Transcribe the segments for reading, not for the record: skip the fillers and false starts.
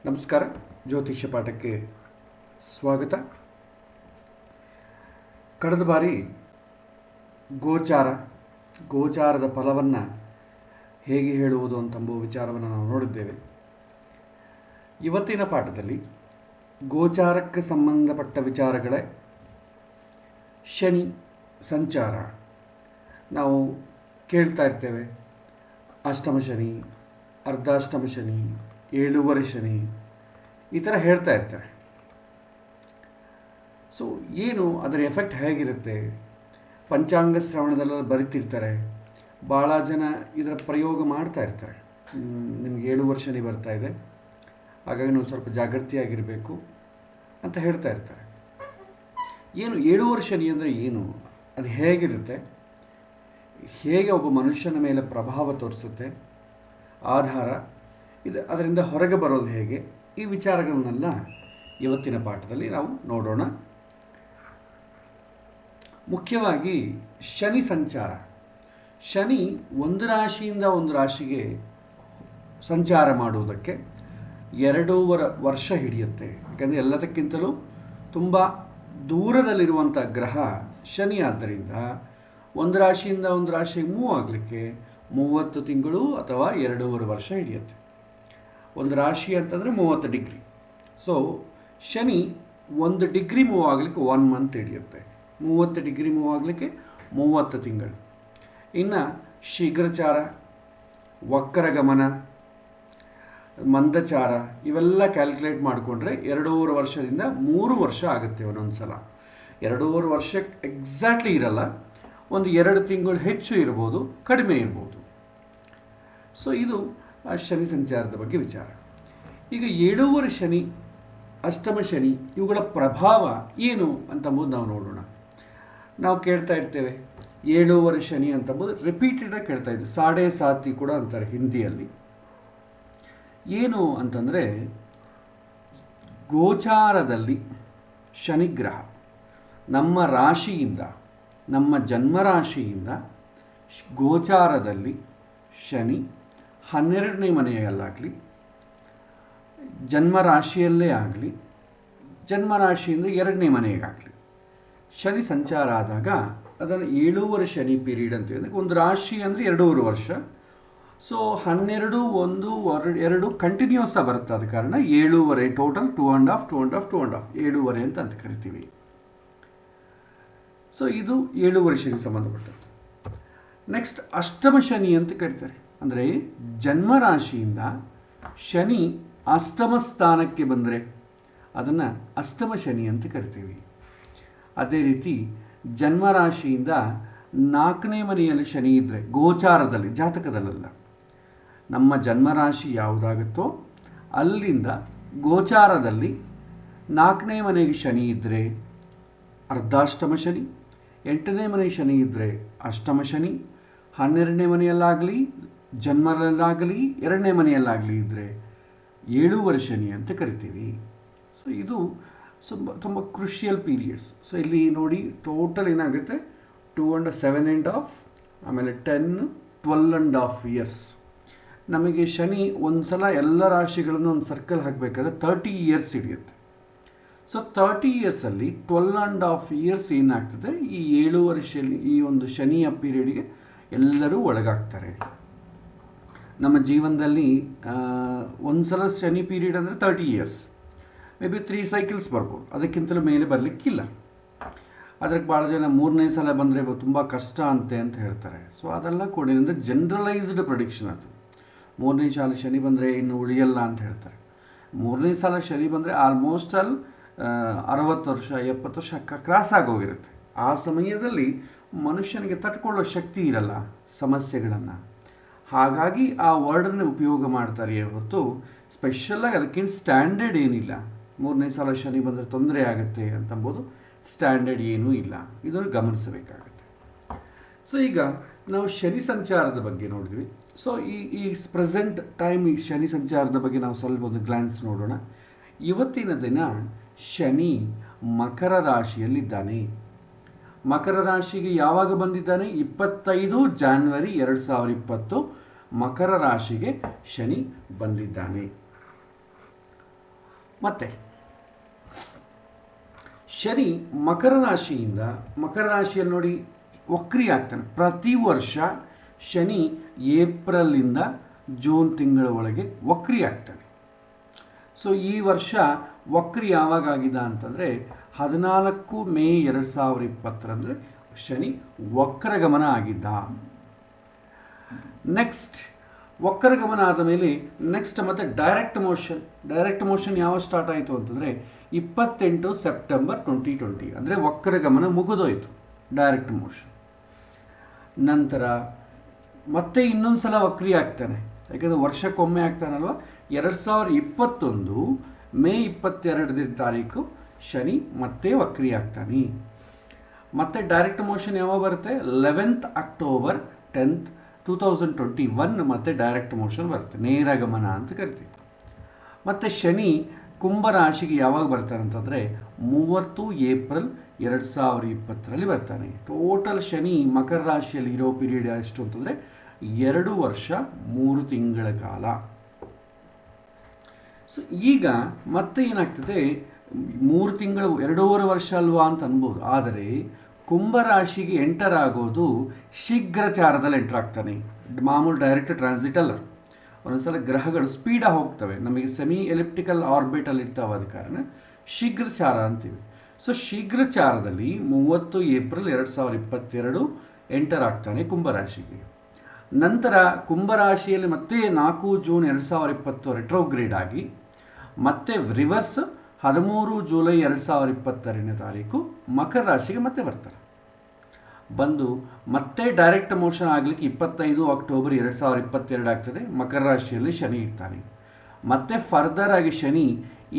ನಮಸ್ಕಾರ. ಜ್ಯೋತಿಷ್ಯ ಪಾಠಕ್ಕೆ ಸ್ವಾಗತ. ಕಳೆದ ಬಾರಿ ಗೋಚಾರದ ಫಲವನ್ನು ಹೇಗೆ ಹೇಳುವುದು ಅಂತಂಬುವ ವಿಚಾರವನ್ನು ನಾವು ನೋಡಿದ್ದೇವೆ. ಇವತ್ತಿನ ಪಾಠದಲ್ಲಿ ಗೋಚಾರಕ್ಕೆ ಸಂಬಂಧಪಟ್ಟ ವಿಚಾರಗಳೇ ಶನಿ ಸಂಚಾರ. ನಾವು ಕೇಳ್ತಾ ಇರ್ತೇವೆ, ಅಷ್ಟಮ ಶನಿ, ಅರ್ಧಾಷ್ಟಮ ಶನಿ, ಏಳೂವರೆ ಶನಿ, ಈ ಥರ ಹೇಳ್ತಾ ಇರ್ತಾರೆ. ಸೊ ಏನು ಅದರ ಎಫೆಕ್ಟ್ ಹೇಗಿರುತ್ತೆ? ಪಂಚಾಂಗ ಶ್ರವಣದೆಲ್ಲ ಬರಿತಿರ್ತಾರೆ, ಭಾಳ ಜನ ಇದರ ಪ್ರಯೋಗ ಮಾಡ್ತಾ ಇರ್ತಾರೆ. ನಿಮಗೆ ಏಳೂವರೆ ಶನಿ ಬರ್ತಾ ಇದೆ, ಹಾಗಾಗಿ ನಾವು ಸ್ವಲ್ಪ ಜಾಗೃತಿಯಾಗಿರಬೇಕು ಅಂತ ಹೇಳ್ತಾ ಇರ್ತಾರೆ. ಏನು ಏಳೂವರೆ ಶನಿ ಅಂದರೆ ಏನು, ಅದು ಹೇಗಿರುತ್ತೆ, ಹೇಗೆ ಒಬ್ಬ ಮನುಷ್ಯನ ಮೇಲೆ ಪ್ರಭಾವ ತೋರಿಸುತ್ತೆ, ಆಧಾರ ಅದರಿಂದ ಹೊರಗೆ ಬರೋದು ಹೇಗೆ, ಈ ವಿಚಾರಗಳನ್ನೆಲ್ಲ ಇವತ್ತಿನ ಪಾಠದಲ್ಲಿ ನಾವು ನೋಡೋಣ. ಮುಖ್ಯವಾಗಿ ಶನಿ ಸಂಚಾರ. ಶನಿ ಒಂದು ರಾಶಿಯಿಂದ ಒಂದು ರಾಶಿಗೆ ಸಂಚಾರ ಮಾಡುವುದಕ್ಕೆ 2.5 ವರ್ಷ ಹಿಡಿಯುತ್ತೆ. ಯಾಕಂದರೆ ಎಲ್ಲದಕ್ಕಿಂತಲೂ ತುಂಬ ದೂರದಲ್ಲಿರುವಂಥ ಗ್ರಹ ಶನಿ. ಆದ್ದರಿಂದ ಒಂದು ರಾಶಿಯಿಂದ ಒಂದು ರಾಶಿಗೆ ಮೂವ್ ಆಗಲಿಕ್ಕೆ 30 ತಿಂಗಳು ಅಥವಾ 2.5 ವರ್ಷ ಹಿಡಿಯುತ್ತೆ. ಒಂದು ರಾಶಿ ಅಂತಂದರೆ 30 degree. So Shani 1 degree move ಆಗಲಿಕ್ಕೆ 1 ಮಂತ್ ಹಿಡಿಯುತ್ತೆ. 30 ಡಿಗ್ರಿ ಮೂವ್ ಆಗಲಿಕ್ಕೆ 30 ತಿಂಗಳು. ಇನ್ನು ಶೀಘ್ರಚಾರ, ವಕ್ರಗಮನ, ಮಂದಚಾರ ಇವೆಲ್ಲ ಕ್ಯಾಲ್ಕುಲೇಟ್ ಮಾಡಿಕೊಂಡ್ರೆ 2.5 ವರ್ಷದಿಂದ 3 ವರ್ಷ ಆಗುತ್ತೆ ಒಂದೊಂದು ಸಲ. 2.5 ವರ್ಷಕ್ಕೆ ಎಕ್ಸಾಕ್ಟ್ಲಿ ಇರಲ್ಲ, ಒಂದು 2 ತಿಂಗಳು ಹೆಚ್ಚು ಇರ್ಬೋದು, ಕಡಿಮೆ ಇರ್ಬೋದು. ಸೊ ಇದು ಶನಿ ಸಂಚಾರದ ಬಗ್ಗೆ ವಿಚಾರ. ಈಗ ಏಳೂವರೆ ಶನಿ, ಅಷ್ಟಮ ಶನಿ ಇವುಗಳ ಪ್ರಭಾವ ಏನು ಅಂತಂಬುದು ನಾವು ನೋಡೋಣ. ನಾವು ಕೇಳ್ತಾ ಇರ್ತೇವೆ ಏಳೂವರೆ ಶನಿ ಅಂತಂಬುದು ರಿಪೀಟೆಡಾಗಿ ಕೇಳ್ತಾ ಇದ್ದೀವಿ. ಸಾಡೆ ಸಾತಿ ಕೂಡ ಅಂತಾರೆ ಹಿಂದಿಯಲ್ಲಿ. ಏನು ಅಂತಂದರೆ, ಗೋಚಾರದಲ್ಲಿ ಶನಿಗ್ರಹ ನಮ್ಮ ರಾಶಿಯಿಂದ, ನಮ್ಮ ಜನ್ಮರಾಶಿಯಿಂದ ಗೋಚಾರದಲ್ಲಿ ಶನಿ 12ನೇ ಮನೆಯಲ್ಲಾಗಲಿ, ಜನ್ಮರಾಶಿಯಲ್ಲೇ ಆಗಲಿ, ಜನ್ಮರಾಶಿಯಿಂದ 2ನೇ ಮನೆಯಾಗಲಿ ಶನಿ ಸಂಚಾರ ಆದಾಗ ಅದನ್ನು ಏಳೂವರೆ ಶನಿ ಪೀರಿಯಡ್ ಅಂತ ಹೇಳಿದ್ರೆ, ಒಂದು ರಾಶಿ ಅಂದರೆ 2.5 ವರ್ಷ. ಸೊ 12, 1, 2 ಕಂಟಿನ್ಯೂಸ್ ಆಗಿ ಬರುತ್ತೆ. ಆದ ಕಾರಣ ಏಳೂವರೆ, ಟೋಟಲ್ 2.5 ಏಳೂವರೆ ಅಂತ ಕರಿತೀವಿ. ಸೊ ಇದು ಏಳೂವರೆ ಶನಿ ಸಂಬಂಧಪಟ್ಟದ್ದು. ನೆಕ್ಸ್ಟ್ ಅಷ್ಟಮ ಶನಿ ಅಂತ ಕರೀತಾರೆ. ಅಂದರೆ ಜನ್ಮರಾಶಿಯಿಂದ ಶನಿ ಅಷ್ಟಮ ಸ್ಥಾನಕ್ಕೆ ಬಂದರೆ ಅದನ್ನು ಅಷ್ಟಮ ಶನಿ ಅಂತ ಕರಿತೀವಿ. ಅದೇ ರೀತಿ ಜನ್ಮರಾಶಿಯಿಂದ 4ನೇ ಮನೆಯಲ್ಲಿ ಶನಿ ಇದ್ದರೆ, ಗೋಚಾರದಲ್ಲಿ, ಜಾತಕದಲ್ಲ, ನಮ್ಮ ಜನ್ಮರಾಶಿ ಯಾವುದಾಗುತ್ತೋ ಅಲ್ಲಿಂದ ಗೋಚಾರದಲ್ಲಿ 4ನೇ ಮನೆಗೆ ಶನಿ ಇದ್ದರೆ ಅರ್ಧಾಷ್ಟಮ ಶನಿ, 8ನೇ ಮನೆ ಶನಿ ಇದ್ದರೆ ಅಷ್ಟಮ ಶನಿ, 12ನೇ ಮನೆಯಲ್ಲಾಗಲಿ, ಜನ್ಮದಲ್ಲಾಗಲಿ, 2ನೇ ಮನೆಯಲ್ಲಾಗಲಿ ಇದ್ದರೆ ಏಳೂವರೆ ಶನಿ ಅಂತ ಕರಿತೀವಿ. ಸೊ ಇದು ತುಂಬ ಕ್ರುಷಿಯಲ್ ಪೀರಿಯಡ್ಸ್. ಸೊ ಇಲ್ಲಿ ನೋಡಿ, ಟೋಟಲ್ ಏನಾಗುತ್ತೆ 2.5 ಆಮೇಲೆ 10, 12.5 ಇಯರ್ಸ್. ನಮಗೆ ಶನಿ ಒಂದು ಸಲ ಎಲ್ಲ ರಾಶಿಗಳನ್ನು ಒಂದು ಸರ್ಕಲ್ ಹಾಕಬೇಕಾದ್ರೆ 30 ಇಯರ್ಸ್ ಹಿಡಿಯುತ್ತೆ. ಸೊ 30 ಇಯರ್ಸಲ್ಲಿ 12.5 ಇಯರ್ಸ್ ಏನಾಗ್ತದೆ, ಈ ಏಳೂವರೆ ಶನಿ, ಈ ಒಂದು ಶನಿಯ ಪೀರಿಯಡ್ಗೆ ಎಲ್ಲರೂ ಒಳಗಾಗ್ತಾರೆ. ನಮ್ಮ ಜೀವನದಲ್ಲಿ ಒಂದು ಸಲ ಶನಿ ಪೀರಿಯಡ್ ಅಂದರೆ 30 ಇಯರ್ಸ್, ಮೇ ಬಿ 3 ಸೈಕಲ್ಸ್ ಬರ್ಬೋದು, ಅದಕ್ಕಿಂತಲೂ ಮೇಲೆ ಬರಲಿಕ್ಕಿಲ್ಲ. ಅದಕ್ಕೆ ಭಾಳ ಜನ 3ನೇ ಸಲ ಬಂದರೆ ತುಂಬ ಕಷ್ಟ ಅಂತ ಹೇಳ್ತಾರೆ. ಸೊ ಅದೆಲ್ಲ ಕೂಡ ಏನಂದರೆ ಜನರಲೈಸ್ಡ್ ಪ್ರೆಡಿಕ್ಷನ್. ಅದು 3ನೇ ಸಲ ಶನಿ ಬಂದರೆ ಇನ್ನು ಉಳಿಯಲ್ಲ ಅಂತ ಹೇಳ್ತಾರೆ. 3ನೇ ಸಲ ಶನಿ ಬಂದರೆ ಆಲ್ಮೋಸ್ಟ್ 60 ವರ್ಷ 70 ವರ್ಷ ಕ್ರಾಸ್ ಆಗೋಗಿರುತ್ತೆ. ಆ ಸಮಯದಲ್ಲಿ ಮನುಷ್ಯನಿಗೆ ತಟ್ಕೊಳ್ಳೋ ಶಕ್ತಿ ಇರಲ್ಲ ಸಮಸ್ಯೆಗಳನ್ನು. ಹಾಗಾಗಿ ಆ ವರ್ಡನ್ನು ಉಪಯೋಗ ಮಾಡ್ತಾರೆ ಹೊರತು ಸ್ಪೆಷಲಾಗಿ ಅದಕ್ಕೇನು ಸ್ಟ್ಯಾಂಡರ್ಡ್ ಏನಿಲ್ಲ. 3ನೇ ಸಲ ಶನಿ ಬಂದರೆ ತೊಂದರೆ ಆಗುತ್ತೆ ಅಂತಂಬೋದು ಸ್ಟ್ಯಾಂಡರ್ಡ್ ಏನೂ ಇಲ್ಲ. ಇದನ್ನು ಗಮನಿಸಬೇಕಾಗುತ್ತೆ. ಸೊ ಈಗ ನಾವು ಶನಿ ಸಂಚಾರದ ಬಗ್ಗೆ ನೋಡಿದ್ವಿ. ಸೊ ಈ ಪ್ರೆಸೆಂಟ್ ಟೈಮ್ ಈ ಶನಿ ಸಂಚಾರದ ಬಗ್ಗೆ ನಾವು ಸ್ವಲ್ಪ ಒಂದು ಗ್ಲಾನ್ಸ್ ನೋಡೋಣ. ಇವತ್ತಿನ ದಿನ ಶನಿ ಮಕರ ರಾಶಿಯಲ್ಲಿದ್ದಾನೆ. ಮಕರ ರಾಶಿಗೆ ಯಾವಾಗ ಬಂದಿದ್ದಾನೆ? 25 ಜಾನ್ವರಿ 2020 ಮಕರ ರಾಶಿಗೆ ಶನಿ ಬಂದಿದ್ದಾನೆ. ಮತ್ತು ಶನಿ ಮಕರ ರಾಶಿಯಲ್ಲಿ ನೋಡಿ ವಕ್ರಿ ಆಗ್ತಾನೆ. ಪ್ರತಿ ವರ್ಷ ಶನಿ ಏಪ್ರಿಲಿಂದ ಜೂನ್ ತಿಂಗಳ ಒಳಗೆ ವಕ್ರಿ ಆಗ್ತಾನೆ. ಸೊ ಈ ವರ್ಷ ವಕ್ರಿ ಯಾವಾಗ ಆಗಿದ್ದ ಅಂತಂದರೆ 14 ಮೇ 2020 ಶನಿ ವಕ್ರಗಮನ ಆಗಿದ್ದ. ನೆಕ್ಸ್ಟ್ ವಕ್ರಗಮನ ಆದ ಮೇಲೆ ನೆಕ್ಸ್ಟ್ ಮತ್ತೆ ಡೈರೆಕ್ಟ್ ಮೋಷನ್ ಯಾವಾಗ ಸ್ಟಾರ್ಟ್ ಆಯಿತು ಅಂತಂದರೆ 28 ಸೆಪ್ಟೆಂಬರ್ 2020, ಅಂದರೆ ವಕ್ರಗಮನ ಮುಗಿದೋಯ್ತು ಡೈರೆಕ್ಟ್ ಮೋಷನ್. ನಂತರ ಮತ್ತೆ ಇನ್ನೊಂದು ಸಲ ವಕ್ರಿ ಆಗ್ತಾನೆ, ಯಾಕೆಂದರೆ ವರ್ಷಕ್ಕೊಮ್ಮೆ ಆಗ್ತಾನಲ್ವ. 2021 ಮೇ 22 ಶನಿ ಮತ್ತೆ ವಕ್ರಿ ಆಗ್ತಾನೆ. ಮತ್ತೆ ಡೈರೆಕ್ಟ್ ಮೋಷನ್ ಯಾವಾಗ ಬರುತ್ತೆ? 11 ಅಕ್ಟೋಬರ್ 2021 ಮತ್ತೆ ಡೈರೆಕ್ಟ್ ಮೋಷನ್ ಬರುತ್ತೆ, ನೇರ ಗಮನ ಅಂತ ಕರಿತೀವಿ. ಮತ್ತು ಶನಿ ಕುಂಭರಾಶಿಗೆ ಯಾವಾಗ ಬರ್ತಾನೆ ಅಂತಂದರೆ 30 ಏಪ್ರಿಲ್ 2020 ಬರ್ತಾನೆ. ಟೋಟಲ್ ಶನಿ ಮಕರ ರಾಶಿಯಲ್ಲಿ ಇರೋ ಪೀರಿಯಡ್ ಎಷ್ಟು ಅಂತಂದರೆ 2 ವರ್ಷ 3 ತಿಂಗಳ ಕಾಲ. ಸೊ ಈಗ ಮತ್ತೆ ಏನಾಗ್ತದೆ, 3 ತಿಂಗಳು 2.5 ವರ್ಷ ಅಲ್ವಾ ಅಂತ ಅನ್ಬೋದು. ಆದರೆ ಕುಂಭರಾಶಿಗೆ ಎಂಟರ್ ಆಗೋದು ಶೀಘ್ರಚಾರದಲ್ಲಿ ಎಂಟರ್ ಆಗ್ತಾನೆ. ಮಾಮೂಲು ಡೈರೆಕ್ಟ್ ಟ್ರಾನ್ಸಿಟ್ ಅಲ್ಲ. ಒಂದೊಂದ್ಸಲ ಗ್ರಹಗಳು ಸ್ಪೀಡಾಗಿ ಹೋಗ್ತವೆ, ನಮಗೆ ಸೆಮಿ ಎಲಿಪ್ಟಿಕಲ್ ಆರ್ಬಿಟಲ್ಲಿ ಇರ್ತಾವೆ, ಆದ ಕಾರಣ ಶೀಘ್ರಚಾರ ಅಂತೀವಿ. ಸೊ ಶೀಘ್ರಚಾರದಲ್ಲಿ 30 ಏಪ್ರಿಲ್ 2022 ಎಂಟರ್ ಆಗ್ತಾನೆ ಕುಂಭರಾಶಿಗೆ. ನಂತರ ಕುಂಭರಾಶಿಯಲ್ಲಿ ಮತ್ತೆ 4 ಜೂನ್ 2020 ರೆಟ್ರೋಗ್ರೇಡ್ ಆಗಿ ಮತ್ತೆ ರಿವರ್ಸ್ 13 ಜುಲೈ 2022 ಮಕರ ರಾಶಿಗೆ ಮತ್ತೆ ಬರ್ತಾರೆ. ಬಂದು ಮತ್ತೆ ಡೈರೆಕ್ಟ್ ಮೋಷನ್ ಆಗಲಿಕ್ಕೆ 25 ಅಕ್ಟೋಬರ್ 2022 ಆಗ್ತದೆ. ಮಕರ ರಾಶಿಯಲ್ಲಿ ಶನಿ ಇರ್ತಾನೆ. ಮತ್ತೆ ಫರ್ದರ್ ಆಗಿ ಶನಿ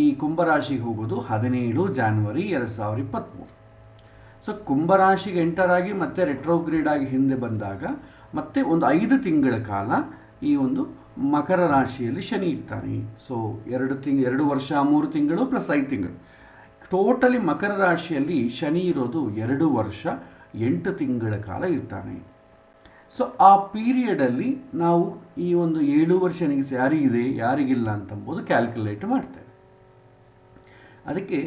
ಈ ಕುಂಭರಾಶಿಗೆ ಹೋಗೋದು 17 ಜಾನ್ವರಿ 2023. ಸೊ ಕುಂಭರಾಶಿಗೆ ಎಂಟರ್ ಆಗಿ ಮತ್ತೆ ರೆಟ್ರೋಗ್ರೇಡ್ ಆಗಿ ಹಿಂದೆ ಬಂದಾಗ ಮತ್ತೆ ಒಂದು 5 ತಿಂಗಳ ಕಾಲ ಈ ಒಂದು ಮಕರ ರಾಶಿಯಲ್ಲಿ ಶನಿ ಇರ್ತಾನೆ. ಸೊ 2 ವರ್ಷ 3 ತಿಂಗಳು ಪ್ಲಸ್ 5 ತಿಂಗಳು, ಟೋಟಲಿ ಮಕರ ರಾಶಿಯಲ್ಲಿ ಶನಿ ಇರೋದು 2 ವರ್ಷ 8 ತಿಂಗಳ ಕಾಲ ಇರ್ತಾನೆ. ಸೊ ಆ ಪೀರಿಯಡಲ್ಲಿ ನಾವು ಈ ಒಂದು 7 ವರ್ಷ ಯಾರಿಗಿದೆ ಯಾರಿಗಿಲ್ಲ ಅಂತಂಬೋದು ಕ್ಯಾಲ್ಕುಲೇಟ್ ಮಾಡ್ತೇವೆ. ಅದಕ್ಕೆ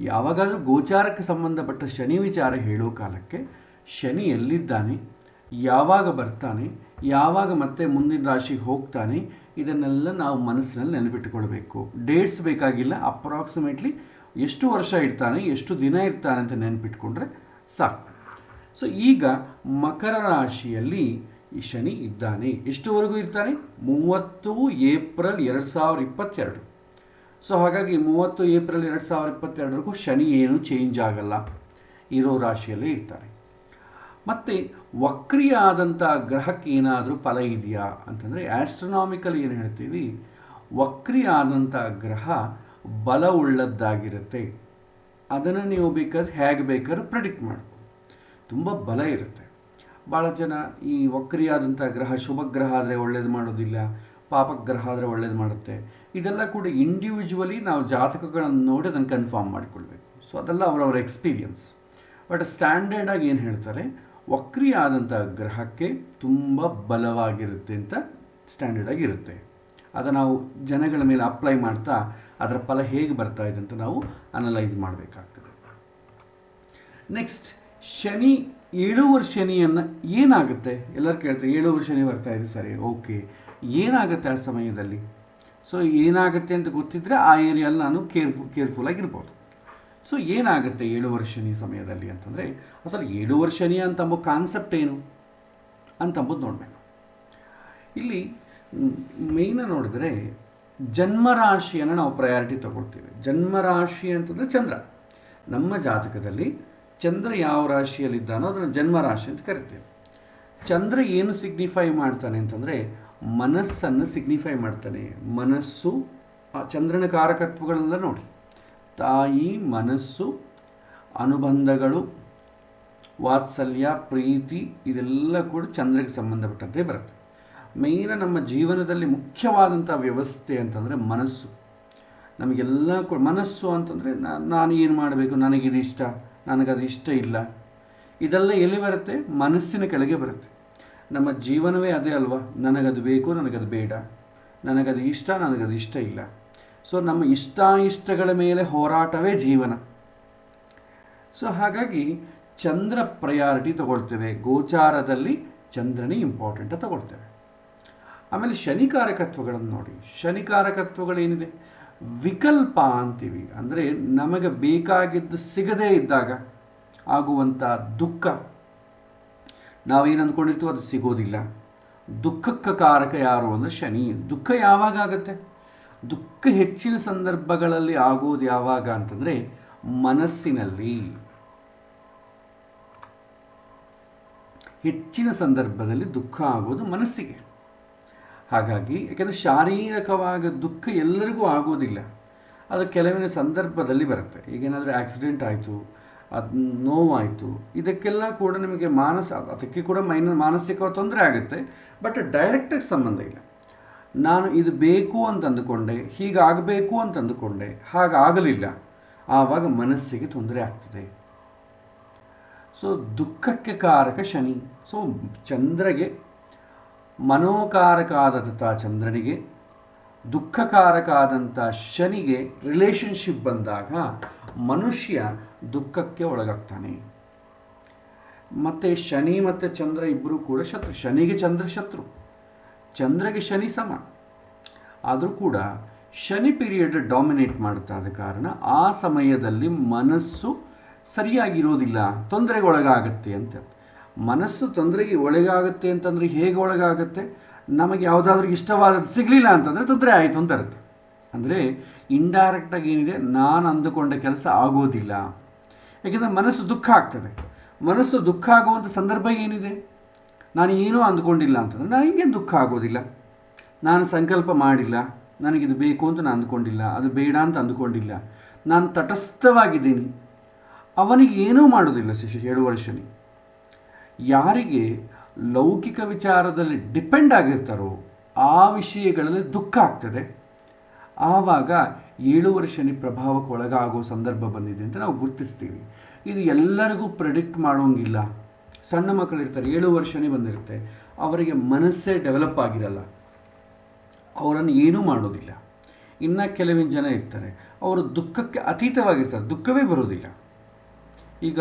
ಯಾವಾಗಾದರೂ ಗೋಚಾರಕ್ಕೆ ಸಂಬಂಧಪಟ್ಟ ಶನಿ ವಿಚಾರ ಹೇಳೋ ಕಾಲಕ್ಕೆ ಶನಿ ಎಲ್ಲಿದ್ದಾನೆ, ಯಾವಾಗ ಬರ್ತಾನೆ, ಯಾವಾಗ ಮತ್ತೆ ಮುಂದಿನ ರಾಶಿಗೆ ಹೋಗ್ತಾನೆ, ಇದನ್ನೆಲ್ಲ ನಾವು ಮನಸ್ಸಿನಲ್ಲಿ ನೆನಪಿಟ್ಟುಕೊಳ್ಬೇಕು. ಡೇಟ್ಸ್ ಬೇಕಾಗಿಲ್ಲ, ಅಪ್ರಾಕ್ಸಿಮೇಟ್ಲಿ ಎಷ್ಟು ವರ್ಷ ಇರ್ತಾನೆ, ಎಷ್ಟು ದಿನ ಇರ್ತಾನೆ ಅಂತ ನೆನಪಿಟ್ಕೊಂಡ್ರೆ ಸಾಕು. ಸೊ ಈಗ ಮಕರ ರಾಶಿಯಲ್ಲಿ ಈ ಶನಿ ಇದ್ದಾನೆ. ಎಷ್ಟುವರೆಗೂ ಇರ್ತಾನೆ? 30 ಏಪ್ರಿಲ್ 2022. ಸೊ ಹಾಗಾಗಿ 30 ಏಪ್ರಿಲ್ 2022 ಶನಿ ಏನು ಚೇಂಜ್ ಆಗಲ್ಲ, ಇರೋ ರಾಶಿಯಲ್ಲೇ ಇರ್ತಾರೆ. ಮತ್ತು ವಕ್ರಿಯಾದಂಥ ಗ್ರಹಕ್ಕೆ ಏನಾದರೂ ಫಲ ಇದೆಯಾ ಅಂತಂದರೆ, ಆಸ್ಟ್ರೋನಾಮಿಕಲ್ ಏನು ಹೇಳ್ತೀವಿ, ವಕ್ರಿಯಾದಂಥ ಗ್ರಹ ಬಲವುಳ್ಳದ್ದಾಗಿರುತ್ತೆ. ಅದನ್ನು ನೀವು ಹೇಗೆ ಬೇಕಾದ್ರೂ ಪ್ರೆಡಿಕ್ಟ್ ಮಾಡ್ಬೋದು. ತುಂಬ ಬಲ ಇರುತ್ತೆ. ಭಾಳ ಜನ ಈ ವಕ್ರಿಯಾದಂಥ ಗ್ರಹ ಶುಭ ಗ್ರಹ ಆದರೆ ಒಳ್ಳೇದು ಮಾಡೋದಿಲ್ಲ, ಪಾಪಗ್ರಹ ಆದರೆ ಒಳ್ಳೇದು ಮಾಡುತ್ತೆ. ಇದೆಲ್ಲ ಕೂಡ ಇಂಡಿವಿಜುವಲಿ ನಾವು ಜಾತಕಗಳನ್ನು ನೋಡಿ ಅದನ್ನು ಕನ್ಫರ್ಮ್ ಮಾಡಿಕೊಳ್ಬೇಕು. ಸೊ ಅದೆಲ್ಲ ಅವರವರ ಎಕ್ಸ್ಪೀರಿಯನ್ಸ್. ಬಟ್ ಸ್ಟ್ಯಾಂಡರ್ಡ್ ಆಗಿ ಏನು ಹೇಳ್ತಾರೆ, ವಕ್ರಿಯಾದಂಥ ಗ್ರಹಕ್ಕೆ ತುಂಬ ಬಲವಾಗಿರುತ್ತೆ ಅಂತ ಸ್ಟ್ಯಾಂಡರ್ಡ್ ಆಗಿರುತ್ತೆ. ಅದನ್ನು ನಾವು ಜನಗಳ ಮೇಲೆ ಅಪ್ಲೈ ಮಾಡ್ತಾ ಅದರ ಫಲ ಹೇಗೆ ಬರ್ತಾ ಇದೆ ಅಂತ ನಾವು ಅನಲೈಸ್ ಮಾಡಬೇಕಾಗ್ತದೆ. ನೆಕ್ಸ್ಟ್ ಶನಿ 7 ವರ್ಷ ಶನಿಯನ್ನು ಏನಾಗುತ್ತೆ ಎಲ್ಲರೂ ಕೇಳ್ತಾರೆ. 7 ವರ್ಷ ಶನಿ ಬರ್ತಾ ಇದೆ, ಸರಿ, ಓಕೆ, ಏನಾಗುತ್ತೆ ಆ ಸಮಯದಲ್ಲಿ? ಸೊ ಏನಾಗುತ್ತೆ ಅಂತ ಗೊತ್ತಿದ್ದರೆ ಆ ಏರಿಯಲ್ಲಿ ನಾನು ಕೇರ್ಫುಲ್ ಆಗಿರ್ಬೋದು. ಸೊ ಏನಾಗುತ್ತೆ 7 ವರ್ಷ ಶನಿ ಸಮಯದಲ್ಲಿ ಅಂತಂದರೆ, ಅಸಲು 7 ವರ್ಷ ಶನಿ ಅಂತಂಬೋ ಕಾನ್ಸೆಪ್ಟ್ ಏನು ಅಂತಂಬುದು ನೋಡಬೇಕು. ಇಲ್ಲಿ ಮೇಯ್ನ ನೋಡಿದ್ರೆ ಜನ್ಮರಾಶಿಯನ್ನು ನಾವು ಪ್ರಯಾರಿಟಿ ತಗೊಳ್ತೀವಿ. ಜನ್ಮರಾಶಿ ಅಂತಂದರೆ ಚಂದ್ರ. ನಮ್ಮ ಜಾತಕದಲ್ಲಿ ಚಂದ್ರ ಯಾವ ರಾಶಿಯಲ್ಲಿದ್ದಾನೋ ಅದನ್ನು ಜನ್ಮರಾಶಿ ಅಂತ ಕರಿತೇವೆ. ಚಂದ್ರ ಏನು ಸಿಗ್ನಿಫೈ ಮಾಡ್ತಾನೆ ಅಂತಂದರೆ ಮನಸ್ಸನ್ನು ಸಿಗ್ನಿಫೈ ಮಾಡ್ತಾನೆ. ಮನಸ್ಸು, ಆ ಚಂದ್ರನ ಕಾರಕತ್ವಗಳೆಲ್ಲ ನೋಡಿ, ತಾಯಿ, ಮನಸ್ಸು, ಅನುಬಂಧಗಳು, ವಾತ್ಸಲ್ಯ, ಪ್ರೀತಿ, ಇದೆಲ್ಲ ಕೂಡ ಚಂದ್ರಕ್ಕೆ ಸಂಬಂಧಪಟ್ಟಂತೆ ಬರುತ್ತೆ. ಮೇಯ್ನ ನಮ್ಮ ಜೀವನದಲ್ಲಿ ಮುಖ್ಯವಾದಂಥ ವ್ಯವಸ್ಥೆ ಅಂತಂದರೆ ಮನಸ್ಸು. ನಮಗೆಲ್ಲ ಮನಸ್ಸು ಅಂತಂದರೆ ನಾನು ಏನು ಮಾಡಬೇಕು, ನನಗಿದು ಇಷ್ಟ, ನನಗದು ಇಷ್ಟ ಇಲ್ಲ, ಇದೆಲ್ಲ ಎಲ್ಲಿ ಬರುತ್ತೆ? ಮನಸ್ಸಿನ ಕೆಳಗೆ ಬರುತ್ತೆ. ನಮ್ಮ ಜೀವನವೇ ಅದೇ ಅಲ್ವಾ, ನನಗದು ಬೇಕು, ನನಗದು ಬೇಡ, ನನಗದು ಇಷ್ಟ, ನನಗದು ಇಷ್ಟ ಇಲ್ಲ. ಸೊ ನಮ್ಮ ಇಷ್ಟಗಳ ಮೇಲೆ ಹೋರಾಟವೇ ಜೀವನ. ಸೊ ಹಾಗಾಗಿ ಚಂದ್ರ ಪ್ರಯಾರಿಟಿ ತಗೊಳ್ತೇವೆ, ಗೋಚಾರದಲ್ಲಿ ಚಂದ್ರನೇ ಇಂಪಾರ್ಟೆಂಟ್ ತಗೊಳ್ತೇವೆ. ಆಮೇಲೆ ಶನಿಕಾರಕತ್ವಗಳನ್ನು ನೋಡಿ. ಶನಿಕಾರಕತ್ವಗಳೇನಿದೆ, ವಿಕಲ್ಪ ಅಂತೀವಿ. ಅಂದರೆ ನಮಗೆ ಬೇಕಾಗಿದ್ದು ಸಿಗದೇ ಇದ್ದಾಗ ಆಗುವಂಥ ದುಃಖ, ನಾವೇನು ಅಂದ್ಕೊಂಡಿರ್ತೀವೋ ಅದು ಸಿಗೋದಿಲ್ಲ. ದುಃಖಕ್ಕೆ ಕಾರಕ ಯಾರು ಅಂದರೆ ಶನಿ. ದುಃಖ ಯಾವಾಗ ಆಗುತ್ತೆ? ದುಃಖ ಹೆಚ್ಚಿನ ಸಂದರ್ಭಗಳಲ್ಲಿ ಆಗೋದು ಯಾವಾಗ ಅಂತಂದರೆ ಮನಸ್ಸಿನಲ್ಲಿ. ಹೆಚ್ಚಿನ ಸಂದರ್ಭದಲ್ಲಿ ದುಃಖ ಆಗೋದು ಮನಸ್ಸಿಗೆ. ಹಾಗಾಗಿ ಯಾಕೆಂದರೆ ಶಾರೀರಿಕವಾಗಿ ದುಃಖ ಎಲ್ಲರಿಗೂ ಆಗೋದಿಲ್ಲ, ಅದು ಕೆಲವಿನ ಸಂದರ್ಭದಲ್ಲಿ ಬರುತ್ತೆ. ಈಗೇನಾದರೂ ಆಕ್ಸಿಡೆಂಟ್ ಆಯಿತು, ಅದು ನೋವಾಯಿತು, ಇದಕ್ಕೆಲ್ಲ ಕೂಡ ನಿಮಗೆ ಅದಕ್ಕೆ ಕೂಡ ಮಾನಸಿಕ ತೊಂದರೆ ಆಗುತ್ತೆ. ಬಟ್ ಡೈರೆಕ್ಟಾಗಿ ಸಂಬಂಧ ಇಲ್ಲ. ನಾನು ಇದು ಬೇಕು ಅಂತ ಅಂದುಕೊಂಡೆ, ಹೀಗಾಗಬೇಕು ಅಂತ ಅಂದುಕೊಂಡೆ, ಹಾಗಾಗಲಿಲ್ಲ, ಆವಾಗ ಮನಸ್ಸಿಗೆ ತೊಂದರೆ ಆಗ್ತದೆ. ಸೊ ದುಃಖಕ್ಕೆ ಕಾರಕ ಶನಿ. ಸೊ ಚಂದ್ರಗೆ, ಮನೋಕಾರಕ ಆದಂಥ ಚಂದ್ರನಿಗೆ, ದುಃಖಕಾರಕ ಆದಂಥ ಶನಿಗೆ ರಿಲೇಷನ್ಶಿಪ್ ಬಂದಾಗ ಮನುಷ್ಯ ದುಃಖಕ್ಕೆ ಒಳಗಾಗ್ತಾನೆ. ಮತ್ತು ಶನಿ ಮತ್ತು ಚಂದ್ರ ಇಬ್ಬರು ಕೂಡ ಶತ್ರು. ಶನಿಗೆ ಚಂದ್ರ ಶತ್ರು, ಚಂದ್ರಗೆ ಶನಿ ಸಮ. ಆದರೂ ಕೂಡ ಶನಿ ಪೀರಿಯಡ್ ಡಾಮಿನೇಟ್ ಮಾಡ್ತಾ ಇದ್ದ ಕಾರಣ ಆ ಸಮಯದಲ್ಲಿ ಮನಸ್ಸು ಸರಿಯಾಗಿರೋದಿಲ್ಲ, ತೊಂದರೆಗೆ ಒಳಗಾಗತ್ತೆ ಅಂತ. ಮನಸ್ಸು ತೊಂದರೆಗೆ ಒಳಗಾಗುತ್ತೆ ಅಂತಂದರೆ ಹೇಗೆ ಒಳಗಾಗುತ್ತೆ? ನಮಗೆ ಯಾವುದಾದ್ರೂ ಇಷ್ಟವಾದದ್ದು ಸಿಗಲಿಲ್ಲ ಅಂತಂದರೆ ತೊಂದರೆ ಆಯಿತು ಅಂತ ಇರುತ್ತೆ. ಅಂದರೆ ಇಂಡೈರೆಕ್ಟಾಗಿ ಏನಿದೆ, ನಾನು ಅಂದುಕೊಂಡ ಕೆಲಸ ಆಗೋದಿಲ್ಲ. ಯಾಕೆಂದರೆ ಮನಸ್ಸು ದುಃಖ ಆಗ್ತದೆ. ಮನಸ್ಸು ದುಃಖ ಆಗುವಂಥ ಸಂದರ್ಭ ಏನಿದೆ, ನಾನು ಏನೂ ಅಂದ್ಕೊಂಡಿಲ್ಲ ಅಂತಂದರೆ ನಾನು ಹಿಂಗೆ ದುಃಖ ಆಗೋದಿಲ್ಲ. ನಾನು ಸಂಕಲ್ಪ ಮಾಡಿಲ್ಲ, ನನಗಿದು ಬೇಕು ಅಂತ ನಾನು ಅಂದ್ಕೊಂಡಿಲ್ಲ, ಅದು ಬೇಡ ಅಂತ ಅಂದ್ಕೊಂಡಿಲ್ಲ, ನಾನು ತಟಸ್ಥವಾಗಿದ್ದೀನಿ. ಅವನಿಗೆ ಏನೂ ಮಾಡೋದಿಲ್ಲ 7 ವರ್ಷನಿ. ಯಾರಿಗೆ ಲೌಕಿಕ ವಿಚಾರದಲ್ಲಿ ಡಿಪೆಂಡ್ ಆಗಿರ್ತಾರೋ ಆ ವಿಷಯಗಳಲ್ಲಿ ದುಃಖ ಆಗ್ತದೆ. ಆವಾಗ 7 ವರ್ಷನಿ ಪ್ರಭಾವಕ್ಕೆ ಒಳಗಾಗೋ ಸಂದರ್ಭ ಬಂದಿದೆ ಅಂತ ನಾವು ಗುರುತಿಸ್ತೀವಿ. ಇದು ಎಲ್ಲರಿಗೂ ಪ್ರೆಡಿಕ್ಟ್ ಮಾಡೋಂಗಿಲ್ಲ. ಸಣ್ಣ ಮಕ್ಕಳಿರ್ತಾರೆ, 7 ವರ್ಷನೇ ಬಂದಿರುತ್ತೆ, ಅವರಿಗೆ ಮನಸ್ಸೇ ಡೆವಲಪ್ ಆಗಿರಲ್ಲ, ಅವರನ್ನು ಏನೂ ಮಾಡೋದಿಲ್ಲ. ಇನ್ನು ಕೆಲವಿನ ಜನ ಇರ್ತಾರೆ, ಅವರು ದುಃಖಕ್ಕೆ ಅತೀತವಾಗಿರ್ತಾರೆ, ದುಃಖವೇ ಬರೋದಿಲ್ಲ. ಈಗ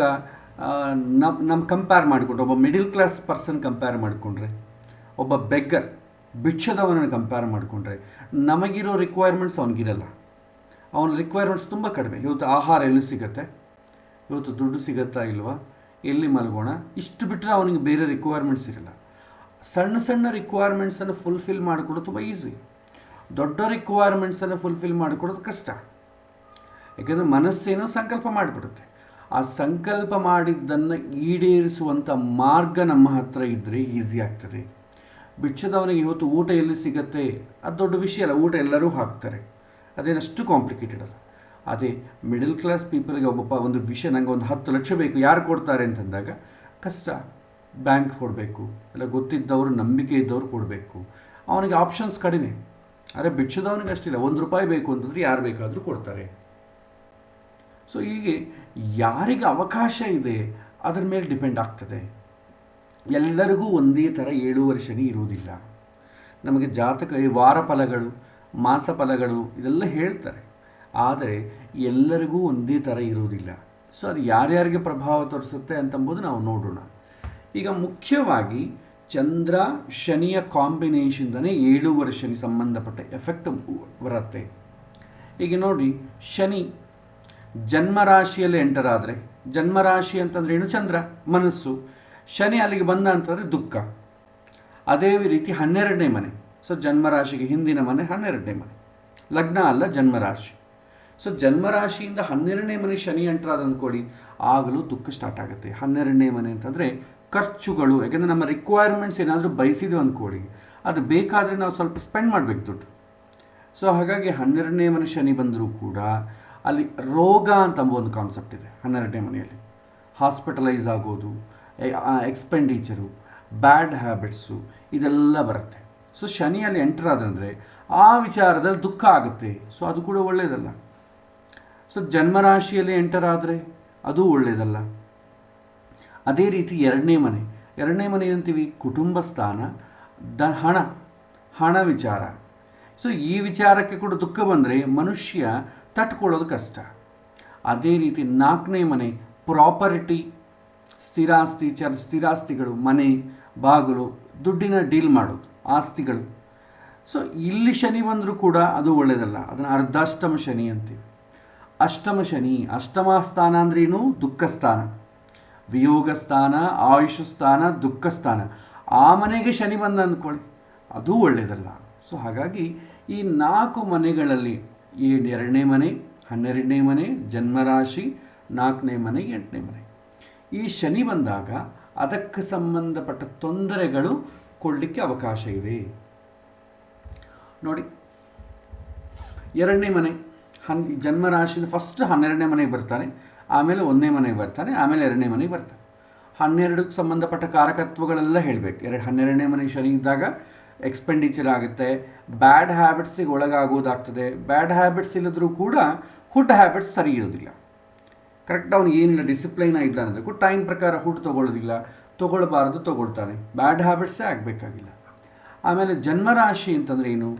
ನಮ್ಮ ಕಂಪೇರ್ ಮಾಡಿಕೊಂಡ್ರೆ, ಒಬ್ಬ ಮಿಡಿಲ್ ಕ್ಲಾಸ್ ಪರ್ಸನ್ ಕಂಪೇರ್ ಮಾಡಿಕೊಂಡ್ರೆ, ಒಬ್ಬ ಬೆಗ್ಗರ್ ಭಿಕ್ಷದವನನ್ನು ಕಂಪೇರ್ ಮಾಡಿಕೊಂಡ್ರೆ, ನಮಗಿರೋ ರಿಕ್ವೈರ್ಮೆಂಟ್ಸ್ ಅವನಿಗಿರಲ್ಲ. ಅವನ ರಿಕ್ವೈರ್ಮೆಂಟ್ಸ್ ತುಂಬ ಕಡಿಮೆ. ಇವತ್ತು ಆಹಾರ ಎಲ್ಲಿ ಸಿಗುತ್ತೆ, ಇವತ್ತು ದುಡ್ಡು ಸಿಗುತ್ತಾ ಇಲ್ವಾ, ಎಲ್ಲಿ ಮಲಗೋಣ, ಇಷ್ಟು ಬಿಟ್ಟರೆ ಅವನಿಗೆ ಬೇರೆ ರಿಕ್ವೈರ್ಮೆಂಟ್ಸ್ ಇರಲ್ಲ. ಸಣ್ಣ ಸಣ್ಣ ರಿಕ್ವೈರ್ಮೆಂಟ್ಸನ್ನು ಫುಲ್ಫಿಲ್ ಮಾಡಿಕೊಡೋದು ತುಂಬ ಈಸಿ. ದೊಡ್ಡ ರಿಕ್ವೈರ್ಮೆಂಟ್ಸನ್ನು ಫುಲ್ಫಿಲ್ ಮಾಡಿಕೊಡೋದು ಕಷ್ಟ. ಯಾಕೆಂದರೆ ಮನಸ್ಸೇನೋ ಸಂಕಲ್ಪ ಮಾಡಿಬಿಡುತ್ತೆ. ಆ ಸಂಕಲ್ಪ ಮಾಡಿದ್ದನ್ನು ಈಡೇರಿಸುವಂಥ ಮಾರ್ಗ ನಮ್ಮ ಹತ್ರ ಇದ್ದರೆ ಈಸಿ ಆಗ್ತದೆ. ಭಿಕ್ಷದವನಿಗೆ ಇವತ್ತು ಊಟ ಎಲ್ಲಿ ಸಿಗತ್ತೆ ಅದು ದೊಡ್ಡ ವಿಷಯ ಅಲ್ಲ, ಊಟ ಎಲ್ಲರೂ ಹಾಕ್ತಾರೆ, ಅದೇನಷ್ಟು ಕಾಂಪ್ಲಿಕೇಟೆಡ್ ಅಲ್ಲ. ಅದೇ ಮಿಡಲ್ ಕ್ಲಾಸ್ ಪೀಪಲ್ಗೆ ಒಂದು ವಿಷಯ, ನನಗೆ ಒಂದು 10 ಲಕ್ಷ ಬೇಕು, ಯಾರು ಕೊಡ್ತಾರೆ ಅಂತಂದಾಗ ಕಷ್ಟ. ಬ್ಯಾಂಕ್ ಕೊಡಬೇಕು, ಇಲ್ಲ ಗೊತ್ತಿದ್ದವರು ನಂಬಿಕೆ ಇದ್ದವ್ರು ಕೊಡಬೇಕು, ಅವನಿಗೆ ಆಪ್ಷನ್ಸ್ ಕಡಿಮೆ. ಆದರೆ ಭಿಕ್ಷದವನಿಗೆ ಅಷ್ಟಿಲ್ಲ, 1 ರೂಪಾಯಿ ಬೇಕು ಅಂತಂದರೆ ಯಾರು ಬೇಕಾದರೂ ಕೊಡ್ತಾರೆ. ಸೊ ಹೀಗೆ ಯಾರಿಗೆ ಅವಕಾಶ ಇದೆ ಅದರ ಮೇಲೆ ಡಿಪೆಂಡ್ ಆಗ್ತದೆ. ಎಲ್ಲರಿಗೂ ಒಂದೇ ಥರ 7 ವರ್ಷನೇ ಇರುವುದಿಲ್ಲ. ನಮಗೆ ಜಾತಕ, ವಾರ ಫಲಗಳು, ಮಾಸ ಫಲಗಳು ಇದೆಲ್ಲ ಹೇಳ್ತಾರೆ, ಆದರೆ ಎಲ್ಲರಿಗೂ ಒಂದೇ ಥರ ಇರುವುದಿಲ್ಲ. ಸೊ ಅದು ಯಾರ್ಯಾರಿಗೆ ಪ್ರಭಾವ ತೋರಿಸುತ್ತೆ ಅಂತಂಬುದು ನಾವು ನೋಡೋಣ. ಈಗ ಮುಖ್ಯವಾಗಿ ಚಂದ್ರ ಶನಿಯ ಕಾಂಬಿನೇಷನ್ದನೇ 7 ವರ್ಷಕ್ಕೆ ಸಂಬಂಧಪಟ್ಟ ಎಫೆಕ್ಟ್ ಬರುತ್ತೆ. ಈಗ ನೋಡಿ, ಶನಿ ಜನ್ಮರಾಶಿಯಲ್ಲಿ ಎಂಟರ್ ಆದರೆ, ಜನ್ಮರಾಶಿ ಅಂತಂದ್ರೆ ಏನು? ಚಂದ್ರ, ಮನಸ್ಸು. ಶನಿ ಅಲ್ಲಿಗೆ ಬಂದ ಅಂತಂದರೆ ದುಃಖ. ಅದೇ ರೀತಿ 12ನೇ ಮನೆ. ಸೊ ಜನ್ಮರಾಶಿಗೆ ಹಿಂದಿನ ಮನೆ 12ನೇ ಮನೆ, ಲಗ್ನ ಅಲ್ಲ ಜನ್ಮರಾಶಿ. ಸೊ ಜನ್ಮರಾಶಿಯಿಂದ 12ನೇ ಮನೆ ಶನಿ ಎಂಟರ್ ಆದ ಅಂದ್ಕೊಳ್ಳಿ, ಆಗಲೂ ದುಃಖ ಸ್ಟಾರ್ಟ್ ಆಗುತ್ತೆ. 12ನೇ ಮನೆ ಅಂತಂದರೆ ಖರ್ಚುಗಳು. ಯಾಕೆಂದರೆ ನಮ್ಮ ರಿಕ್ವೈರ್ಮೆಂಟ್ಸ್ ಏನಾದರೂ ಬಯಸಿದ್ವಿ ಅಂದ್ಕೊಳ್ಳಿ, ಅದು ಬೇಕಾದರೆ ನಾವು ಸ್ವಲ್ಪ ಸ್ಪೆಂಡ್ ಮಾಡಬೇಕು ದುಡ್ಡು. ಸೊ ಹಾಗಾಗಿ 12ನೇ ಮನೆ ಶನಿ ಬಂದರೂ ಕೂಡ ಅಲ್ಲಿ ರೋಗ ಅಂತ ಒಂದು ಕಾನ್ಸೆಪ್ಟ್ ಇದೆ. 12ನೇ ಮನೆಯಲ್ಲಿ ಹಾಸ್ಪಿಟಲೈಸ್ ಆಗೋದು, ಎಕ್ಸ್ಪೆಂಡಿಚರು, ಬ್ಯಾಡ್ ಹ್ಯಾಬಿಟ್ಸು ಇದೆಲ್ಲ ಬರುತ್ತೆ. ಸೊ ಶನಿಯಲ್ಲಿ ಎಂಟರ್ ಆದಂದರೆ ಆ ವಿಚಾರದಲ್ಲಿ ದುಃಖ ಆಗುತ್ತೆ. ಸೊ ಅದು ಕೂಡ ಒಳ್ಳೆಯದಲ್ಲ. ಸೊ ಜನ್ಮರಾಶಿಯಲ್ಲಿ ಎಂಟರ್ ಆದರೆ ಅದು ಒಳ್ಳೆಯದಲ್ಲ. ಅದೇ ರೀತಿ 2ನೇ ಮನೆ. 2ನೇ ಮನೆ ಏನಂತೀವಿ? ಕುಟುಂಬ ಸ್ಥಾನ, ಹಣ ವಿಚಾರ. ಸೊ ಈ ವಿಚಾರಕ್ಕೆ ಕೂಡ ದುಃಖ ಬಂದರೆ ಮನುಷ್ಯ ತಟ್ಕೊಳ್ಳೋದು ಕಷ್ಟ. ಅದೇ ರೀತಿ 4ನೇ ಮನೆ ಪ್ರಾಪರ್ಟಿ, ಸ್ಥಿರಾಸ್ತಿಗಳು, ಮನೆ, ಬಾಗಿಲು, ದುಡ್ಡಿನ ಡೀಲ್ ಮಾಡೋದು, ಆಸ್ತಿಗಳು. ಸೊ ಇಲ್ಲಿ ಶನಿ ಬಂದರೂ ಕೂಡ ಅದು ಒಳ್ಳೆಯದಲ್ಲ, ಅದನ್ನು ಅರ್ಧಾಷ್ಟಮ ಶನಿ ಅಂತೀವಿ. ಅಷ್ಟಮ ಶನಿ, ಅಷ್ಟಮ ಸ್ಥಾನ ಅಂದ್ರೇನು? ದುಃಖ ಸ್ಥಾನ, ವಿಯೋಗ ಸ್ಥಾನ, ಆಯುಷ್ ಸ್ಥಾನ, ದುಃಖ ಸ್ಥಾನ. ಆ ಮನೆಗೆ ಶನಿ ಬಂದ ಅಂದ್ಕೊಳ್ಳಿ, ಅದು ಒಳ್ಳೆಯದಲ್ಲ. ಸೊ ಹಾಗಾಗಿ ಈ 4 ಮನೆಗಳಲ್ಲಿ 2ನೇ ಮನೆ, 12ನೇ ಮನೆ, ಜನ್ಮರಾಶಿ, 4ನೇ ಮನೆ, 8ನೇ ಮನೆ, ಈ ಶನಿ ಬಂದಾಗ ಅದಕ್ಕೆ ಸಂಬಂಧಪಟ್ಟ ತೊಂದರೆಗಳು ಕೊಡಲಿಕ್ಕೆ ಅವಕಾಶ ಇದೆ. ನೋಡಿ, 2ನೇ ಮನೆ ಜನ್ಮರಾಶಿನ ಫಸ್ಟ್ 12ನೇ ಮನೆಗೆ ಬರ್ತಾನೆ, ಆಮೇಲೆ 1ನೇ ಮನೆಗೆ ಬರ್ತಾನೆ, ಆಮೇಲೆ 2ನೇ ಮನೆಗೆ ಬರ್ತಾನೆ. 12ಕ್ಕೆ ಸಂಬಂಧಪಟ್ಟ ಕಾರಕತ್ವಗಳೆಲ್ಲ ಹೇಳಬೇಕು. 12ನೇ ಮನೆ ಶನಿ ಇದ್ದಾಗ ಎಕ್ಸ್ಪೆಂಡಿಚರ್ ಆಗುತ್ತೆ, ಬ್ಯಾಡ್ ಹ್ಯಾಬಿಟ್ಸಿಗೆ ಒಳಗಾಗೋದಾಗ್ತದೆ. ಬ್ಯಾಡ್ ಹ್ಯಾಬಿಟ್ಸ್ ಇಲ್ಲದ್ರೂ ಕೂಡ ಫುಡ್ ಹ್ಯಾಬಿಟ್ಸ್ ಸರಿ ಇರೋದಿಲ್ಲ. ಕರೆಕ್ಟ್ ಅವನು ಏನಿಲ್ಲ ಡಿಸಿಪ್ಲೈನ್ ಆಗಿದ್ದಾನೆ ಅದಕ್ಕೂ ಟೈಮ್ ಪ್ರಕಾರ ಫುಡ್ ತೊಗೊಳ್ಳೋದಿಲ್ಲ, ತೊಗೊಳ್ಬಾರ್ದು ತೊಗೊಳ್ತಾನೆ, ಬ್ಯಾಡ್ ಹ್ಯಾಬಿಟ್ಸೇ ಆಗಬೇಕಾಗಿಲ್ಲ. ಆಮೇಲೆ ಜನ್ಮರಾಶಿ ಅಂತಂದರೆ ಏನು?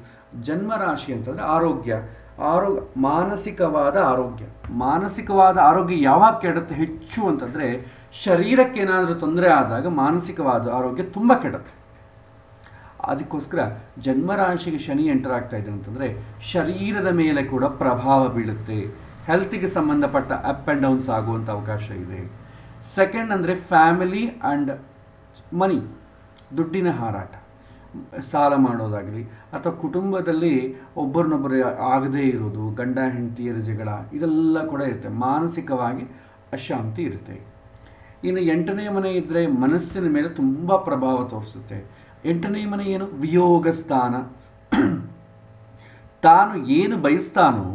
ಜನ್ಮರಾಶಿ ಅಂತಂದರೆ ಆರೋಗ್ಯ, ಮಾನಸಿಕವಾದ ಆರೋಗ್ಯ. ಮಾನಸಿಕವಾದ ಆರೋಗ್ಯ ಯಾವಾಗ ಕೆಡುತ್ತೆ ಹೆಚ್ಚು ಅಂತಂದರೆ, ಶರೀರಕ್ಕೆ ಏನಾದರೂ ತೊಂದರೆ ಆದಾಗ ಮಾನಸಿಕವಾದ ಆರೋಗ್ಯ ತುಂಬ ಕೆಡುತ್ತೆ. ಅದಕ್ಕೋಸ್ಕರ ಜನ್ಮರಾಶಿಗೆ ಶನಿ ಎಂಟರ್ ಆಗ್ತಾ ಇದೆ ಅಂತಂದರೆ ಶರೀರದ ಮೇಲೆ ಕೂಡ ಪ್ರಭಾವ ಬೀಳುತ್ತೆ. ಹೆಲ್ತಿಗೆ ಸಂಬಂಧಪಟ್ಟ ಅಪ್ ಆ್ಯಂಡ್ ಡೌನ್ಸ್ ಆಗುವಂಥ ಅವಕಾಶ ಇದೆ. ಸೆಕೆಂಡ್ ಅಂದರೆ ಫ್ಯಾಮಿಲಿ ಆ್ಯಂಡ್ ಮನಿ, ದುಡ್ಡಿನ ಹಾರಾಟ, ಸಾಲ ಮಾಡೋದಾಗಲಿ ಅಥವಾ ಕುಟುಂಬದಲ್ಲಿ ಒಬ್ಬರನ್ನೊಬ್ಬರು ಆಗದೇ ಇರೋದು, ಗಂಡ ಹೆಂಡತಿಯರ ಜಗಳ, ಇದೆಲ್ಲ ಕೂಡ ಇರುತ್ತೆ. ಮಾನಸಿಕವಾಗಿ ಅಶಾಂತಿ ಇರುತ್ತೆ. ಇನ್ನು 8ನೇ ಮನೆ ಇದ್ದರೆ ಮನಸ್ಸಿನ ಮೇಲೆ ತುಂಬ ಪ್ರಭಾವ ತೋರಿಸುತ್ತೆ. 8ನೇ ಮನೆ ಏನು? ವಿಯೋಗ ಸ್ಥಾನ. ತಾನು ಏನು ಬಯಸ್ತಾನೋ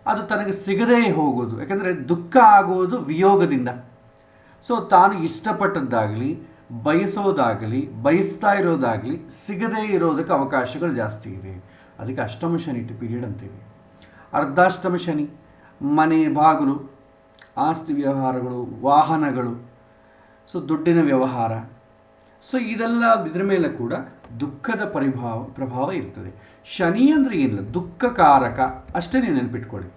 ಅದು ತನಗೆ ಸಿಗದೇ ಹೋಗೋದು. ಯಾಕಂದರೆ ದುಃಖ ಆಗೋದು ವಿಯೋಗದಿಂದ. ಸೊ ತಾನು ಇಷ್ಟಪಟ್ಟದ್ದಾಗಲಿ, ಬಯಸೋದಾಗಲಿ, ಬಯಸ್ತಾ ಇರೋದಾಗಲಿ ಸಿಗದೇ ಇರೋದಕ್ಕೆ ಅವಕಾಶಗಳು ಜಾಸ್ತಿ ಇದೆ. ಅದಕ್ಕೆ ಅಷ್ಟಮ ಶನಿ ಪೀರಿಯಡ್ ಅಂತೀವಿ. ಅರ್ಧಾಷ್ಟಮ ಶನಿ ಮನೆ, ಬಾಗಿಲು, ಆಸ್ತಿ ವ್ಯವಹಾರಗಳು, ವಾಹನಗಳು, ಸೊ ದುಡ್ಡಿನ ವ್ಯವಹಾರ. ಸೊ ಇದೆಲ್ಲ ಇದ್ರ ಮೇಲೆ ಕೂಡ ದುಃಖದ ಪ್ರಭಾವ ಇರ್ತದೆ. ಶನಿ ಅಂದರೆ ಏನಿಲ್ಲ, ದುಃಖಕಾರಕ ಅಷ್ಟೇ ನೀವು ನೆನಪಿಟ್ಕೊಳ್ಳಿ.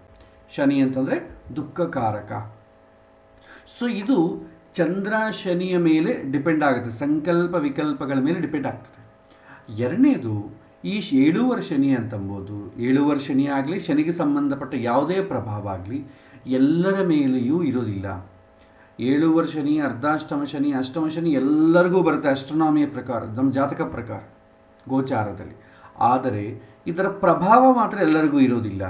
ಶನಿ ಅಂತಂದರೆ ದುಃಖಕಾರಕ. ಸೊ ಇದು ಚಂದ್ರ ಶನಿಯ ಮೇಲೆ ಡಿಪೆಂಡ್ ಆಗುತ್ತೆ, ಸಂಕಲ್ಪ ವಿಕಲ್ಪಗಳ ಮೇಲೆ ಡಿಪೆಂಡ್ ಆಗ್ತದೆ. ಎರಡನೇದು ಈ 7 ಶನಿ ಅಂತಂಬೋದು. 7 ಶನಿ ಆಗಲಿ, ಶನಿಗೆ ಸಂಬಂಧಪಟ್ಟ ಯಾವುದೇ ಪ್ರಭಾವ ಆಗಲಿ ಎಲ್ಲರ ಮೇಲೆಯೂ ಇರೋದಿಲ್ಲ. 7 ಶನಿ, ಅರ್ಧಾಷ್ಟಮ ಶನಿ, ಅಷ್ಟಮ ಶನಿ ಎಲ್ಲರಿಗೂ ಬರುತ್ತೆ ಅಸ್ಟ್ರೋನಾಮಿಯ ಪ್ರಕಾರ, ನಮ್ಮ ಜಾತಕ ಪ್ರಕಾರ, ಗೋಚಾರದಲ್ಲಿ. ಆದರೆ ಇದರ ಪ್ರಭಾವ ಮಾತ್ರ ಎಲ್ಲರಿಗೂ ಇರೋದಿಲ್ಲ.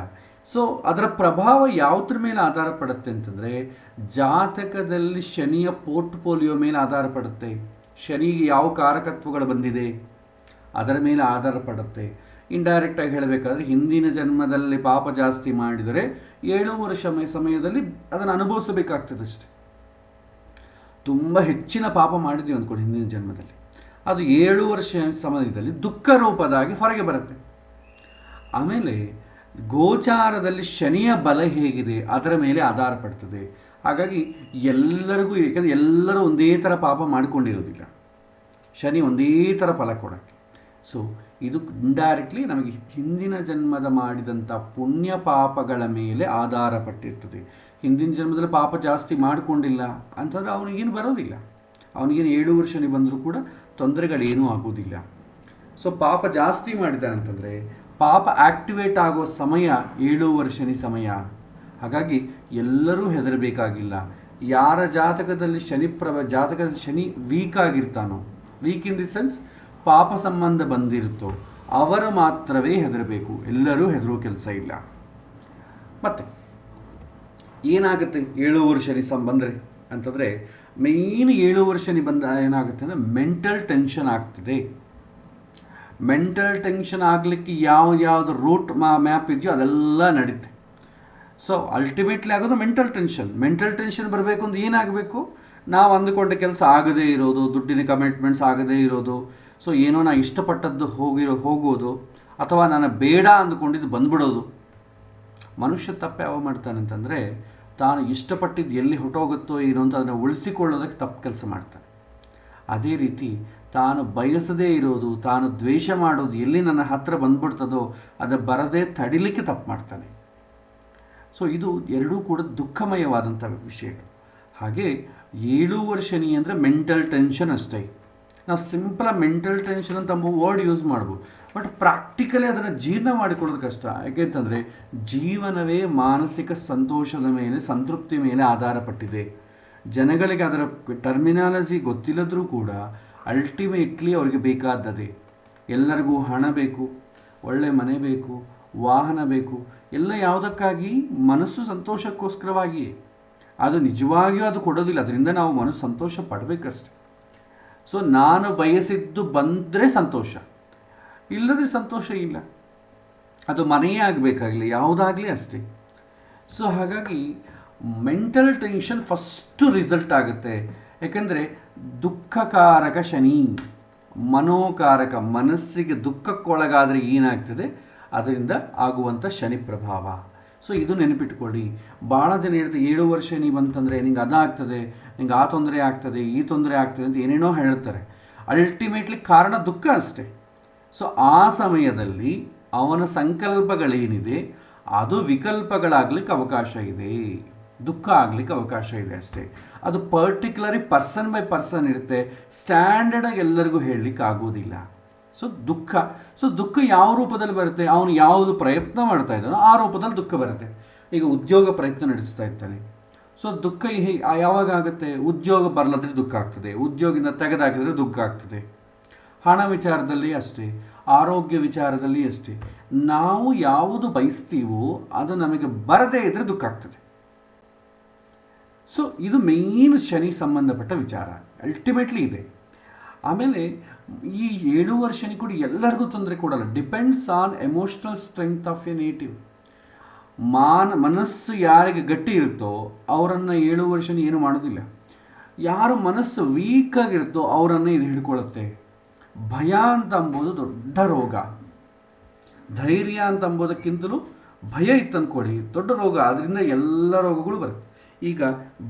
ಸೊ ಅದರ ಪ್ರಭಾವ ಯಾವುದ್ರ ಮೇಲೆ ಆಧಾರ ಪಡುತ್ತೆ ಅಂತಂದರೆ ಜಾತಕದಲ್ಲಿ ಶನಿಯ ಪೋರ್ಟ್ಫೋಲಿಯೋ ಮೇಲೆ ಆಧಾರ ಪಡುತ್ತೆ. ಶನಿಗೆ ಯಾವ ಕಾರಕತ್ವಗಳು ಬಂದಿದೆ ಅದರ ಮೇಲೆ ಆಧಾರ ಪಡುತ್ತೆ. ಇಂಡೈರೆಕ್ಟಾಗಿ ಹೇಳಬೇಕಾದ್ರೆ ಹಿಂದಿನ ಜನ್ಮದಲ್ಲಿ ಪಾಪ ಜಾಸ್ತಿ ಮಾಡಿದರೆ 7 ಸಮಯದಲ್ಲಿ ಅದನ್ನು ಅನುಭವಿಸಬೇಕಾಗ್ತದೆ ಅಷ್ಟೆ. ತುಂಬ ಹೆಚ್ಚಿನ ಪಾಪ ಮಾಡಿದ್ದೀವಿ ಅಂದ್ಕೊಂಡು ಹಿಂದಿನ ಜನ್ಮದಲ್ಲಿ, ಅದು 7 ಸಮಯದಲ್ಲಿ ದುಃಖ ರೂಪದಾಗಿ ಹೊರಗೆ ಬರುತ್ತೆ. ಆಮೇಲೆ ಗೋಚಾರದಲ್ಲಿ ಶನಿಯ ಬಲ ಹೇಗಿದೆ ಅದರ ಮೇಲೆ ಆಧಾರ ಪಡ್ತದೆ. ಹಾಗಾಗಿ ಎಲ್ಲರಿಗೂ, ಏಕೆಂದರೆ ಎಲ್ಲರೂ ಒಂದೇ ಥರ ಪಾಪ ಮಾಡಿಕೊಂಡಿರೋದಿಲ್ಲ, ಶನಿ ಒಂದೇ ಥರ ಫಲ ಕೊಡೋಕ್ಕೆ. ಸೊ ಇದು ಇಂಡೈರೆಕ್ಟ್ಲಿ ನಮಗೆ ಹಿಂದಿನ ಜನ್ಮದ ಮಾಡಿದಂಥ ಪುಣ್ಯ ಪಾಪಗಳ ಮೇಲೆ ಆಧಾರ ಪಟ್ಟಿರ್ತದೆ. ಹಿಂದಿನ ಜನ್ಮದಲ್ಲಿ ಪಾಪ ಜಾಸ್ತಿ ಮಾಡಿಕೊಂಡಿಲ್ಲ ಅಂತಂದರೆ ಅವನಿಗೇನು ಬರೋದಿಲ್ಲ, ಅವನಿಗೇನು 7 ಶನಿ ಬಂದರೂ ಕೂಡ ತೊಂದರೆಗಳೇನೂ ಆಗೋದಿಲ್ಲ. ಸೊ ಪಾಪ ಜಾಸ್ತಿ ಮಾಡಿದ್ದಾನೆ ಅಂತಂದರೆ ಪಾಪ ಆಕ್ಟಿವೇಟ್ ಆಗೋ ಸಮಯ 7 ಶನಿ ಸಮಯ. ಹಾಗಾಗಿ ಎಲ್ಲರೂ ಹೆದರಬೇಕಾಗಿಲ್ಲ. ಯಾರ ಜಾತಕದಲ್ಲಿ ಜಾತಕದಲ್ಲಿ ಶನಿ ವೀಕ್ ಆಗಿರ್ತಾನೋ, ವೀಕ್ ಇನ್ ದಿ ಸೆನ್ಸ್ ಪಾಪ ಸಂಬಂಧ ಬಂದಿರುತ್ತೋ ಅವರು ಮಾತ್ರವೇ ಹೆದರಬೇಕು, ಎಲ್ಲರೂ ಹೆದರೋ ಕೆಲಸ ಇಲ್ಲ. ಮತ್ತು ಏನಾಗುತ್ತೆ 7 ಶನಿ ಬಂದರೆ ಅಂತಂದರೆ, ಮೇಯ್ನ್ 7 ಶನಿ ಬಂದ ಏನಾಗುತ್ತೆ ಅಂದರೆ ಮೆಂಟಲ್ ಟೆನ್ಷನ್ ಆಗ್ತದೆ. ಮೆಂಟಲ್ ಟೆನ್ಷನ್ ಆಗಲಿಕ್ಕೆ ಯಾವ್ದು ರೂಟ್ ಮ್ಯಾಪ್ ಇದೆಯೋ ಅದೆಲ್ಲ ನಡೀತೆ. ಸೊ ಅಲ್ಟಿಮೇಟ್ಲಿ ಆಗೋದು ಮೆಂಟಲ್ ಟೆನ್ಷನ್. ಮೆಂಟಲ್ ಟೆನ್ಷನ್ ಬರಬೇಕು ಅಂದ್ರೆ ಏನಾಗಬೇಕು? ನಾವು ಅಂದುಕೊಂಡ ಕೆಲಸ ಆಗದೇ ಇರೋದು, ದುಡ್ಡಿನ ಕಮಿಟ್ಮೆಂಟ್ಸ್ ಆಗದೇ ಇರೋದು, ಸೊ ಏನೋ ನಾನು ಇಷ್ಟಪಟ್ಟದ್ದು ಹೋಗೋದು, ಅಥವಾ ನಾನು ಬೇಡ ಅಂದುಕೊಂಡಿದ್ದು ಬಂದ್ಬಿಡೋದು. ಮನುಷ್ಯ ತಪ್ಪು ಯಾವ ಮಾಡ್ತಾನೆ ಅಂತಂದರೆ, ತಾನು ಇಷ್ಟಪಟ್ಟಿದ್ದು ಎಲ್ಲಿ ಹೊಟ್ಟೋಗುತ್ತೋ ಏನೋ ಅಂತ ಅದನ್ನು ಉಳಿಸಿಕೊಳ್ಳೋದಕ್ಕೆ ತಪ್ಪು ಕೆಲಸ ಮಾಡ್ತಾನೆ. ಅದೇ ರೀತಿ ತಾನು ಬಯಸದೇ ಇರೋದು, ತಾನು ದ್ವೇಷ ಮಾಡೋದು ಎಲ್ಲಿ ನನ್ನ ಹತ್ರ ಬಂದ್ಬಿಡ್ತದೋ ಅದು ಬರದೇ ತಡಿಲಿಕ್ಕೆ ತಪ್ಪು ಮಾಡ್ತಾನೆ. ಸೊ ಇದು ಎರಡೂ ಕೂಡ ದುಃಖಮಯವಾದಂಥ ವಿಷಯಗಳು. ಹಾಗೆ 7 ಶನಿ ಅಂದರೆ ಮೆಂಟಲ್ ಟೆನ್ಷನ್ ಅಷ್ಟೇ. ನಾವು ಸಿಂಪಲ್ ಮೆಂಟಲ್ ಟೆನ್ಷನ್ ಅಂತ ವರ್ಡ್ ಯೂಸ್ ಮಾಡ್ಬೋದು, ಬಟ್ ಪ್ರಾಕ್ಟಿಕಲಿ ಅದನ್ನು ಜೀರ್ಣ ಮಾಡಿಕೊಳ್ಳೋದು ಕಷ್ಟ. ಯಾಕೆಂತಂದರೆ ಜೀವನವೇ ಮಾನಸಿಕ ಸಂತೋಷದ ಮೇಲೆ, ಸಂತೃಪ್ತಿ ಮೇಲೆ ಆಧಾರಪಟ್ಟಿದೆ. ಜನಗಳಿಗೆ ಅದರ ಟರ್ಮಿನಾಲಜಿ ಗೊತ್ತಿಲ್ಲದ್ರೂ ಕೂಡ ಅಲ್ಟಿಮೇಟ್ಲಿ ಅವರಿಗೆ ಬೇಕಾದದೇ. ಎಲ್ಲರಿಗೂ ಹಣ ಬೇಕು, ಒಳ್ಳೆ ಮನೆ ಬೇಕು, ವಾಹನ ಬೇಕು, ಎಲ್ಲ ಯಾವುದಕ್ಕಾಗಿ? ಮನಸ್ಸು ಸಂತೋಷಕ್ಕೋಸ್ಕರವಾಗಿಯೇ. ಅದು ನಿಜವಾಗಿಯೂ ಅದು ಕೊಡೋದಿಲ್ಲ, ಅದರಿಂದ ನಾವು ಮನಸ್ಸು ಸಂತೋಷ ಪಡಬೇಕಷ್ಟೆ. ಸೊ ನಾನು ಬಯಸಿದ್ದು ಬಂದರೆ ಸಂತೋಷ, ಇಲ್ಲದ್ರೆ ಸಂತೋಷ ಇಲ್ಲ. ಅದು ಮನೆಯೇ ಆಗಬೇಕಾಗಲಿ, ಯಾವುದಾಗಲಿ ಅಷ್ಟೇ. ಸೊ ಹಾಗಾಗಿ ಮೆಂಟಲ್ ಟೆನ್ಷನ್ ಫಸ್ಟು ರಿಸಲ್ಟ್ ಆಗುತ್ತೆ. ಯಾಕೆಂದರೆ ದುಃಖಕಾರಕ ಶನಿ, ಮನೋಕಾರಕ, ಮನಸ್ಸಿಗೆ ದುಃಖಕ್ಕೊಳಗಾದರೆ ಏನಾಗ್ತದೆ, ಅದರಿಂದ ಆಗುವಂಥ ಶನಿ ಪ್ರಭಾವ. ಸೊ ಇದು ನೆನಪಿಟ್ಕೊಳ್ಳಿ. ಭಾಳ ಜನ ಹೇಳ್ತಾರೆ 7 ಶನಿ ಬಂತಂದರೆ ನಿಂಗೆ ಅದಾಗ್ತದೆ, ನಿಂಗೆ ಆ ತೊಂದರೆ ಆಗ್ತದೆ, ಈ ತೊಂದರೆ ಆಗ್ತದೆ ಅಂತ ಏನೇನೋ ಹೇಳ್ತಾರೆ. ಅಲ್ಟಿಮೇಟ್ಲಿ ಕಾರಣ ದುಃಖ ಅಷ್ಟೇ. ಸೊ ಆ ಸಮಯದಲ್ಲಿ ಅವನ ಸಂಕಲ್ಪಗಳೇನಿದೆ ಅದು ವಿಕಲ್ಪಗಳಾಗ್ಲಿಕ್ಕೆ ಅವಕಾಶ ಇದೆ, ದುಃಖ ಆಗ್ಲಿಕ್ಕೆ ಅವಕಾಶ ಇದೆ ಅಷ್ಟೇ. ಅದು ಪರ್ಟಿಕ್ಯುಲರಿ ಪರ್ಸನ್ ಬೈ ಪರ್ಸನ್ ಇರುತ್ತೆ, ಸ್ಟ್ಯಾಂಡರ್ಡಾಗಿ ಎಲ್ಲರಿಗೂ ಹೇಳಲಿಕ್ಕೆ ಆಗೋದಿಲ್ಲ. ಸೊ ದುಃಖ ಯಾವ ರೂಪದಲ್ಲಿ ಬರುತ್ತೆ? ಅವನು ಯಾವುದು ಪ್ರಯತ್ನ ಮಾಡ್ತಾ ಇದ್ದಾನೋ ಆ ರೂಪದಲ್ಲಿ ದುಃಖ ಬರುತ್ತೆ. ಈಗ ಉದ್ಯೋಗ ಪ್ರಯತ್ನ ನಡೆಸ್ತಾ ಇರ್ತಾನೆ, ಸೊ ದುಃಖ ಯಾವಾಗ ಆಗುತ್ತೆ? ಉದ್ಯೋಗ ಬರಲಾದ್ರೆ ದುಃಖ ಆಗ್ತದೆ, ಉದ್ಯೋಗದಿಂದ ತೆಗೆದಾಕಿದ್ರೆ ದುಃಖ ಆಗ್ತದೆ. ಹಣ ವಿಚಾರದಲ್ಲಿ ಅಷ್ಟೇ, ಆರೋಗ್ಯ ವಿಚಾರದಲ್ಲಿ ಅಷ್ಟೇ. ನಾವು ಯಾವುದು ಬಯಸ್ತೀವೋ ಅದು ನಮಗೆ ಬರದೇ ಇದ್ರೆ ದುಃಖ ಆಗ್ತದೆ. ಸೊ ಇದು ಮೇನ್ ಶನಿ ಸಂಬಂಧಪಟ್ಟ ವಿಚಾರ, ಅಲ್ಟಿಮೇಟ್ಲಿ ಇದೆ. ಆಮೇಲೆ ಈ 7 ಶನಿ ಕೂಡ ಎಲ್ಲರಿಗೂ ತೊಂದರೆ ಕೊಡಲ್ಲ, depends on emotional strength of A native. ಮನಸ್ಸು ಯಾರಿಗೆ ಗಟ್ಟಿ ಇರುತ್ತೋ ಅವರನ್ನು 7 ಶನಿ ಏನು ಮಾಡೋದಿಲ್ಲ. ಯಾರು ಮನಸ್ಸು ವೀಕ್ ಆಗಿರುತ್ತೋ ಅವರನ್ನು ಇದು ಹಿಡ್ಕೊಳ್ಳುತ್ತೆ. ಭಯ ಅಂತ ಅಂಬೋದು ದೊಡ್ಡ ರೋಗ, ಧೈರ್ಯ ಅಂತ ಅಂಬೋದಕ್ಕಿಂತಲೂ ಭಯ ಇತ್ತಂದ್ಕೊಡಿ ದೊಡ್ಡ ರೋಗ. ಅದರಿಂದ ಎಲ್ಲ ರೋಗಗಳು ಬರುತ್ತೆ. ಈಗ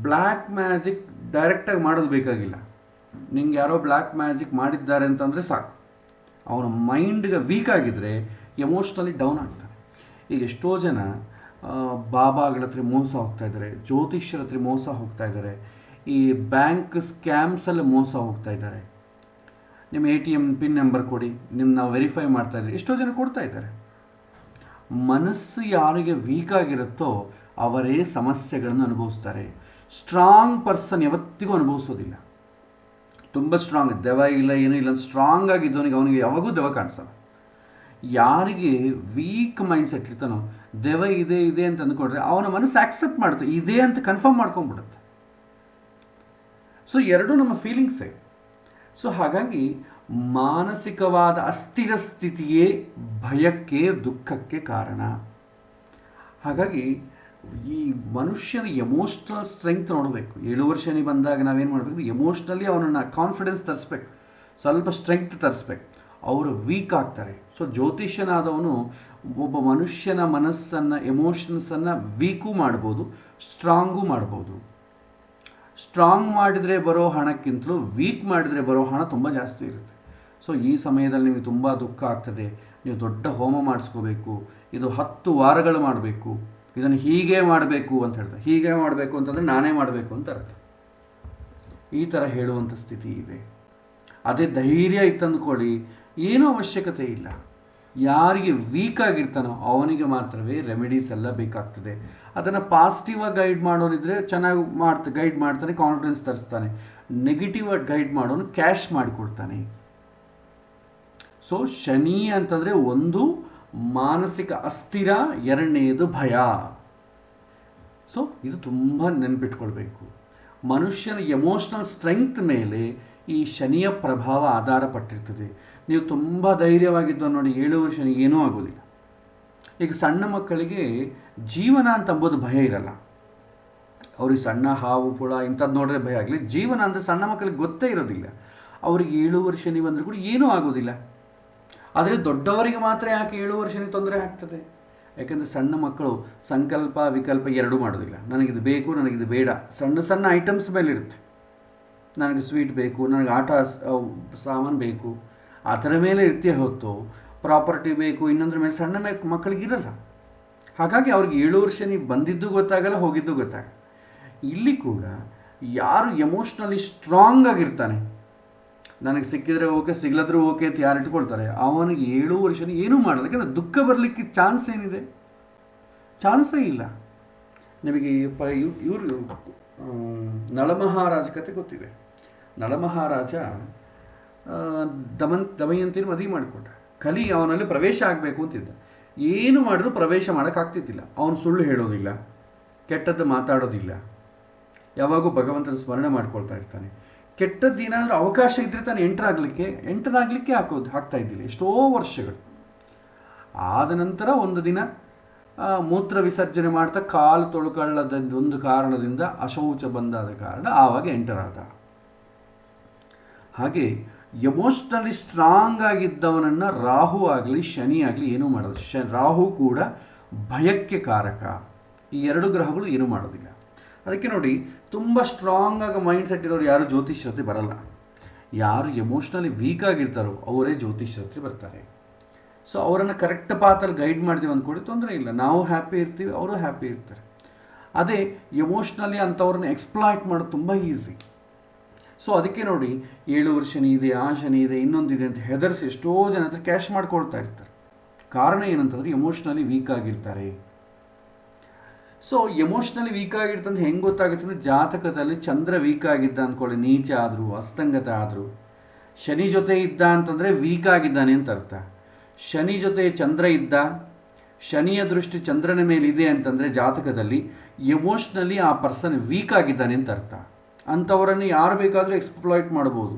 ಬ್ಲ್ಯಾಕ್ ಮ್ಯಾಜಿಕ್ ಡೈರೆಕ್ಟಾಗಿ ಮಾಡೋದು ಬೇಕಾಗಿಲ್ಲ. ನಿಂಗೆ ಯಾರೋ ಬ್ಲ್ಯಾಕ್ ಮ್ಯಾಜಿಕ್ ಮಾಡಿದ್ದಾರೆ ಅಂತಂದರೆ ಸಾಕು, ಅವನ ಮೈಂಡ್ಗೆ ವೀಕ್ ಆಗಿದ್ದರೆ ಎಮೋಷ್ನಲಿ ಡೌನ್ ಆಗ್ತಾನೆ. ಈಗ ಎಷ್ಟೋ ಜನ ಬಾಬಾಗಳ ಹತ್ರ ಮೋಸ ಹೋಗ್ತಾ ಇದ್ದಾರೆ, ಜ್ಯೋತಿಷ್ಯರ ಹತ್ರ ಮೋಸ ಹೋಗ್ತಾ ಇದ್ದಾರೆ, ಈ ಬ್ಯಾಂಕ್ ಸ್ಕ್ಯಾಮ್ಸಲ್ಲಿ ಮೋಸ ಹೋಗ್ತಾ ಇದ್ದಾರೆ. ನಿಮ್ಮ ATM ಪಿನ್ ನಂಬರ್ ಕೊಡಿ, ನಾವು ವೆರಿಫೈ ಮಾಡ್ತಾ ಇದ್ದೀವಿ, ಎಷ್ಟೋ ಜನ ಕೊಡ್ತಾ ಇದ್ದಾರೆ. ಮನಸ್ಸು ಯಾರಿಗೆ ವೀಕ್ ಆಗಿರುತ್ತೋ ಅವರೇ ಸಮಸ್ಯೆಗಳನ್ನು ಅನುಭವಿಸ್ತಾರೆ. ಸ್ಟ್ರಾಂಗ್ ಪರ್ಸನ್ ಯಾವತ್ತಿಗೂ ಅನುಭವಿಸೋದಿಲ್ಲ. ತುಂಬ ಸ್ಟ್ರಾಂಗ್, ದೆವ್ವ ಇಲ್ಲ ಏನೂ ಇಲ್ಲ, ಸ್ಟ್ರಾಂಗ್ ಆಗಿದ್ದವನಿಗೆ ಅವನಿಗೆ ಯಾವಾಗೂ ದೆವ್ವ ಕಾಣಿಸಲ್ಲ. ಯಾರಿಗೆ ವೀಕ್ ಮೈಂಡ್ ಸೆಟ್ ಇರ್ತಾನೋ ದೆವ್ವ ಇದೆ ಇದೆ ಅಂತ ಅಂದ್ಕೊಂಡ್ರೆ ಅವನ ಮನಸ್ಸು ಆಕ್ಸೆಪ್ಟ್ ಮಾಡುತ್ತೆ, ಇದೆ ಅಂತ ಕನ್ಫರ್ಮ್ ಮಾಡ್ಕೊಂಡ್ಬಿಡುತ್ತೆ. ಸೊ ಎರಡೂ ನಮ್ಮ ಫೀಲಿಂಗ್ಸೇ. ಸೊ ಹಾಗಾಗಿ ಮಾನಸಿಕವಾದ ಅಸ್ಥಿರ ಸ್ಥಿತಿಯೇ ಭಯಕ್ಕೆ, ದುಃಖಕ್ಕೆ ಕಾರಣ. ಹಾಗಾಗಿ ಈ ಮನುಷ್ಯನ ಎಮೋಷ್ನಲ್ ಸ್ಟ್ರೆಂಗ್ತ್ ನೋಡಬೇಕು. 7 ಶನಿ ಬಂದಾಗ ನಾವೇನು ಮಾಡಬೇಕು? ಎಮೋಷ್ನಲಿ ಅವನನ್ನು ಕಾನ್ಫಿಡೆನ್ಸ್ ತರಿಸ್ಬೇಕು, ಸ್ವಲ್ಪ ಸ್ಟ್ರೆಂಗ್ತ್ ತರಿಸ್ಬೇಕು. ಅವರು ವೀಕ್ ಆಗ್ತಾರೆ. ಸೊ ಜ್ಯೋತಿಷ್ಯನಾದವನು ಒಬ್ಬ ಮನುಷ್ಯನ ಮನಸ್ಸನ್ನು, ಎಮೋಷನ್ಸನ್ನು ವೀಕು ಮಾಡ್ಬೋದು, ಸ್ಟ್ರಾಂಗೂ ಮಾಡ್ಬೋದು. ಸ್ಟ್ರಾಂಗ್ ಮಾಡಿದರೆ ಬರೋ ಹಣಕ್ಕಿಂತಲೂ ವೀಕ್ ಮಾಡಿದರೆ ಬರೋ ಹಣ ತುಂಬ ಜಾಸ್ತಿ ಇರುತ್ತೆ. ಸೊ ಈ ಸಮಯದಲ್ಲಿ ನಿಮಗೆ ತುಂಬ ದುಃಖ ಆಗ್ತದೆ, ನೀವು ದೊಡ್ಡ ಹೋಮ ಮಾಡಿಸ್ಕೋಬೇಕು, ಇದು 10 ವಾರಗಳು ಮಾಡಬೇಕು, ಇದನ್ನು ಹೀಗೆ ಮಾಡಬೇಕು ಅಂತ ಹೇಳ್ತಾರೆ. ಹೀಗೆ ಮಾಡಬೇಕು ಅಂತಂದರೆ ನಾನೇ ಮಾಡಬೇಕು ಅಂತ ಅರ್ಥ. ಈ ಥರ ಹೇಳುವಂಥ ಸ್ಥಿತಿ ಇದೆ. ಅದೇ ಧೈರ್ಯ ಇತ್ತಂದ್ಕೊಳ್ಳಿ, ಏನೂ ಅವಶ್ಯಕತೆ ಇಲ್ಲ. ಯಾರಿಗೆ ವೀಕ್ ಆಗಿರ್ತಾನೋ ಅವನಿಗೆ ಮಾತ್ರವೇ ರೆಮಿಡೀಸ್ ಎಲ್ಲ ಬೇಕಾಗ್ತದೆ. ಅದನ್ನು ಪಾಸಿಟಿವ್ ಆಗಿ ಗೈಡ್ ಮಾಡೋನಿದ್ರೆ ಚೆನ್ನಾಗಿ ಗೈಡ್ ಮಾಡ್ತಾನೆ, ಕಾನ್ಫಿಡೆನ್ಸ್ ತರಿಸ್ತಾನೆ. ನೆಗೆಟಿವ್ ಆಗಿ ಗೈಡ್ ಮಾಡೋನು ಕ್ಯಾಶ್ ಮಾಡಿಕೊಡ್ತಾನೆ. ಸೊ ಶನಿ ಅಂತಂದರೆ ಒಂದು ಮಾನಸಿಕ ಅಸ್ಥಿರ, ಎರಡನೆಯದು ಭಯ. ಸೊ ಇದು ತುಂಬ ನೆನಪಿಟ್ಕೊಳ್ಬೇಕು. ಮನುಷ್ಯನ ಎಮೋಷ್ನಲ್ ಸ್ಟ್ರೆಂಗ್ತ್ ಮೇಲೆ ಈ ಶನಿಯ ಪ್ರಭಾವ ಆಧಾರ ಪಟ್ಟಿರ್ತದೆ. ನೀವು ತುಂಬ ಧೈರ್ಯವಾಗಿದ್ದು ನೋಡಿ 7 ಶನಿ ಏನೂ ಆಗೋದಿಲ್ಲ. ಈಗ ಸಣ್ಣ ಮಕ್ಕಳಿಗೆ ಜೀವನ ಅಂತ ಅಂಬೋದು ಭಯ ಇರಲ್ಲ. ಅವ್ರಿಗೆ ಸಣ್ಣ ಹಾವು ಹುಳ ಇಂಥದ್ದು ನೋಡಿದ್ರೆ ಭಯ ಆಗಲಿ, ಜೀವನ ಅಂದರೆ ಸಣ್ಣ ಮಕ್ಕಳಿಗೆ ಗೊತ್ತೇ ಇರೋದಿಲ್ಲ. ಅವ್ರಿಗೆ 7 ಶನಿ ಬಂದರೂ ಕೂಡ ಏನೂ ಆಗೋದಿಲ್ಲ. ಆದರೆ ದೊಡ್ಡವರಿಗೆ ಮಾತ್ರ ಯಾಕೆ 7 ಶನಿ ತೊಂದರೆ ಆಗ್ತದೆ? ಯಾಕೆಂದರೆ ಸಣ್ಣ ಮಕ್ಕಳು ಸಂಕಲ್ಪ ವಿಕಲ್ಪ ಎರಡೂ ಮಾಡೋದಿಲ್ಲ. ನನಗಿದು ಬೇಕು, ನನಗಿದು ಬೇಡ, ಸಣ್ಣ ಸಣ್ಣ ಐಟಮ್ಸ್ ಮೇಲೆ ಇರುತ್ತೆ. ನನಗೆ ಸ್ವೀಟ್ ಬೇಕು, ನನಗೆ ಆಟ ಸಾಮಾನು ಬೇಕು, ಅದರ ಮೇಲೆ ಇರ್ತೀಯ ಹೊತ್ತು ಪ್ರಾಪರ್ಟಿ ಬೇಕು, ಇನ್ನೊಂದ್ರ ಮೇಲೆ ಸಣ್ಣ ಮಕ್ಕಳಿಗಿರಲ್ಲ. ಹಾಗಾಗಿ ಅವ್ರಿಗೆ 7 ವರ್ಷ ನೀವು ಬಂದಿದ್ದು ಗೊತ್ತಾಗಲ್ಲ, ಹೋಗಿದ್ದು ಗೊತ್ತಾಗಲ್ಲ. ಇಲ್ಲಿ ಕೂಡ ಯಾರು ಎಮೋಷ್ನಲಿ ಸ್ಟ್ರಾಂಗ್ ಆಗಿರ್ತಾನೆ, ನನಗೆ ಸಿಕ್ಕಿದ್ರೆ ಓಕೆ, ಸಿಗ್ಲದ್ರೂ ಓಕೆ ಅಂತ ಯಾರು ಇಟ್ಕೊಳ್ತಾರೆ, ಅವನಿಗೆ 7 ವರ್ಷ ಏನೂ ಮಾಡಲ್ಲ. ಯಾಕಂದರೆ ದುಃಖ ಬರಲಿಕ್ಕೆ ಚಾನ್ಸ್ ಏನಿದೆ? ಚಾನ್ಸೇ ಇಲ್ಲ. ನಿಮಗೆ ಇವರು ನಳಮಹಾರಾಜ ಕತೆ ಗೊತ್ತಿದೆ. ನಳಮಹಾರಾಜ ದಮಯಂತಿನ ಮದುವೆ ಮಾಡಿಕೊಂಡ. ಕಲಿ ಅವನಲ್ಲಿ ಪ್ರವೇಶ ಆಗಬೇಕು ಅಂತಿದ್ದ. ಏನು ಮಾಡಿದ್ರು ಪ್ರವೇಶ ಮಾಡೋಕ್ಕಾಗ್ತಿದ್ದಿಲ್ಲ. ಅವನು ಸುಳ್ಳು ಹೇಳೋದಿಲ್ಲ, ಕೆಟ್ಟದ್ದು ಮಾತಾಡೋದಿಲ್ಲ, ಯಾವಾಗೂ ಭಗವಂತನ ಸ್ಮರಣೆ ಮಾಡ್ಕೊಳ್ತಾ ಇರ್ತಾನೆ. ಕೆಟ್ಟದ್ದೇನಾದರೂ ಅವಕಾಶ ಇದ್ದರೆ ತಾನು ಎಂಟರಾಗಲಿಕ್ಕೆ ಆಗ್ತಾ ಇದ್ದಿಲ್ಲ ಎಷ್ಟೋ ವರ್ಷಗಳು. ಆದ ನಂತರ ಒಂದು ದಿನ ಮೂತ್ರ ವಿಸರ್ಜನೆ ಮಾಡ್ತಾ ಕಾಲು ತೊಳ್ಕೊಳ್ಳದ ಒಂದು ಕಾರಣದಿಂದ ಅಶೌಚ ಬಂದಾದ ಕಾರಣ ಆವಾಗ ಎಂಟರಾದ. ಹಾಗೆ ಎಮೋಷ್ನಲಿ ಸ್ಟ್ರಾಂಗ್ ಆಗಿದ್ದವನನ್ನು ರಾಹು ಆಗಲಿ ಶನಿ ಆಗಲಿ ಏನೂ ಮಾಡೋದು. ರಾಹು ಕೂಡ ಭಯಕ್ಕೆ ಕಾರಕ. ಈ 2 ಗ್ರಹಗಳು ಏನೂ ಮಾಡೋದಿಲ್ಲ. ಅದಕ್ಕೆ ನೋಡಿ, ತುಂಬ ಸ್ಟ್ರಾಂಗ್ ಆಗಿ ಮೈಂಡ್ ಸೆಟ್ ಇರೋರು ಯಾರು ಜ್ಯೋತಿಷ್ಯತೆ ಬರಲ್ಲ. ಯಾರು ಎಮೋಷ್ನಲಿ ವೀಕ್ ಆಗಿರ್ತಾರೋ ಅವರೇ ಜ್ಯೋತಿಷ್ಯತೆ ಬರ್ತಾರೆ. ಸೊ ಅವರನ್ನು ಕರೆಕ್ಟ್ ಪಾತಲ್ಲಿ ಗೈಡ್ ಮಾಡ್ತೀವಿ ಅಂದ್ಕೊಡಿ, ತೊಂದರೆ ಇಲ್ಲ. ನಾವು ಹ್ಯಾಪಿ ಇರ್ತೀವಿ, ಅವರು ಹ್ಯಾಪಿ ಇರ್ತಾರೆ. ಅದೇ ಎಮೋಷ್ನಲಿ ಅಂಥವ್ರನ್ನ ಎಕ್ಸ್ಪ್ಲಾಯ್ಟ್ ಮಾಡೋದು ತುಂಬ ಈಸಿ. ಸೊ ಅದಕ್ಕೆ ನೋಡಿ, 7 ವರ್ಷ ಶನಿ ಇದೆ, ಆ ಶನಿ ಇದೆ, ಇನ್ನೊಂದಿದೆ ಅಂತ ಹೆದರ್ಸಿ ಎಷ್ಟೋ ಜನ ಹತ್ರ ಕ್ಯಾಶ್ ಮಾಡ್ಕೊಳ್ತಾ ಇರ್ತಾರೆ. ಕಾರಣ ಏನಂತಂದ್ರೆ ಎಮೋಷ್ನಲಿ ವೀಕ್ ಆಗಿರ್ತಾರೆ. ಸೊ ಎಮೋಷ್ನಲಿ ವೀಕ್ ಆಗಿರ್ತಂತ ಹೆಂಗೆ ಗೊತ್ತಾಗುತ್ತೆ ಅಂದರೆ, ಜಾತಕದಲ್ಲಿ ಚಂದ್ರ ವೀಕ್ ಆಗಿದ್ದ ಅಂದ್ಕೊಳ್ಳಿ, ನೀಚ ಆದರೂ ಅಸ್ತಂಗತ ಆದರೂ, ಶನಿ ಜೊತೆ ಇದ್ದ ಅಂತಂದರೆ ವೀಕ್ ಆಗಿದ್ದಾನೆ ಅಂತ ಅರ್ಥ. ಶನಿ ಜೊತೆ ಚಂದ್ರ ಇದ್ದ, ಶನಿಯ ದೃಷ್ಟಿ ಚಂದ್ರನ ಮೇಲಿದೆ ಅಂತಂದರೆ ಜಾತಕದಲ್ಲಿ ಎಮೋಷ್ನಲಿ ಆ ಪರ್ಸನ್ ವೀಕ್ ಆಗಿದ್ದಾನೆ ಅಂತ ಅರ್ಥ. ಅಂಥವರನ್ನು ಯಾರು ಬೇಕಾದರೂ ಎಕ್ಸ್ಪ್ಲಾಯ್ಟ್ ಮಾಡ್ಬೋದು.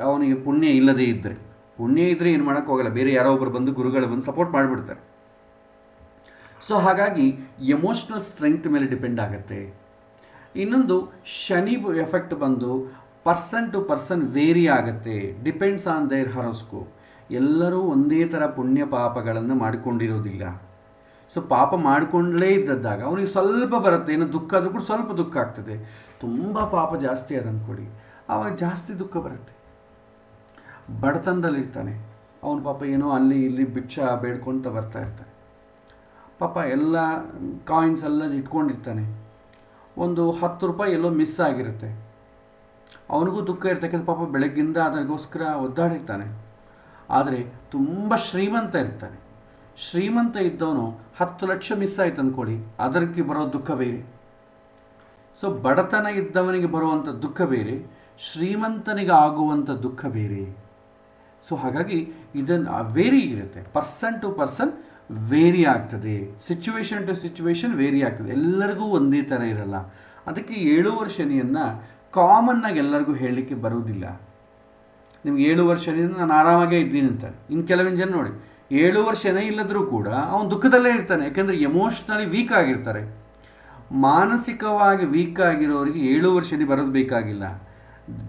ಅವನಿಗೆ ಪುಣ್ಯ ಇಲ್ಲದೇ ಇದ್ದರೆ. ಪುಣ್ಯ ಇದ್ದರೆ ಏನು ಮಾಡೋಕ್ಕೋಗಲ್ಲ, ಬೇರೆ ಯಾರೋ ಒಬ್ಬರು ಬಂದು ಗುರುಗಳು ಬಂದು ಸಪೋರ್ಟ್ ಮಾಡಿಬಿಡ್ತಾರೆ. ಸೊ ಹಾಗಾಗಿ ಎಮೋಷ್ನಲ್ ಸ್ಟ್ರೆಂಗ್ತ್ ಮೇಲೆ ಡಿಪೆಂಡ್ ಆಗುತ್ತೆ. ಇನ್ನೊಂದು ಶನಿ ಎಫೆಕ್ಟ್ ಬಂದು ಪರ್ಸನ್ ಟು ಪರ್ಸನ್ ವೇರಿ ಆಗುತ್ತೆ, ಡಿಪೆಂಡ್ಸ್ ಆನ್ ದೇರ್ ಹಾರೋಸ್ಕೋಪ್. ಎಲ್ಲರೂ ಒಂದೇ ಥರ ಪುಣ್ಯ ಪಾಪಗಳನ್ನು ಮಾಡಿಕೊಂಡಿರೋದಿಲ್ಲ. ಸೊ ಪಾಪ ಮಾಡಿಕೊಂಡಲೇ ಇದ್ದಾಗ ಅವನಿಗೆ ಸ್ವಲ್ಪ ಬರುತ್ತೆ, ಏನೋ ದುಃಖ ಆದರೂ ಕೂಡ ಸ್ವಲ್ಪ ದುಃಖ ಆಗ್ತದೆ. ತುಂಬ ಪಾಪ ಜಾಸ್ತಿ ಅದ ಅಂದ್ಕೊಡಿ, ಆವಾಗ ಜಾಸ್ತಿ ದುಃಖ ಬರುತ್ತೆ. ಬಡತನದಲ್ಲಿರ್ತಾನೆ ಅವನು, ಪಾಪ ಏನೋ ಅಲ್ಲಿ ಇಲ್ಲಿ ಭಿಕ್ಷಾ ಬೇಡ್ಕೊತ ಬರ್ತಾ ಇರ್ತಾನೆ. ಪಾಪ ಎಲ್ಲ ಕಾಯಿನ್ಸ್ ಎಲ್ಲ ಇಟ್ಕೊಂಡಿರ್ತಾನೆ. ಒಂದು 10 ರೂಪಾಯಿ ಎಲ್ಲೋ ಮಿಸ್ ಆಗಿರುತ್ತೆ, ಅವನಿಗೂ ದುಃಖ ಇರ್ತಕ್ಕಂಥ. ಪಾಪ ಬೆಳಗ್ಗಿಂದ ಅದಕ್ಕೋಸ್ಕರ ಒದ್ದಾಡಿರ್ತಾನೆ. ಆದರೆ ತುಂಬ ಶ್ರೀಮಂತ ಇರ್ತಾನೆ. ಶ್ರೀಮಂತ ಇದ್ದವನು 10 ಲಕ್ಷ ಮಿಸ್ ಆಯ್ತು ಅಂದ್ಕೊಳ್ಳಿ, ಅದಕ್ಕೆ ಬರೋ ದುಃಖ ಬೇರೆ. ಸೊ ಬಡತನ ಇದ್ದವನಿಗೆ ಬರುವಂಥ ದುಃಖ ಬೇರೆ, ಶ್ರೀಮಂತನಿಗೆ ಆಗುವಂಥ ದುಃಖ ಬೇರೆ. ಸೊ ಹಾಗಾಗಿ ಇದನ್ನು ವೇರಿ ಇರುತ್ತೆ, ಪರ್ಸನ್ ಟು ಪರ್ಸನ್ ವೇರಿ ಆಗ್ತದೆ, ಸಿಚುವೇಶನ್ ಟು ಸಿಚುವೇಶನ್ ವೇರಿ ಆಗ್ತದೆ. ಎಲ್ಲರಿಗೂ ಒಂದೇ ಥರ ಇರಲ್ಲ. ಅದಕ್ಕೆ 7 ವರ್ಷ ಶನಿಯನ್ನು ಕಾಮನ್ನಾಗಿ ಎಲ್ಲರಿಗೂ ಹೇಳಲಿಕ್ಕೆ ಬರುವುದಿಲ್ಲ. ನಿಮ್ಗೆ 7 ವರ್ಷ ಶನಿಯಿಂದ ನಾನು ಆರಾಮಾಗೇ ಇದ್ದೀನಿ ಅಂತಾರೆ. ಇನ್ನು ಕೆಲವಿನ ಜನ ನೋಡಿ, 7 ವರ್ಷ ಶನಿ ಇಲ್ಲದರೂ ಕೂಡ ಅವನು ದುಃಖದಲ್ಲೇ ಇರ್ತಾನೆ. ಯಾಕೆಂದರೆ ಎಮೋಷ್ನಲಿ ವೀಕ್ ಆಗಿರ್ತಾರೆ. ಮಾನಸಿಕವಾಗಿ ವೀಕ್ ಆಗಿರೋರಿಗೆ 7 ವರ್ಷ ಶನಿ ಬರೋದು ಬೇಕಾಗಿಲ್ಲ.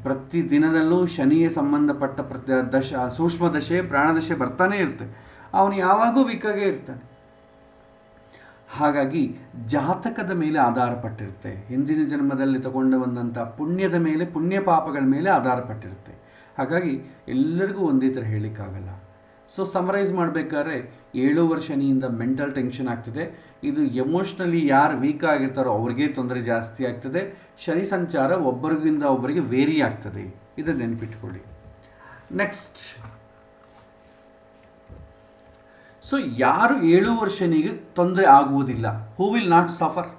ಪ್ರತಿ ದಿನದಲ್ಲೂ ಶನಿಗೆ ಸಂಬಂಧಪಟ್ಟ ಸೂಕ್ಷ್ಮ ದಶೆ ಪ್ರಾಣದಶೆ ಬರ್ತಾನೆ ಇರುತ್ತೆ. ಅವನು ಯಾವಾಗೂ ವೀಕಾಗೇ ಇರ್ತಾನೆ. ಹಾಗಾಗಿ ಜಾತಕದ ಮೇಲೆ ಆಧಾರ ಪಟ್ಟಿರುತ್ತೆ. ಹಿಂದಿನ ಜನ್ಮದಲ್ಲಿ ತಗೊಂಡು ಬಂದಂಥ ಪುಣ್ಯದ ಮೇಲೆ, ಪುಣ್ಯ ಪಾಪಗಳ ಮೇಲೆ ಆಧಾರ ಪಟ್ಟಿರುತ್ತೆ. ಹಾಗಾಗಿ ಎಲ್ಲರಿಗೂ ಒಂದೇ ಥರ ಹೇಳಲಿಕ್ಕಾಗಲ್ಲ. ಸೊ ಸಮರೈಸ್ ಮಾಡಬೇಕಾದ್ರೆ 7 ವರ್ಷ ಶನಿಯಿಂದ ಮೆಂಟಲ್ ಟೆನ್ಷನ್ ಆಗ್ತದೆ. ಇದು ಎಮೋಷ್ನಲಿ ಯಾರು ವೀಕ್ ಆಗಿರ್ತಾರೋ ಅವ್ರಿಗೆ ತೊಂದರೆ ಜಾಸ್ತಿ ಆಗ್ತದೆ. ಶನಿ ಸಂಚಾರ ಒಬ್ಬರಿಗಿಂದ ಒಬ್ಬರಿಗೆ ವೇರಿ ಆಗ್ತದೆ, ಇದನ್ನು ನೆನಪಿಟ್ಕೊಳ್ಳಿ. ನೆಕ್ಸ್ಟ್, ಸೊ ಯಾರು 7 ವರ್ಷ ಶನಿಗೆ ತೊಂದರೆ ಆಗುವುದಿಲ್ಲ, who will not suffer.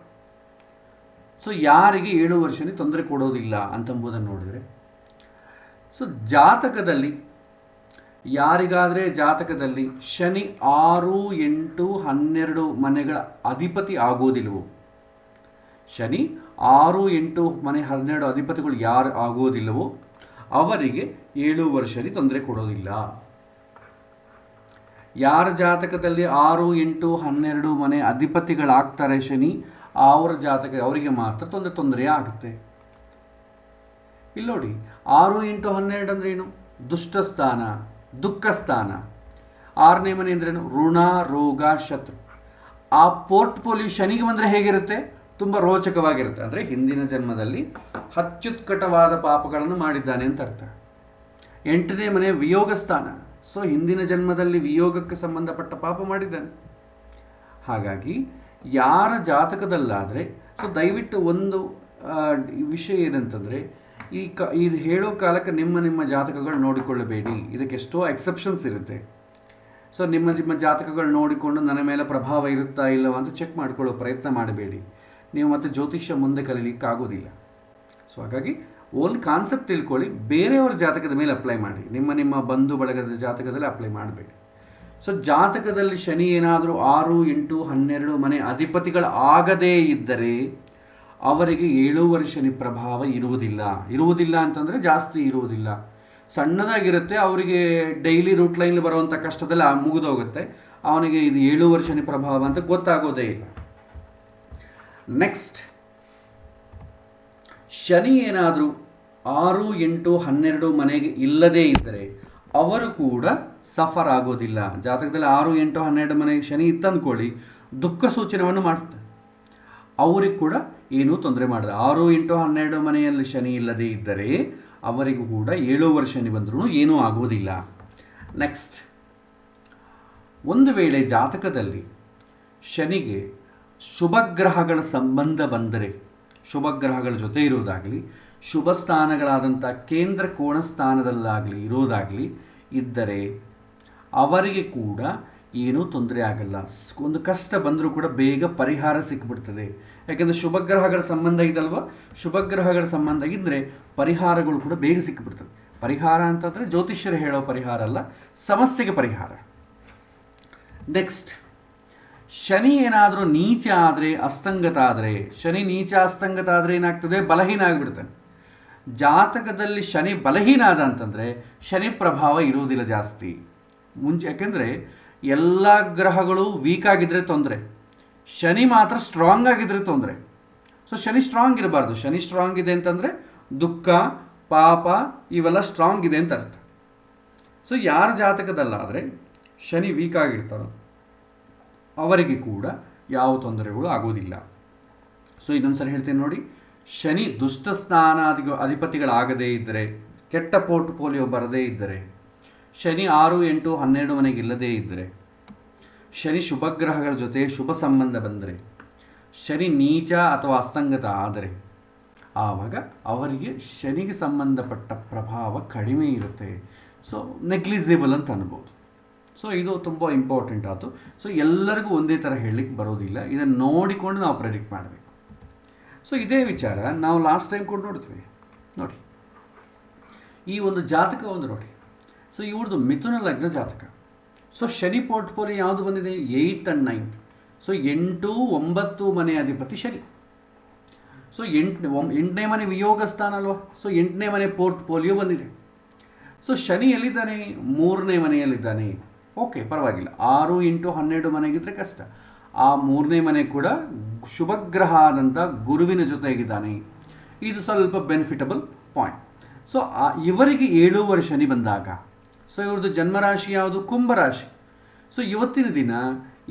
So ಯಾರಿಗೆ 7 ವರ್ಷ ಶನಿ ತೊಂದರೆ ಕೊಡೋದಿಲ್ಲ ಅಂತಂಬುದನ್ನು ನೋಡಿದರೆ, ಸೊ ಜಾತಕದಲ್ಲಿ ಯಾರಿಗಾದರೆ ಜಾತಕದಲ್ಲಿ ಶನಿ 6, 8, 12 ಮನೆಗಳ ಅಧಿಪತಿ ಆಗೋದಿಲ್ವೋ, ಶನಿ 6, 8 ಮನೆ 12 ಅಧಿಪತಿಗಳು ಯಾರು ಆಗೋದಿಲ್ಲವೋ ಅವರಿಗೆ 7 ವರ್ಷ ಶನಿ ತೊಂದರೆ ಕೊಡೋದಿಲ್ಲ. ಯಾರ ಜಾತಕದಲ್ಲಿ 6, 8, 12 ಮನೆ ಅಧಿಪತಿಗಳಾಗ್ತಾರೆ ಶನಿ, ಅವರ ಜಾತಕ ಅವರಿಗೆ ಮಾತ್ರ ತೊಂದರೆ ಆಗುತ್ತೆ. ಇಲ್ಲಿ ನೋಡಿ, 6, 8, 12 ಅಂದ್ರೆ ಏನು? ದುಷ್ಟ ಸ್ಥಾನ, ದುಃಖ ಸ್ಥಾನ. 6ನೇ ಮನೆ ಅಂದ್ರೇನು? ಋಣ, ರೋಗ, ಶತ್ರು. ಆ ಪೋರ್ಟ್ಫೋಲಿಯೋ ಶನಿಗೆ ಬಂದರೆ ಹೇಗಿರುತ್ತೆ? ತುಂಬ ರೋಚಕವಾಗಿರುತ್ತೆ. ಅಂದರೆ ಹಿಂದಿನ ಜನ್ಮದಲ್ಲಿ ಅತ್ಯುತ್ಕಟವಾದ ಪಾಪಗಳನ್ನು ಮಾಡಿದ್ದಾನೆ ಅಂತ ಅರ್ಥ. 8ನೇ ಮನೆ ವಿಯೋಗ ಸ್ಥಾನ. ಸೊ ಹಿಂದಿನ ಜನ್ಮದಲ್ಲಿ ವಿಯೋಗಕ್ಕೆ ಸಂಬಂಧಪಟ್ಟ ಪಾಪ ಮಾಡಿದ್ದಾನೆ. ಹಾಗಾಗಿ ಯಾರ ಜಾತಕದಲ್ಲಾದರೆ, ಸೊ ದಯವಿಟ್ಟು ಒಂದು ವಿಷಯ ಏನಂತಂದರೆ, ಇದು ಹೇಳೋ ಕಾಲಕ್ಕೆ ನಿಮ್ಮ ಜಾತಕಗಳು ನೋಡಿಕೊಳ್ಳಬೇಡಿ. ಇದಕ್ಕೆ ಎಷ್ಟೋ ಎಕ್ಸೆಪ್ಷನ್ಸ್ ಇರುತ್ತೆ. ಸೊ ನಿಮ್ಮ ಜಾತಕಗಳು ನೋಡಿಕೊಂಡು ನನ್ನ ಮೇಲೆ ಪ್ರಭಾವ ಇರುತ್ತಾ ಇಲ್ಲವ ಅಂತ ಚೆಕ್ ಮಾಡಿಕೊಳ್ಳೋ ಪ್ರಯತ್ನ ಮಾಡಬೇಡಿ. ನೀವು ಮತ್ತೆ ಜ್ಯೋತಿಷ್ಯ ಮುಂದೆ ಕಲೀಲಿಕ್ಕಾಗೋದಿಲ್ಲ. ಸೊ ಹಾಗಾಗಿ ಓನ್ ಕಾನ್ಸೆಪ್ಟ್ ತಿಳ್ಕೊಳ್ಳಿ, ಬೇರೆಯವರ ಜಾತಕದ ಮೇಲೆ ಅಪ್ಲೈ ಮಾಡಿ. ನಿಮ್ಮ ಬಂಧು ಬಳಗದ ಜಾತಕದಲ್ಲಿ ಅಪ್ಲೈ ಮಾಡಬೇಡಿ. ಸೊ ಜಾತಕದಲ್ಲಿ ಶನಿ ಏನಾದರೂ 6, 8, 12 ಮನೆ ಅಧಿಪತಿಗಳಾಗದೇ ಇದ್ದರೆ ಅವರಿಗೆ 7 ಶನಿ ಪ್ರಭಾವ ಇರುವುದಿಲ್ಲ ಅಂತಂದರೆ ಜಾಸ್ತಿ ಇರುವುದಿಲ್ಲ, ಸಣ್ಣದಾಗಿರುತ್ತೆ. ಅವರಿಗೆ ಡೈಲಿ ರೂಟ್ ಲೈನ್ ಬರುವಂಥ ಕಷ್ಟದಲ್ಲಿ ಮುಗಿದೋಗುತ್ತೆ. ಅವನಿಗೆ ಇದು 7 ಶನಿ ಪ್ರಭಾವ ಅಂತ ಗೊತ್ತಾಗೋದೇ ಇಲ್ಲ. ನೆಕ್ಸ್ಟ್, ಶನಿ ಏನಾದರೂ 6, 8, 12 ಮನೆಗೆ ಇಲ್ಲದೇ ಇದ್ದರೆ ಅವರು ಕೂಡ ಸಫರ್ ಆಗೋದಿಲ್ಲ. ಜಾತಕದಲ್ಲಿ 6, 8, 12 ಮನೆಗೆ ಶನಿ ಇತ್ತಂದ್ಕೊಳ್ಳಿ, ದುಃಖ ಸೂಚನವನ್ನು ಮಾಡುತ್ತೆ. ಅವ್ರಿಗೆ ಕೂಡ ಏನೂ ತೊಂದರೆ ಮಾಡಿದೆ. 6, 8, 12 ಮನೆಯಲ್ಲಿ ಶನಿ ಇಲ್ಲದೇ ಇದ್ದರೆ ಅವರಿಗೂ ಕೂಡ 7 ಶನಿ ಬಂದರೂ ಏನೂ ಆಗೋದಿಲ್ಲ. ನೆಕ್ಸ್ಟ್, ಒಂದು ವೇಳೆ ಜಾತಕದಲ್ಲಿ ಶನಿಗೆ ಶುಭಗ್ರಹಗಳ ಸಂಬಂಧ ಬಂದರೆ, ಶುಭಗ್ರಹಗಳ ಜೊತೆ ಇರೋದಾಗಲಿ, ಶುಭ ಸ್ಥಾನಗಳಾದಂಥ ಕೇಂದ್ರ ಕೋಣ ಸ್ಥಾನದಲ್ಲಾಗಲಿ ಇರೋದಾಗಲಿ ಇದ್ದರೆ ಅವರಿಗೆ ಕೂಡ ಏನೂ ತೊಂದರೆ ಆಗಲ್ಲ. ಒಂದು ಕಷ್ಟ ಬಂದರೂ ಕೂಡ ಬೇಗ ಪರಿಹಾರ ಸಿಕ್ಬಿಡ್ತದೆ. ಯಾಕೆಂದರೆ ಶುಭಗ್ರಹಗಳ ಸಂಬಂಧ ಇದಲ್ವ, ಶುಭಗ್ರಹಗಳ ಸಂಬಂಧ ಇದ್ದರೆ ಪರಿಹಾರಗಳು ಕೂಡ ಬೇಗ ಸಿಕ್ಕಿಬಿಡ್ತದೆ. ಪರಿಹಾರ ಅಂತಂದರೆ ಜ್ಯೋತಿಷ್ಯರು ಹೇಳೋ ಪರಿಹಾರ ಅಲ್ಲ, ಸಮಸ್ಯೆಗೆ ಪರಿಹಾರ. ನೆಕ್ಸ್ಟ್, ಶನಿ ಏನಾದರೂ ನೀಚ ಆದರೆ, ಅಸ್ತಂಗತ ಆದರೆ, ಶನಿ ನೀಚ ಅಸ್ತಂಗತ ಆದರೆ ಏನಾಗ್ತದೆ, ಬಲಹೀನ ಆಗಿಬಿಡ್ತಾನೆ. ಜಾತಕದಲ್ಲಿ ಶನಿ ಬಲಹೀನ ಆದ ಅಂತಂದರೆ ಶನಿ ಪ್ರಭಾವ ಇರುವುದಿಲ್ಲ ಜಾಸ್ತಿ ಮುಂಚೆ. ಯಾಕೆಂದರೆ ಎಲ್ಲ ಗ್ರಹಗಳು ವೀಕ್ ಆಗಿದ್ದರೆ ತೊಂದರೆ, ಶನಿ ಮಾತ್ರ ಸ್ಟ್ರಾಂಗ್ ಆಗಿದ್ದರೆ ತೊಂದರೆ. ಸೊ ಶನಿ ಸ್ಟ್ರಾಂಗ್ ಇರಬಾರ್ದು. ಶನಿ ಸ್ಟ್ರಾಂಗ್ ಇದೆ ಅಂತಂದರೆ ದುಃಖ, ಪಾಪ ಇವೆಲ್ಲ ಸ್ಟ್ರಾಂಗ್ ಇದೆ ಅಂತ ಅರ್ಥ. ಸೊ ಯಾರ ಜಾತಕದಲ್ಲಾದರೆ ಶನಿ ವೀಕ್ ಆಗಿರ್ತಾರೋ ಅವರಿಗೆ ಕೂಡ ಯಾವ ತೊಂದರೆಗಳು ಆಗೋದಿಲ್ಲ. ಸೊ ಇನ್ನೊಂದ್ಸರಿ ಹೇಳ್ತೇನೆ ನೋಡಿ, ಶನಿ ದುಷ್ಟ ಅಧಿಪತಿಗಳಾಗದೇ ಇದ್ದರೆ, ಕೆಟ್ಟ ಪೋರ್ಟ್ಫೋಲಿಯೋ ಬರದೇ ಇದ್ದರೆ, ಶನಿ 6, 8, 12 ಮನೆಗೆ ಇಲ್ಲದೇ ಇದ್ದರೆ, ಶನಿ ಶುಭಗ್ರಹಗಳ ಜೊತೆ ಶುಭ ಸಂಬಂಧ ಬಂದರೆ, ಶನಿ ನೀಚ ಅಥವಾ ಅಸ್ತಂಗತ ಆದರೆ ಆವಾಗ ಅವರಿಗೆ ಶನಿಗೆ ಸಂಬಂಧಪಟ್ಟ ಪ್ರಭಾವ ಕಡಿಮೆ ಇರುತ್ತೆ. ಸೊ ನೆಗ್ಲಿಜಿಬಲ್ ಅಂತ ಅನ್ಬೋದು. ಸೊ ಇದು ತುಂಬ ಇಂಪಾರ್ಟೆಂಟ್ ಆಯಿತು. ಸೊ ಎಲ್ಲರಿಗೂ ಒಂದೇ ಥರ ಹೇಳಲಿಕ್ಕೆ ಬರೋದಿಲ್ಲ, ಇದನ್ನು ನೋಡಿಕೊಂಡು ನಾವು ಪ್ರೆಡಿಕ್ಟ್ ಮಾಡಬೇಕು. ಸೊ ಇದೇ ವಿಚಾರ ನಾವು ಲಾಸ್ಟ್ ಟೈಮ್ ಕೂಡ ನೋಡಿದ್ವಿ. ನೋಡಿ, ಈ ಒಂದು ಜಾತಕ ಒಂದು ನೋಡಿ. ಸೊ ಇವ್ರದ್ದು ಮಿಥುನ ಲಗ್ನ ಜಾತಕ. ಸೊ ಶನಿ ಪೋರ್ಟ್ಫೋಲಿಯೋ ಯಾವುದು ಬಂದಿದೆ, 8 and 9. ಸೊ 8, 9 ಮನೆ ಅಧಿಪತಿ ಶನಿ. ಸೊ 8ನೇ ಮನೆ ವಿಯೋಗ ಸ್ಥಾನ ಅಲ್ವಾ. ಸೊ 8ನೇ ಮನೆ ಪೋರ್ಟ್ಫೋಲಿಯೋ ಬಂದಿದೆ. ಸೊ ಶನಿ ಎಲ್ಲಿದ್ದಾನೆ, 3ನೇ ಮನೆಯಲ್ಲಿದ್ದಾನೆ. ಓಕೆ, ಪರವಾಗಿಲ್ಲ. 6, 8, 12 ಮನೆಗಿದ್ರೆ ಕಷ್ಟ. ಆ 3ನೇ ಮನೆ ಕೂಡ ಶುಭಗ್ರಹ ಆದಂಥ ಗುರುವಿನ ಜೊತೆಗಿದ್ದಾನೆ. ಇದು ಸ್ವಲ್ಪ ಬೆನಿಫಿಟಬಲ್ ಪಾಯಿಂಟ್. ಸೊ ಇವರಿಗೆ 7 ಶನಿ ಬಂದಾಗ, ಸೊ ಇವ್ರದ್ದು ಜನ್ಮರಾಶಿ ಯಾವುದು, ಕುಂಭರಾಶಿ. ಸೊ ಇವತ್ತಿನ ದಿನ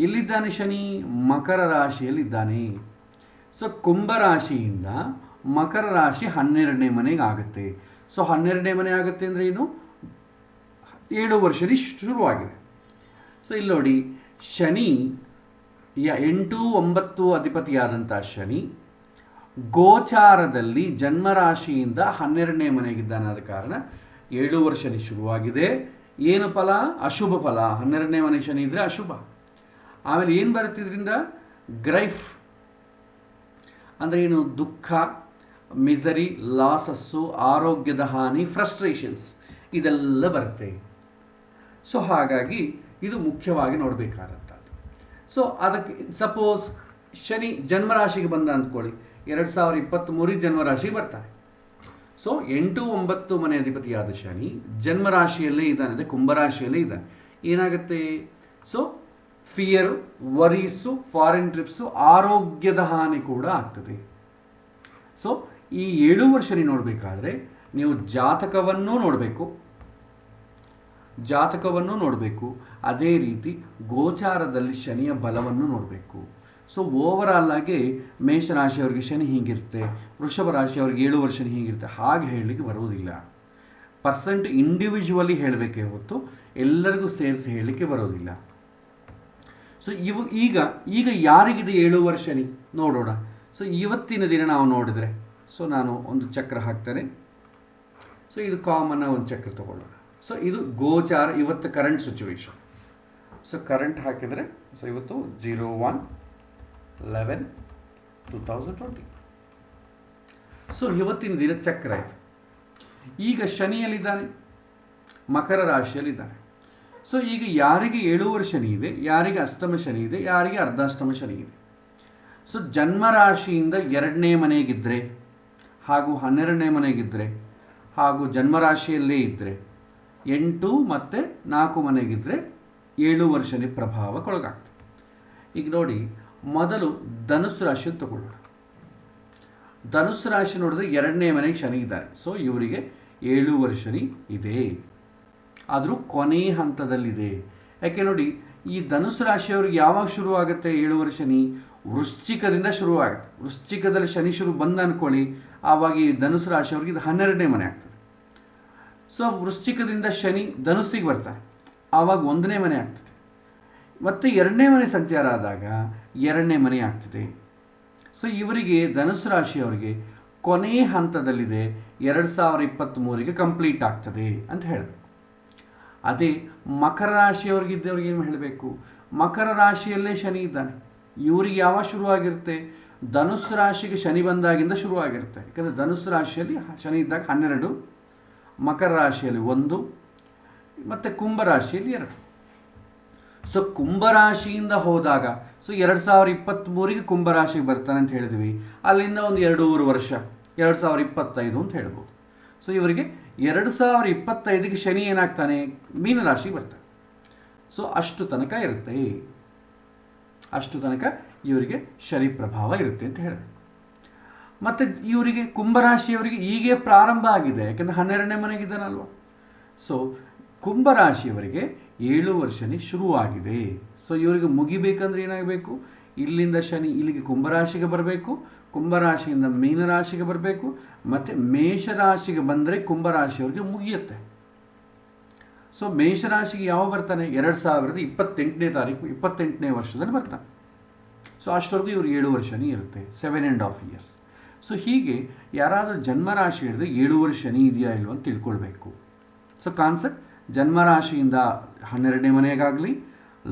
ಎಲ್ಲಿದ್ದಾನೆ ಶನಿ, ಮಕರ ರಾಶಿಯಲ್ಲಿದ್ದಾನೆ. ಸೊ ಕುಂಭರಾಶಿಯಿಂದ ಮಕರ ರಾಶಿ 12ನೇ ಮನೆಗೆ ಆಗುತ್ತೆ. ಸೊ 12ನೇ ಮನೆ ಆಗುತ್ತೆ ಅಂದರೆ ಏನು, 7 ಶನಿ ಶುರುವಾಗಿದೆ. ಸೊ ಇಲ್ಲಿ ನೋಡಿ, ಶನಿ 8, 9 ಅಧಿಪತಿಯಾದಂಥ ಶನಿ ಗೋಚಾರದಲ್ಲಿ ಜನ್ಮರಾಶಿಯಿಂದ 12ನೇ ಮನೆಗಿದ್ದಾನೆ. ಆದ ಕಾರಣ 7 ಶನಿ ಶುರುವಾಗಿದೆ. ಏನು ಫಲ, ಅಶುಭ ಫಲ. 12ನೇ ಮನೆ ಶನಿ ಇದ್ದರೆ ಅಶುಭ. ಆಮೇಲೆ ಏನು ಬರುತ್ತಿದ್ರಿಂದ, ಗ್ರೈಫ್ ಅಂದರೆ ಏನು, ದುಃಖ, ಮಿಸರಿ, ಲಾಸಸ್ಸು, ಆರೋಗ್ಯದ ಹಾನಿ, ಫ್ರಸ್ಟ್ರೇಷನ್ಸ್ ಇದೆಲ್ಲ ಬರುತ್ತೆ. ಸೊ ಹಾಗಾಗಿ ಇದು ಮುಖ್ಯವಾಗಿ ನೋಡಬೇಕಾದಂಥದ್ದು. ಸೊ ಅದಕ್ಕೆ ಸಪೋಸ್ ಶನಿ ಜನ್ಮರಾಶಿಗೆ ಬಂದ ಅಂದ್ಕೊಳ್ಳಿ, 2023 ಜನ್ಮರಾಶಿಗೆ ಬರ್ತಾನೆ. ಸೊ 8, 9 ಮನೆ ಅಧಿಪತಿಯಾದ ಶನಿ ಜನ್ಮರಾಶಿಯಲ್ಲೇ ಇದ್ದಾನೆ, ಅಂದರೆ ಕುಂಭರಾಶಿಯಲ್ಲೇ ಇದ್ದಾನೆ. ಏನಾಗುತ್ತೆ, ಸೊ ಫಿಯರು, ವರೀಸು, ಫಾರಿನ್ ಟ್ರಿಪ್ಸು, ಆರೋಗ್ಯದ ಹಾನಿ ಕೂಡ ಆಗ್ತದೆ. ಸೊ ಈ 7 ಶನಿ ನೋಡಬೇಕಾದ್ರೆ ನೀವು ಜಾತಕವನ್ನೂ ನೋಡಬೇಕು, ಅದೇ ರೀತಿ ಗೋಚಾರದಲ್ಲಿ ಶನಿಯ ಬಲವನ್ನು ನೋಡಬೇಕು. ಸೊ ಓವರಾಲ್ ಆಗಿ ಮೇಷರಾಶಿಯವರಿಗೆ ಶನಿ ಹೀಗಿರುತ್ತೆ, ವೃಷಭ ರಾಶಿಯವರಿಗೆ 7 ವರ್ಷ ಶನಿ ಹೀಗಿರುತ್ತೆ ಹಾಗೆ ಹೇಳಲಿಕ್ಕೆ ಬರುವುದಿಲ್ಲ. ಪರ್ಸೆಂಟ್ ಇಂಡಿವಿಜುವಲಿ ಹೇಳಬೇಕೇ ಹೊತ್ತು ಎಲ್ಲರಿಗೂ ಸೇರಿಸಿ ಹೇಳಲಿಕ್ಕೆ ಬರೋದಿಲ್ಲ. ಸೊ ಈಗ ಯಾರಿಗಿದೆ 7 ವರ್ಷ ಶನಿ ನೋಡೋಣ. ಸೊ ಇವತ್ತಿನ ದಿನ ನಾವು ನೋಡಿದರೆ, ಸೊ ನಾನು ಒಂದು ಚಕ್ರ ಹಾಕ್ತೇನೆ. ಸೊ ಇದು ಕಾಮನ್ ಒಂದು ಚಕ್ರ ತಗೊಳ್ಳೋಣ. ಸೊ ಇದು ಗೋಚಾರ ಇವತ್ತು ಕರೆಂಟ್ ಸಿಚುವೇಶನ್. ಸೊ ಕರೆಂಟ್ ಹಾಕಿದರೆ ಸೊ ಇವತ್ತು 01/11/2020. ಸೊ ಇವತ್ತಿನ ದಿನ ಚಕ್ರ ಆಯಿತು. ಈಗ ಶನಿಯಲ್ಲಿದ್ದಾನೆ, ಮಕರ ರಾಶಿಯಲ್ಲಿದ್ದಾನೆ. ಸೊ ಈಗ ಯಾರಿಗೆ 7 ವರ್ಷ ಶನಿ ಇದೆ, ಯಾರಿಗೆ ಅಷ್ಟಮ ಶನಿ ಇದೆ, ಯಾರಿಗೆ ಅರ್ಧಾಷ್ಟಮ ಶನಿ ಇದೆ. ಸೊ ಜನ್ಮರಾಶಿಯಿಂದ 2ನೇ ಮನೆಗಿದ್ದರೆ ಹಾಗೂ 12ನೇ ಮನೆಗಿದ್ದರೆ ಹಾಗೂ ಜನ್ಮರಾಶಿಯಲ್ಲೇ ಇದ್ದರೆ 8 ಮತ್ತು 4 ಮನೆಗಿದ್ದರೆ 7 ವರ್ಷ ಶನಿ ಪ್ರಭಾವಕ್ಕೊಳಗಾಗ್ತದೆ. ಈಗ ನೋಡಿ, ಮೊದಲು ಧನುಸ್ಸು ರಾಶಿಯನ್ನು ತಗೊಳ್ಳೋಣ. ಧನುಸ್ಸು ರಾಶಿ ನೋಡಿದ್ರೆ 2ನೇ ಮನೆಗೆ ಶನಿ ಇದ್ದಾರೆ. ಸೊ ಇವರಿಗೆ 7 ವರ್ಷ ಶನಿ ಇದೆ, ಆದರೂ ಕೊನೆ ಹಂತದಲ್ಲಿದೆ. ಯಾಕೆ ನೋಡಿ, ಈ ಧನುಸ್ಸು ರಾಶಿಯವ್ರಿಗೆ ಯಾವಾಗ ಶುರು ಆಗುತ್ತೆ 7 ವರ್ಷ ಶನಿ? ವೃಶ್ಚಿಕದಿಂದ ಶುರುವಾಗುತ್ತೆ. ವೃಶ್ಚಿಕದಲ್ಲಿ ಶನಿ ಶುರು ಬಂದ ಅಂದ್ಕೊಳ್ಳಿ, ಆವಾಗ ಈ ಧನುಸ್ಸು ರಾಶಿಯವ್ರಿಗೆ ಇದು 12ನೇ ಮನೆ ಆಗ್ತದೆ. ಸೊ ವೃಶ್ಚಿಕದಿಂದ ಶನಿ ಧನುಸ್ಸಿಗೆ ಬರ್ತಾರೆ, ಆವಾಗ 1ನೇ ಮನೆ ಆಗ್ತದೆ. ಮತ್ತು 2ನೇ ಮನೆ ಸಂಚಾರ ಆದಾಗ 2ನೇ ಮನೆ ಆಗ್ತದೆ. ಸೊ ಇವರಿಗೆ ಧನುಸ್ಸು ರಾಶಿಯವರಿಗೆ ಕೊನೆ ಹಂತದಲ್ಲಿದೆ, 2023ಗೆ ಕಂಪ್ಲೀಟ್ ಆಗ್ತದೆ ಅಂತ ಹೇಳಬೇಕು. ಅದೇ ಮಕರ ರಾಶಿಯವ್ರಿಗಿದ್ದವ್ರಿಗೆ ಏನು ಹೇಳಬೇಕು? ಮಕರ ರಾಶಿಯಲ್ಲೇ ಶನಿ ಇದ್ದಾನೆ. ಇವರಿಗೆ ಯಾವಾಗ ಶುರುವಾಗಿರುತ್ತೆ? ಧನುಸ್ಸು ರಾಶಿಗೆ ಶನಿ ಬಂದಾಗಿಂದ ಶುರುವಾಗಿರುತ್ತೆ. ಯಾಕಂದರೆ ಧನುಸ್ಸು ರಾಶಿಯಲ್ಲಿ ಶನಿ ಇದ್ದಾಗ 12, ಮಕರ ರಾಶಿಯಲ್ಲಿ 1 ಮತ್ತು ಕುಂಭರಾಶಿಯಲ್ಲಿ 2. ಸೊ ಕುಂಭರಾಶಿಯಿಂದ ಹೋದಾಗ ಸೊ 2023ಗೆ ಕುಂಭರಾಶಿಗೆ ಬರ್ತಾನೆ ಅಂತ ಹೇಳಿದ್ವಿ. ಅಲ್ಲಿಂದ ಒಂದು 2.5 ವರ್ಷ 2025 ಅಂತ ಹೇಳ್ಬೋದು. ಸೊ ಇವರಿಗೆ 2025ಗೆ ಶನಿ ಏನಾಗ್ತಾನೆ? ಮೀನರಾಶಿಗೆ ಬರ್ತಾನೆ. ಸೊ ಅಷ್ಟು ತನಕ ಇರುತ್ತೆ, ಅಷ್ಟು ತನಕ ಇವರಿಗೆ ಶನಿ ಪ್ರಭಾವ ಇರುತ್ತೆ ಅಂತ ಹೇಳಬೇಕು. ಮತ್ತು ಇವರಿಗೆ ಕುಂಭರಾಶಿಯವರಿಗೆ ಹೀಗೆ ಪ್ರಾರಂಭ ಆಗಿದೆ, ಯಾಕೆಂದರೆ 12ನೇ ಮನೆಗಿದ್ದಾನಲ್ವ. ಸೊ ಕುಂಭರಾಶಿಯವರಿಗೆ 7 ವರ್ಷ ಶನಿ ಶುರುವಾಗಿದೆ. ಸೊ ಇವರಿಗೆ ಮುಗಿಬೇಕಂದ್ರೆ ಏನಾಗಬೇಕು? ಇಲ್ಲಿಂದ ಶನಿ ಇಲ್ಲಿಗೆ ಕುಂಭರಾಶಿಗೆ ಬರಬೇಕು, ಕುಂಭರಾಶಿಯಿಂದ ಮೀನರಾಶಿಗೆ ಬರಬೇಕು, ಮತ್ತು ಮೇಷರಾಶಿಗೆ ಬಂದರೆ ಕುಂಭರಾಶಿಯವರಿಗೆ ಮುಗಿಯುತ್ತೆ. ಸೊ ಮೇಷರಾಶಿಗೆ ಯಾವ ಬರ್ತಾನೆ? 2028ನೇ ತಾರೀಕು 28ನೇ ವರ್ಷದಲ್ಲಿ ಬರ್ತಾನೆ. ಸೊ ಅಷ್ಟವರೆಗೂ ಇವರು 7 ವರ್ಷ ಶನಿ ಇರುತ್ತೆ, 7.5 years. ಸೊ ಹೀಗೆ ಯಾರಾದರೂ ಜನ್ಮರಾಶಿ ಹಿಡಿದ್ರೆ 7 ವರ್ಷ ಶನಿ ಇದೆಯಾ ಇಲ್ವ ಅಂತ ತಿಳ್ಕೊಳ್ಬೇಕು. ಸೊ ಕಾನ್ಸೆಪ್ಟ್ ಜನ್ಮರಾಶಿಯಿಂದ 12ನೇ ಮನೆಗಾಗಲಿ,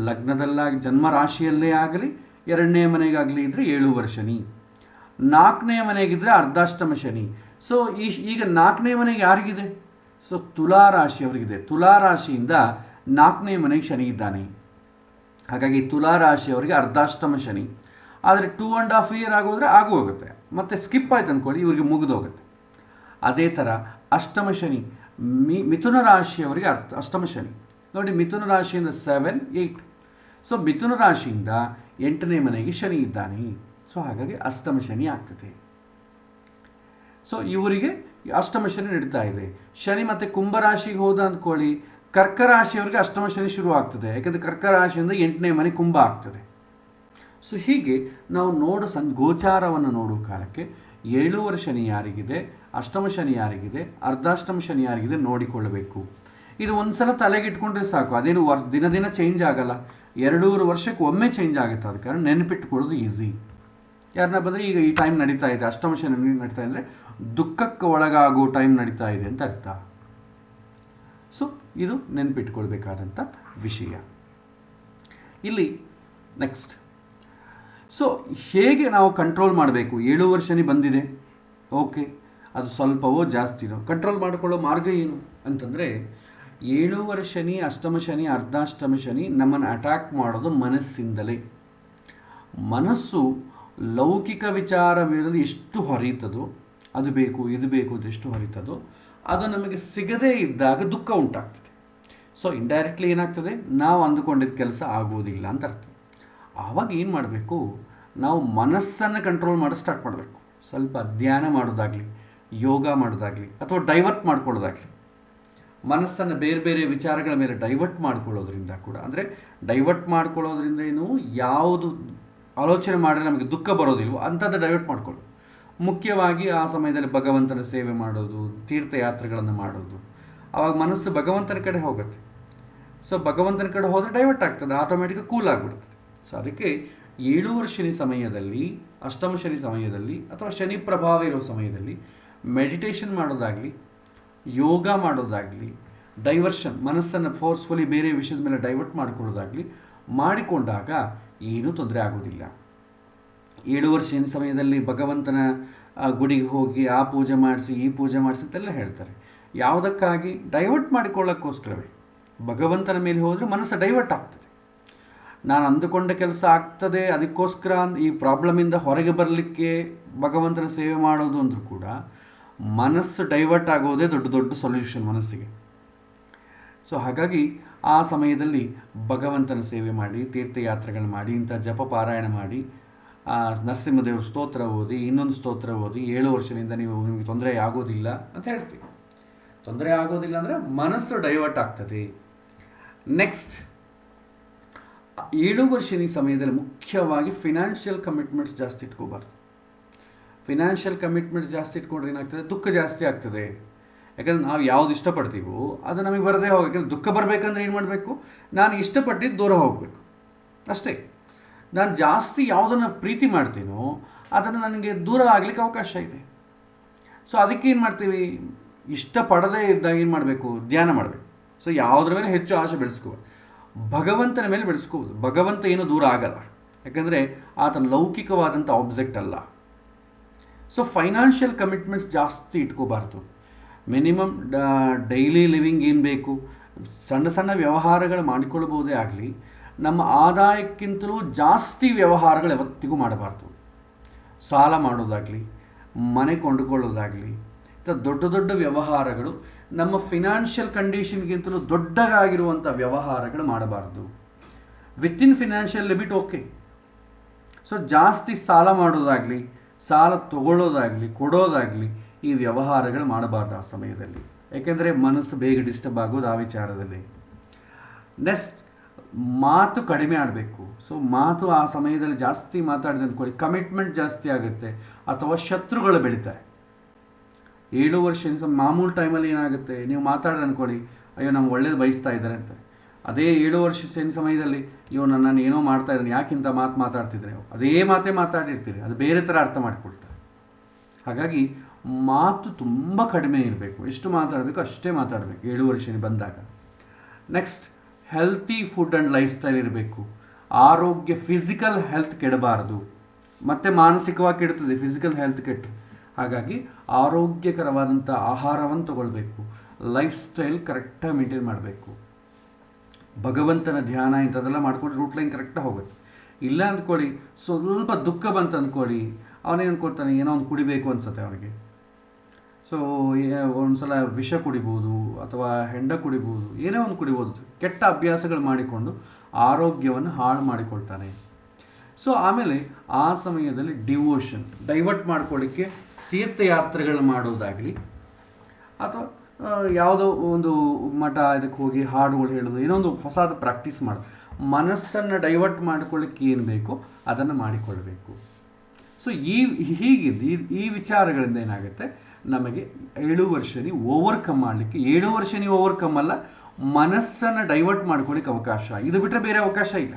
ಲಗ್ನದಲ್ಲಾಗಿ ಜನ್ಮರಾಶಿಯಲ್ಲೇ ಆಗಲಿ, 2ನೇ ಮನೆಗಾಗಲಿ ಇದ್ದರೆ 7 ವರ್ಷ ಶನಿ, 4ನೇ ಮನೆಗಿದ್ದರೆ ಅರ್ಧಾಷ್ಟಮ ಶನಿ. ಸೊ ಈಗ 4ನೇ ಮನೆಗೆ ಯಾರಿಗಿದೆ? ಸೊ ತುಲಾರಾಶಿಯವರಿಗಿದೆ. ತುಲಾರಾಶಿಯಿಂದ 4ನೇ ಮನೆಗೆ ಶನಿ ಇದ್ದಾನೆ. ಹಾಗಾಗಿ ತುಲಾರಾಶಿಯವರಿಗೆ ಅರ್ಧಾಷ್ಟಮ ಶನಿ. ಆದರೆ 2.5 year ಆಗೋದ್ರೆ ಹೋಗುತ್ತೆ, ಮತ್ತು ಸ್ಕಿಪ್ ಆಯ್ತು ಅಂದ್ಕೊಳ್ಳಿ, ಇವರಿಗೆ ಮುಗಿದೋಗುತ್ತೆ. ಅದೇ ಥರ ಅಷ್ಟಮ ಶನಿ ಮಿಥುನ ರಾಶಿಯವರಿಗೆ ಅಷ್ಟಮ ಶನಿ ನೋಡಿ, ಮಿಥುನ ರಾಶಿಯಿಂದ 7, 8. ಸೊ ಮಿಥುನ ರಾಶಿಯಿಂದ 8ನೇ ಮನೆಗೆ ಶನಿ ಇದ್ದಾನೆ. ಸೊ ಹಾಗಾಗಿ ಅಷ್ಟಮ ಶನಿ ಆಗ್ತದೆ. ಸೊ ಇವರಿಗೆ ಅಷ್ಟಮ ಶನಿ ನಡೀತಾ ಇದೆ. ಶನಿ ಮತ್ತು ಕುಂಭರಾಶಿಗೆ ಹೋದ ಅಂದ್ಕೊಳ್ಳಿ, ಕರ್ಕ ರಾಶಿಯವರಿಗೆ ಅಷ್ಟಮ ಶನಿ ಶುರು ಆಗ್ತದೆ. ಯಾಕಂದರೆ ಕರ್ಕ ರಾಶಿಯಿಂದ 8ನೇ ಮನೆ ಕುಂಭ ಆಗ್ತದೆ. ಸೊ ಹೀಗೆ ನಾವು ಗೋಚಾರವನ್ನು ನೋಡುವ ಕಾಲಕ್ಕೆ 7 ವರ್ಷ ಶನಿ ಯಾರಿಗಿದೆ, ಅಷ್ಟಮ ಶನಿ ಯಾರಿಗಿದೆ, ಅರ್ಧಾಷ್ಟಮ ಶನಿ ಯಾರಿಗಿದೆ ನೋಡಿಕೊಳ್ಳಬೇಕು. ಇದು ಒಂದು ಸಲ ತಲೆಗಿಟ್ಕೊಂಡ್ರೆ ಸಾಕು, ಅದೇನು ದಿನ ದಿನ ಚೇಂಜ್ ಆಗಲ್ಲ, 2.5 ವರ್ಷಕ್ಕೆ ಒಮ್ಮೆ ಚೇಂಜ್ ಆಗುತ್ತೆ. ಅದ ಕಾರಣ ನೆನಪಿಟ್ಕೊಳ್ಳೋದು ಈಸಿ. ಯಾರನ್ನ ಬಂದರೆ ಈಗ ಈ ಟೈಮ್ ನಡೀತಾ ಇದೆ, ಅಷ್ಟಮ ಶನಿ ನಡೀತಾ ಇದ್ದರೆ ದುಃಖಕ್ಕೆ ಒಳಗಾಗೋ ಟೈಮ್ ನಡೀತಾ ಇದೆ ಅಂತ ಅರ್ಥ. ಸೊ ಇದು ನೆನಪಿಟ್ಕೊಳ್ಬೇಕಾದಂಥ ವಿಷಯ. ಇಲ್ಲಿ ನೆಕ್ಸ್ಟ್, ಸೊ ಹೇಗೆ ನಾವು ಕಂಟ್ರೋಲ್ ಮಾಡಬೇಕು? 7 ವರ್ಷ ಶನಿ ಬಂದಿದೆ, ಓಕೆ, ಅದು ಸ್ವಲ್ಪವೋ ಜಾಸ್ತಿನೋ ಕಂಟ್ರೋಲ್ ಮಾಡಿಕೊಳ್ಳೋ ಮಾರ್ಗ ಏನು ಅಂತಂದರೆ, 7 ವರ್ಷ ಶನಿ, ಅಷ್ಟಮ ಶನಿ, ಅರ್ಧಾಷ್ಟಮ ಶನಿ ನಮ್ಮನ್ನು ಅಟ್ಯಾಕ್ ಮಾಡೋದು ಮನಸ್ಸಿಂದಲೇ. ಮನಸ್ಸು ಲೌಕಿಕ ವಿಚಾರವಿರೋದು ಎಷ್ಟು ಹೊರೀತದೋ, ಅದು ಬೇಕು ಇದು ಬೇಕು ಅದೆಷ್ಟು ಹೊರೀತದೋ, ಅದು ನಮಗೆ ಸಿಗದೇ ಇದ್ದಾಗ ದುಃಖ ಉಂಟಾಗ್ತದೆ. ಸೊ ಇಂಡೈರೆಕ್ಟ್ಲಿ ಏನಾಗ್ತದೆ? ನಾವು ಅಂದುಕೊಂಡಿದ್ದ ಕೆಲಸ ಆಗೋದಿಲ್ಲ ಅಂತ ಅರ್ಥ. ಆವಾಗ ಏನು ಮಾಡಬೇಕು? ನಾವು ಮನಸ್ಸನ್ನು ಕಂಟ್ರೋಲ್ ಮಾಡೋದು ಸ್ಟಾರ್ಟ್ ಮಾಡಬೇಕು. ಸ್ವಲ್ಪ ಧ್ಯಾನ ಮಾಡೋದಾಗಲಿ, ಯೋಗ ಮಾಡೋದಾಗಲಿ, ಅಥವಾ ಡೈವರ್ಟ್ ಮಾಡ್ಕೊಳ್ಳೋದಾಗಲಿ, ಮನಸ್ಸನ್ನು ಬೇರೆ ಬೇರೆ ವಿಚಾರಗಳ ಮೇಲೆ ಡೈವರ್ಟ್ ಮಾಡ್ಕೊಳ್ಳೋದ್ರಿಂದ ಕೂಡ, ಅಂದರೆ ಡೈವರ್ಟ್ ಮಾಡ್ಕೊಳ್ಳೋದ್ರಿಂದ ಏನು, ಯಾವುದು ಆಲೋಚನೆ ಮಾಡಿದ್ರೆ ನಮಗೆ ದುಃಖ ಬರೋದಿಲ್ವೋ ಅಂಥದ್ದು ಡೈವರ್ಟ್ ಮಾಡ್ಕೊಳ್ಳಿ. ಮುಖ್ಯವಾಗಿ ಆ ಸಮಯದಲ್ಲಿ ಭಗವಂತನ ಸೇವೆ ಮಾಡೋದು, ತೀರ್ಥಯಾತ್ರೆಗಳನ್ನು ಮಾಡೋದು, ಆವಾಗ ಮನಸ್ಸು ಭಗವಂತನ ಕಡೆ ಹೋಗುತ್ತೆ. ಸೊ ಭಗವಂತನ ಕಡೆ ಹೋದರೆ ಡೈವರ್ಟ್ ಆಗ್ತದೆ, ಆಟೋಮೆಟಿಕ್ ಕೂಲ್ ಆಗಿಬಿಡ್ತದೆ. ಸೊ ಅದಕ್ಕೆ 7 ಶನಿ ಸಮಯದಲ್ಲಿ, ಅಷ್ಟಮ ಶನಿ ಸಮಯದಲ್ಲಿ ಅಥವಾ ಶನಿ ಪ್ರಭಾವ ಇರೋ ಸಮಯದಲ್ಲಿ ಮೆಡಿಟೇಷನ್ ಮಾಡೋದಾಗಲಿ, ಯೋಗ ಮಾಡೋದಾಗಲಿ, ಡೈವರ್ಷನ್ ಮನಸ್ಸನ್ನು ಫೋರ್ಸ್ಫುಲಿ ಬೇರೆ ವಿಷಯದ ಮೇಲೆ ಡೈವರ್ಟ್ ಮಾಡಿಕೊಳ್ಳೋದಾಗಲಿ ಮಾಡಿಕೊಂಡಾಗ ಏನೂ ತೊಂದರೆ ಆಗೋದಿಲ್ಲ. 7 ಶನಿ ಸಮಯದಲ್ಲಿ ಭಗವಂತನ ಗುಡಿಗೆ ಹೋಗಿ ಆ ಪೂಜೆ ಮಾಡಿಸಿ ಈ ಪೂಜೆ ಮಾಡಿಸಿ ಅಂತೆಲ್ಲ ಹೇಳ್ತಾರೆ. ಯಾವುದಕ್ಕಾಗಿ? ಡೈವರ್ಟ್ ಮಾಡಿಕೊಳ್ಳೋಕ್ಕೋಸ್ಕರವೇ. ಭಗವಂತನ ಮೇಲೆ ಹೋದರೆ ಮನಸ್ಸು ಡೈವರ್ಟ್ ಆಗ್ತದೆ. ನಾನು ಅಂದುಕೊಂಡ ಕೆಲಸ ಆಗ್ತದೆ, ಅದಕ್ಕೋಸ್ಕರ ಈ ಪ್ರಾಬ್ಲಮಿಂದ ಹೊರಗೆ ಬರಲಿಕ್ಕೆ ಭಗವಂತನ ಸೇವೆ ಮಾಡೋದು ಅಂದರೂ ಕೂಡ ಮನಸ್ಸು ಡೈವರ್ಟ್ ಆಗೋದೇ ದೊಡ್ಡ ದೊಡ್ಡ ಸೊಲ್ಯೂಷನ್ ಮನಸ್ಸಿಗೆ. ಸೊ ಹಾಗಾಗಿ ಆ ಸಮಯದಲ್ಲಿ ಭಗವಂತನ ಸೇವೆ ಮಾಡಿ, ತೀರ್ಥಯಾತ್ರೆಗಳು ಮಾಡಿ, ಇಂಥ ಜಪ ಪಾರಾಯಣ ಮಾಡಿ, ನರಸಿಂಹದೇವ್ರ ಸ್ತೋತ್ರ ಓದಿ, ಇನ್ನೊಂದು ಸ್ತೋತ್ರ ಓದಿ, 7 ವರ್ಷದಿಂದ ನಿಮಗೆ ತೊಂದರೆ ಆಗೋದಿಲ್ಲ ಅಂತ ಹೇಳ್ತೀವಿ. ತೊಂದರೆ ಆಗೋದಿಲ್ಲ ಅಂದರೆ ಮನಸ್ಸು ಡೈವರ್ಟ್ ಆಗ್ತದೆ. ನೆಕ್ಸ್ಟ್ 7 ಶನಿ ಸಮಯದಲ್ಲಿ ಮುಖ್ಯವಾಗಿ ಫಿನಾನ್ಷಿಯಲ್ ಕಮಿಟ್ಮೆಂಟ್ಸ್ ಜಾಸ್ತಿ ಇಟ್ಕೋಬಾರ್ದು. ಫಿನಾನ್ಷಿಯಲ್ ಕಮಿಟ್ಮೆಂಟ್ಸ್ ಜಾಸ್ತಿ ಇಟ್ಕೊಂಡ್ರೆ ಏನಾಗ್ತದೆ? ದುಃಖ ಜಾಸ್ತಿ ಆಗ್ತದೆ. ಯಾಕಂದರೆ ನಾವು ಯಾವ್ದು ಇಷ್ಟಪಡ್ತೀವೋ ಅದು ನಮಗೆ ಬರದೇ ಹೋಗಿ, ಯಾಕಂದರೆ ದುಃಖ ಬರಬೇಕಂದ್ರೆ ಏನು ಮಾಡಬೇಕು? ನಾನು ಇಷ್ಟಪಟ್ಟಿದ್ದು ದೂರ ಹೋಗಬೇಕು ಅಷ್ಟೇ. ನಾನು ಜಾಸ್ತಿ ಯಾವುದನ್ನು ಪ್ರೀತಿ ಮಾಡ್ತೀನೋ ಅದನ್ನು ನನಗೆ ದೂರ ಆಗಲಿಕ್ಕೆ ಅವಕಾಶ ಇದೆ. ಸೊ ಅದಕ್ಕೆ ಏನು ಮಾಡ್ತೀವಿ? ಇಷ್ಟಪಡದೇ ಇದ್ದಾಗ ಏನು ಮಾಡಬೇಕು? ಧ್ಯಾನ ಮಾಡಬೇಕು. ಸೊ ಯಾವುದ್ರ ಮೇಲೆ ಹೆಚ್ಚು ಆಸೆ ಬೆಳೆಸ್ಕೋಬೋದು? ಭಗವಂತನ ಮೇಲೆ ಬೆಳೆಸ್ಕೋಬೋದು. ಭಗವಂತ ಏನೂ ದೂರ ಆಗಲ್ಲ, ಯಾಕಂದರೆ ಆತನ ಲೌಕಿಕವಾದಂಥ ಆಬ್ಜೆಕ್ಟ್ ಅಲ್ಲ. ಸೊ ಫೈನಾನ್ಷಿಯಲ್ ಕಮಿಟ್ಮೆಂಟ್ಸ್ ಜಾಸ್ತಿ ಇಟ್ಕೋಬಾರ್ದು. ಮಿನಿಮಮ್ ಡೈಲಿ ಲಿವಿಂಗ್ ಏನು ಬೇಕು, ಸಣ್ಣ ಸಣ್ಣ ವ್ಯವಹಾರಗಳು ಮಾಡಿಕೊಳ್ಬೋದೇ ಆಗಲಿ, ನಮ್ಮ ಆದಾಯಕ್ಕಿಂತಲೂ ಜಾಸ್ತಿ ವ್ಯವಹಾರಗಳು ಯಾವತ್ತಿಗೂ ಮಾಡಬಾರ್ದು. ಸಾಲ ಮಾಡೋದಾಗಲಿ, ಮನೆ ಕೊಂಡುಕೊಳ್ಳೋದಾಗಲಿ, ದೊಡ್ಡ ದೊಡ್ಡ ವ್ಯವಹಾರಗಳು, ನಮ್ಮ ಫಿನಾನ್ಷಿಯಲ್ ಕಂಡೀಷನ್ಗಿಂತಲೂ ದೊಡ್ಡದಾಗಿರುವಂಥ ವ್ಯವಹಾರಗಳು ಮಾಡಬಾರ್ದು. Within financial limit okay. So ಜಾಸ್ತಿ ಸಾಲ ಮಾಡೋದಾಗಲಿ, ಸಾಲ ತಗೊಳ್ಳೋದಾಗಲಿ, ಕೊಡೋದಾಗಲಿ, ಈ ವ್ಯವಹಾರಗಳು ಮಾಡಬಾರ್ದು ಆ ಸಮಯದಲ್ಲಿ. ಏಕೆಂದರೆ ಮನಸ್ಸು ಬೇಗ ಡಿಸ್ಟರ್ಬ್ ಆಗೋದು ಆ ವಿಚಾರದಲ್ಲಿ. ನೆಕ್ಸ್ಟ್, ಮಾತು ಕಡಿಮೆ ಆಡಬೇಕು. ಸೊ ಮಾತು ಆ ಸಮಯದಲ್ಲಿ ಜಾಸ್ತಿ ಮಾತಾಡಿದೆ ಅಂದ್ಕೊಳ್ಳಿ, ಕಮಿಟ್ಮೆಂಟ್ ಜಾಸ್ತಿ ಆಗುತ್ತೆ ಅಥವಾ ಶತ್ರುಗಳು ಬೆಳೀತಾರೆ. 7 ವರ್ಷ ಮಾಮೂಲು ಟೈಮಲ್ಲಿ ಏನಾಗುತ್ತೆ, ನೀವು ಮಾತಾಡಿದ್ರೆ ಅಂದ್ಕೊಳ್ಳಿ, ಅಯ್ಯೋ ನಮ್ಗೆ ಒಳ್ಳೇದು ಬಯಸ್ತಾ ಇದ್ದಾರೆ ಅಂತ. ಅದೇ 7 ವರ್ಷ ಸಮಯದಲ್ಲಿ ಅಯ್ಯೋ ನನ್ನನ್ನು ಏನೋ ಮಾಡ್ತಾ ಇದ್ದಾನೆ, ಯಾಕಿಂತ ಮಾತಾಡ್ತಿದ್ರೆ, ಅದೇ ಮಾತೇ ಮಾತಾಡಿರ್ತೀರಿ, ಅದು ಬೇರೆ ಥರ ಅರ್ಥ ಮಾಡಿಕೊಡ್ತಾರೆ. ಹಾಗಾಗಿ ಮಾತು ತುಂಬ ಕಡಿಮೆ ಇರಬೇಕು. ಎಷ್ಟು ಮಾತಾಡಬೇಕು ಅಷ್ಟೇ ಮಾತಾಡಬೇಕು 7 ವರ್ಷ ಬಂದಾಗ. Next, healthy food and life style ಇರಬೇಕು. ಆರೋಗ್ಯ, ಫಿಸಿಕಲ್ ಹೆಲ್ತ್ ಕೆಡಬಾರದು, ಮತ್ತು ಮಾನಸಿಕವಾಗಿ ಕೆಡ್ತದೆ ಫಿಸಿಕಲ್ ಹೆಲ್ತ್ ಕೆಟ್ಟು. ಹಾಗಾಗಿ ಆರೋಗ್ಯಕರವಾದಂಥ ಆಹಾರವನ್ನು ತಗೊಳ್ಬೇಕು, ಲೈಫ್ ಸ್ಟೈಲ್ ಕರೆಕ್ಟಾಗಿ ಮೇಂಟೈನ್ ಮಾಡಬೇಕು. ಭಗವಂತನ ಧ್ಯಾನ ಇಂಥದ್ದೆಲ್ಲ ಮಾಡ್ಕೊಂಡು ರೂಟ್ ಲೈನ್ ಕರೆಕ್ಟಾಗಿ ಹೋಗುತ್ತೆ. ಇಲ್ಲ ಅಂದ್ಕೊಳ್ಳಿ, ಸ್ವಲ್ಪ ದುಃಖ ಬಂತು ಅಂದ್ಕೊಳ್ಳಿ, ಅವನೇನು ಅನ್ಕೊಳ್ತಾನೆ, ಏನೋ ಒಂದು ಕುಡಿಬೇಕು ಅನ್ಸುತ್ತೆ ಅವನಿಗೆ. ಸೊ ಒಂದು ಸಲ ವಿಷ ಕುಡಿಬೋದು ಅಥವಾ ಹೆಂಡ ಕುಡಿಬೋದು, ಏನೋ ಒಂದು ಕುಡಿಬೋದು. ಕೆಟ್ಟ ಅಭ್ಯಾಸಗಳು ಮಾಡಿಕೊಂಡು ಆರೋಗ್ಯವನ್ನು ಹಾಳು ಮಾಡಿಕೊಳ್ತಾನೆ. ಸೊ ಆಮೇಲೆ ಆ ಸಮಯದಲ್ಲಿ ಡಿವೋಷನ್ ಡೈವರ್ಟ್ ಮಾಡ್ಕೊಳ್ಳಿಕ್ಕೆ ತೀರ್ಥಯಾತ್ರೆಗಳು ಮಾಡೋದಾಗಲಿ ಅಥವಾ ಯಾವುದೋ ಒಂದು ಮಠ ಇದಕ್ಕೆ ಹೋಗಿ ಹಾಡುಗಳು ಹೇಳೋದು, ಏನೋ ಒಂದು ಹೊಸದು ಪ್ರಾಕ್ಟೀಸ್ ಮಾಡೋದು. ಮನಸ್ಸನ್ನು ಡೈವರ್ಟ್ ಮಾಡಿಕೊಳ್ಳಿಕ್ಕೆ ಏನು ಬೇಕೋ ಅದನ್ನು ಮಾಡಿಕೊಳ್ಬೇಕು. ಸೊ ಈ ವಿಚಾರಗಳಿಂದ ಏನಾಗುತ್ತೆ, ನಮಗೆ 7 ವರ್ಷನಿ ಓವರ್ಕಮ್ ಮಾಡಲಿಕ್ಕೆ, 7 ವರ್ಷನಿ ಓವರ್ಕಮ್ ಅಲ್ಲ, ಮನಸ್ಸನ್ನು ಡೈವರ್ಟ್ ಮಾಡ್ಕೊಳ್ಳಿಕ್ಕೆ ಅವಕಾಶ. ಇದು ಬಿಟ್ಟರೆ ಬೇರೆ ಅವಕಾಶ ಇಲ್ಲ.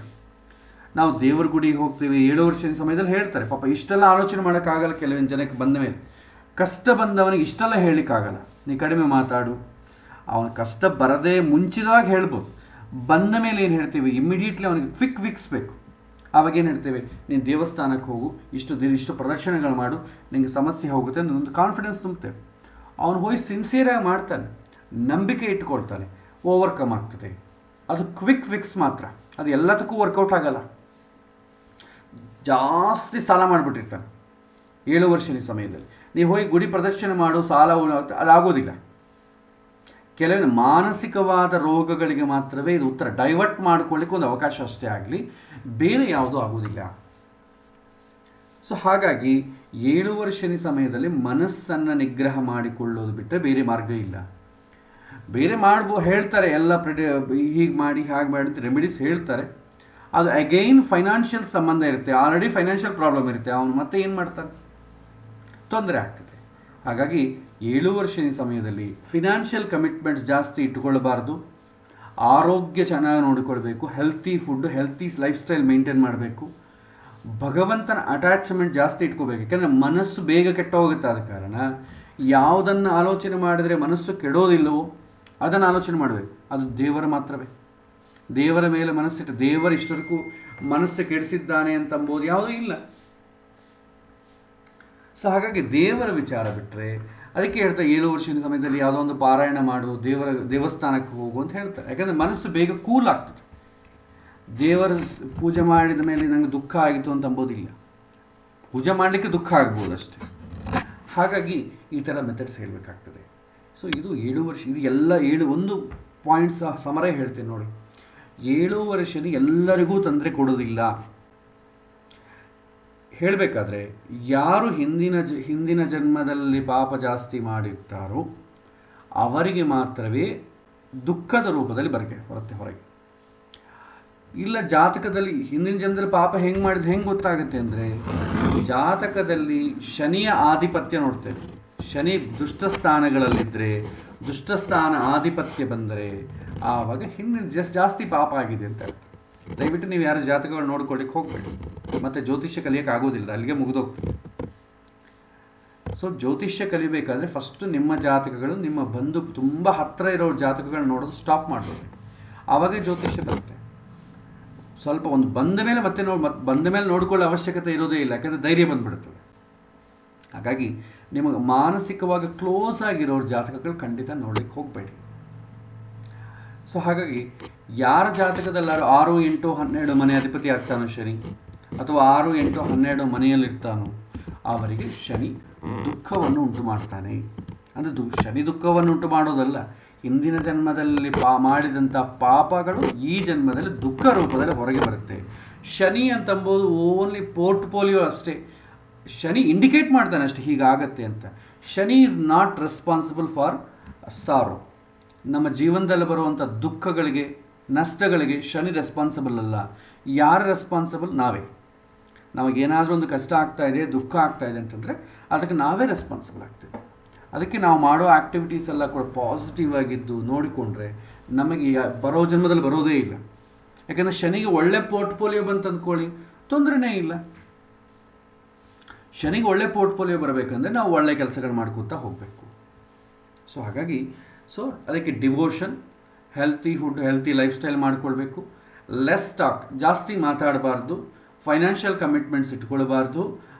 ನಾವು ದೇವ್ರ ಗುಡಿಗೆ ಹೋಗ್ತೀವಿ, 7 ವರ್ಷದ ಸಮಯದಲ್ಲಿ ಹೇಳ್ತಾರೆ, ಪಾಪ ಇಷ್ಟೆಲ್ಲ ಆಲೋಚನೆ ಮಾಡೋಕ್ಕಾಗಲ್ಲ ಕೆಲವೊಂದು ಜನಕ್ಕೆ. ಬಂದ ಮೇಲೆ ಕಷ್ಟ ಬಂದವನಿಗೆ ಇಷ್ಟೆಲ್ಲ ಹೇಳಲಿಕ್ಕಾಗಲ್ಲ, ನೀ ಕಡಿಮೆ ಮಾತಾಡು. ಅವನ ಕಷ್ಟ ಬರದೇ ಮುಂಚಿತವಾಗಿ ಹೇಳ್ಬೋದು. ಬಂದ ಮೇಲೆ ಏನು ಹೇಳ್ತೀವಿ, ಇಮ್ಮಿಡಿಯೇಟ್ಲಿ ಅವನಿಗೆ ಕ್ವಿಕ್ ಫಿಕ್ಸ್ ಬೇಕು. ಆವಾಗ ಏನು ಹೇಳ್ತೇವೆ, ನೀನು ದೇವಸ್ಥಾನಕ್ಕೆ ಹೋಗು, ಇಷ್ಟು ಪ್ರದರ್ಶನಗಳು ಮಾಡು, ನಿನಗೆ ಸಮಸ್ಯೆ ಹೋಗುತ್ತೆ ಅಂತ ಒಂದು ಕಾನ್ಫಿಡೆನ್ಸ್ ತುಂಬುತ್ತೇವೆ. ಅವನು ಹೋಗಿ ಸಿನ್ಸಿಯರಾಗಿ ಮಾಡ್ತಾನೆ, ನಂಬಿಕೆ ಇಟ್ಕೊಳ್ತಾನೆ, ಓವರ್ಕಮ್ ಆಗ್ತದೆ. ಅದು ಕ್ವಿಕ್ ಫಿಕ್ಸ್ ಮಾತ್ರ, ಅದು ಎಲ್ಲದಕ್ಕೂ ವರ್ಕೌಟ್ ಆಗಲ್ಲ. ಜಾಸ್ತಿ ಸಾಲ ಮಾಡಿಬಿಟ್ಟಿರ್ತಾನೆ 7 ವರ್ಷದ ಸಮಯದಲ್ಲಿ. ನೀವು ಹೋಗಿ ಗುಡಿ ಪ್ರದರ್ಶನ ಮಾಡು, ಸಾಲ ಅದಾಗೋದಿಲ್ಲ. ಕೆಲವೊಂದು ಮಾನಸಿಕವಾದ ರೋಗಗಳಿಗೆ ಮಾತ್ರವೇ ಇದು ಉತ್ತರ. ಡೈವರ್ಟ್ ಮಾಡ್ಕೊಳ್ಳಿಕ್ಕೆ ಒಂದು ಅವಕಾಶ ಅಷ್ಟೇ ಆಗಲಿ, ಬೇರೆ ಯಾವುದೂ ಆಗೋದಿಲ್ಲ. ಸೊ ಹಾಗಾಗಿ 7 ವರ್ಷದ ಸಮಯದಲ್ಲಿ ಮನಸ್ಸನ್ನು ನಿಗ್ರಹ ಮಾಡಿಕೊಳ್ಳೋದು ಬಿಟ್ಟರೆ ಬೇರೆ ಮಾರ್ಗ ಇಲ್ಲ. ಬೇರೆ ಹೇಳ್ತಾರೆ ಎಲ್ಲ ಹೀಗೆ ಮಾಡಿ ಹಾಗೆ ಮಾಡಿ ಅಂತ ರೆಮಿಡೀಸ್ ಹೇಳ್ತಾರೆ. ಅದು ಅಗೈನ್ ಫೈನಾನ್ಷಿಯಲ್ ಸಂಬಂಧ ಇರುತ್ತೆ, ಆಲ್ರೆಡಿ ಫೈನಾನ್ಷಿಯಲ್ ಪ್ರಾಬ್ಲಮ್ ಇರುತ್ತೆ, ಅವನು ಮತ್ತೆ ಏನು ಮಾಡ್ತಾನೆ, ತೊಂದರೆ ಆಗ್ತದೆ. ಹಾಗಾಗಿ 7 ವರ್ಷದ ಸಮಯದಲ್ಲಿ ಫಿನಾನ್ಷಿಯಲ್ ಕಮಿಟ್ಮೆಂಟ್ಸ್ ಜಾಸ್ತಿ ಇಟ್ಟುಕೊಳ್ಳಬಾರ್ದು. ಆರೋಗ್ಯ ಚೆನ್ನಾಗಿ ನೋಡಿಕೊಳ್ಬೇಕು, healthy food, healthy life style maintain ಮಾಡಬೇಕು. ಭಗವಂತನ ಅಟ್ಯಾಚ್ಮೆಂಟ್ ಜಾಸ್ತಿ ಇಟ್ಕೋಬೇಕು. ಯಾಕೆಂದರೆ ಮನಸ್ಸು ಬೇಗ ಕೆಟ್ಟ ಹೋಗುತ್ತೆ. ಆದ ಕಾರಣ ಯಾವುದನ್ನು ಆಲೋಚನೆ ಮಾಡಿದರೆ ಮನಸ್ಸು ಕೆಡೋದಿಲ್ಲವೋ ಅದನ್ನು ಆಲೋಚನೆ ಮಾಡಬೇಕು. ಅದು ದೇವರ ಮಾತ್ರವೇ. ದೇವರ ಮೇಲೆ ಮನಸ್ಸಿಟ್ಟು ದೇವರ ಇಷ್ಟವರೆಗೂ ಮನಸ್ಸು ಕೆಡಿಸಿದ್ದಾನೆ ಅಂತಂಬೋದು ಯಾವುದೂ ಇಲ್ಲ. ಸೊ ಹಾಗಾಗಿ ದೇವರ ವಿಚಾರ ಬಿಟ್ಟರೆ, ಅದಕ್ಕೆ ಹೇಳ್ತಾರೆ 7 ವರ್ಷದ ಸಮಯದಲ್ಲಿ ಯಾವುದೋ ಒಂದು ಪಾರಾಯಣ ಮಾಡು, ದೇವಸ್ಥಾನಕ್ಕೆ ಹೋಗು ಅಂತ ಹೇಳ್ತಾರೆ. ಯಾಕಂದರೆ ಮನಸ್ಸು ಬೇಗ ಕೂಲ್ ಆಗ್ತದೆ. ದೇವರ ಪೂಜೆ ಮಾಡಿದ ಮೇಲೆ ನನಗೆ ದುಃಖ ಆಯಿತು ಅಂತ ಅಂಬೋದಿಲ್ಲ. ಪೂಜೆ ಮಾಡಲಿಕ್ಕೆ ದುಃಖ ಆಗ್ಬೋದು ಅಷ್ಟೇ. ಹಾಗಾಗಿ ಈ ಥರ ಮೆಥಡ್ಸ್ ಹೇಳಬೇಕಾಗ್ತದೆ. ಸೊ ಇದು 7 ವರ್ಷ, ಇದು ಎಲ್ಲ 7 ಪಾಯಿಂಟ್ಸ್ ಸಮರ ಹೇಳ್ತೇನೆ ನೋಡಿ. 7 ವರ್ಷದ ಎಲ್ಲರಿಗೂ ತೊಂದರೆ ಕೊಡೋದಿಲ್ಲ. ಹೇಳಬೇಕಾದ್ರೆ ಯಾರು ಹಿಂದಿನ ಜನ್ಮದಲ್ಲಿ ಪಾಪ ಜಾಸ್ತಿ ಮಾಡಿರ್ತಾರೋ ಅವರಿಗೆ ಮಾತ್ರವೇ ದುಃಖದ ರೂಪದಲ್ಲಿ ಬರುತ್ತೆ ಹೊರಗೆ. ಇಲ್ಲ ಜಾತಕದಲ್ಲಿ ಹಿಂದಿನ ಜನ್ಮದಲ್ಲಿ ಪಾಪ ಹೆಂಗೆ ಗೊತ್ತಾಗುತ್ತೆ ಅಂದರೆ, ಜಾತಕದಲ್ಲಿ ಶನಿಯ ಆಧಿಪತ್ಯ ನೋಡ್ತೇವೆ. ಶನಿ ದುಷ್ಟ ಸ್ಥಾನಗಳಲ್ಲಿದ್ದರೆ, ದುಷ್ಟ ಸ್ಥಾನ ಆಧಿಪತ್ಯ ಬಂದರೆ ಆವಾಗ ಹಿಂದಿನ ಜಾಸ್ತಿ ಪಾಪ ಆಗಿದೆ ಅಂತ. ದಯವಿಟ್ಟು ನೀವು ಯಾರು ಜಾತಕಗಳು ನೋಡ್ಕೊಳ್ಳಿಕ್ಕೆ ಹೋಗಬೇಡಿ, ಮತ್ತು ಜ್ಯೋತಿಷ್ಯ ಕಲಿಯೋಕ್ಕೆ ಆಗೋದಿಲ್ಲ, ಅಲ್ಲಿಗೆ ಮುಗಿದೋಗ್ತದೆ. ಸೊ ಜ್ಯೋತಿಷ್ಯ ಕಲಿಬೇಕಾದ್ರೆ ಫಸ್ಟು ನಿಮ್ಮ ಜಾತಕಗಳು, ನಿಮ್ಮ ಬಂಧು ತುಂಬ ಹತ್ತಿರ ಇರೋ ಜಾತಕಗಳು ನೋಡೋದು ಸ್ಟಾಪ್ ಮಾಡಬೇಕು. ಆವಾಗ ಜ್ಯೋತಿಷ್ಯ ಬರುತ್ತೆ. ಸ್ವಲ್ಪ ಒಂದು ಬಂದ ಮೇಲೆ ನೋಡಿಕೊಳ್ಳೋ ಅವಶ್ಯಕತೆ ಇರೋದೇ ಇಲ್ಲ, ಯಾಕಂದರೆ ಧೈರ್ಯ ಬಂದುಬಿಡುತ್ತದೆ. ಹಾಗಾಗಿ ನಿಮಗೆ ಮಾನಸಿಕವಾಗಿ ಕ್ಲೋಸ್ ಆಗಿರೋರ ಜಾತಕಗಳು ಖಂಡಿತ ನೋಡ್ಲಿಕ್ಕೆ ಹೋಗಬೇಡಿ. ಸೊ ಹಾಗಾಗಿ ಯಾರ ಜಾತಕದಲ್ಲಾರು 6, 8, 12 ಮನೆ ಅಧಿಪತಿ ಆಗ್ತಾನೋ ಶನಿ, ಅಥವಾ 6, 8, 12 ಮನೆಯಲ್ಲಿರ್ತಾನೋ ಅವರಿಗೆ ಶನಿ ದುಃಖವನ್ನು ಉಂಟು ಮಾಡ್ತಾನೆ. ಅಂದರೆ ಶನಿ ದುಃಖವನ್ನು ಉಂಟು ಮಾಡೋದಲ್ಲ, ಹಿಂದಿನ ಜನ್ಮದಲ್ಲಿ ಮಾಡಿದಂಥ ಪಾಪಗಳು ಈ ಜನ್ಮದಲ್ಲಿ ದುಃಖ ರೂಪದಲ್ಲಿ ಹೊರಗೆ ಬರುತ್ತೆ. ಶನಿ ಅಂತಂಬೋದು ಓನ್ಲಿ ಪೋರ್ಟ್ಫೋಲಿಯೋ ಅಷ್ಟೇ. ಶನಿ ಇಂಡಿಕೇಟ್ ಮಾಡ್ತಾನೆ ಅಷ್ಟೇ ಹೀಗಾಗತ್ತೆ ಅಂತ. Shani is not responsible for sorrow. ನಮ್ಮ ಜೀವನದಲ್ಲಿ ಬರುವಂಥ ದುಃಖಗಳಿಗೆ, ನಷ್ಟಗಳಿಗೆ ಶನಿ ರೆಸ್ಪಾನ್ಸಿಬಲ್ ಅಲ್ಲ. ಯಾರು ರೆಸ್ಪಾನ್ಸಿಬಲ್? ನಾವೇ. ನಮಗೇನಾದರೂ ಒಂದು ಕಷ್ಟ ಆಗ್ತಾ ಇದೆ, ದುಃಖ ಆಗ್ತಾ ಇದೆ ಅಂತಂದರೆ ಅದಕ್ಕೆ ನಾವೇ ರೆಸ್ಪಾನ್ಸಿಬಲ್ ಆಗ್ತೀವಿ. ಅದಕ್ಕೆ ನಾವು ಮಾಡೋ ಆ್ಯಕ್ಟಿವಿಟೀಸ್ ಎಲ್ಲ ಕೂಡ ಪಾಸಿಟಿವ್ ಆಗಿದ್ದು ನೋಡಿಕೊಂಡ್ರೆ ನಮಗೆ ಬರೋ ಜನ್ಮದಲ್ಲಿ ಬರೋದೇ ಇಲ್ಲ. ಯಾಕಂದರೆ ಶನಿಗೆ ಒಳ್ಳೆ ಪೋರ್ಟ್ಫೋಲಿಯೋ ಬಂತು ಅಂದ್ಕೊಳ್ಳಿ, ತೊಂದರೆನೇ ಇಲ್ಲ. ಶನಿಗೆ ಒಳ್ಳೆ ಪೋರ್ಟ್ಫೋಲಿಯೋ ಬರಬೇಕಂದ್ರೆ ನಾವು ಒಳ್ಳೆ ಕೆಲಸಗಳು ಮಾಡ್ಕೊತಾ ಹೋಗಬೇಕು. ಸೊ ಹಾಗಾಗಿ ಅದಕ್ಕೆ devotion, healthy food, healthy lifestyle ಮಾಡ್ಕೊಳ್ಬೇಕು. ಲೆಸ್ ಟಾಕ್, ಜಾಸ್ತಿ ಮಾತಾಡಬಾರ್ದು. ಫೈನಾನ್ಷಿಯಲ್ ಕಮಿಟ್ಮೆಂಟ್ಸ್ ಇಟ್ಕೊಳ್ಬಾರ್ದು.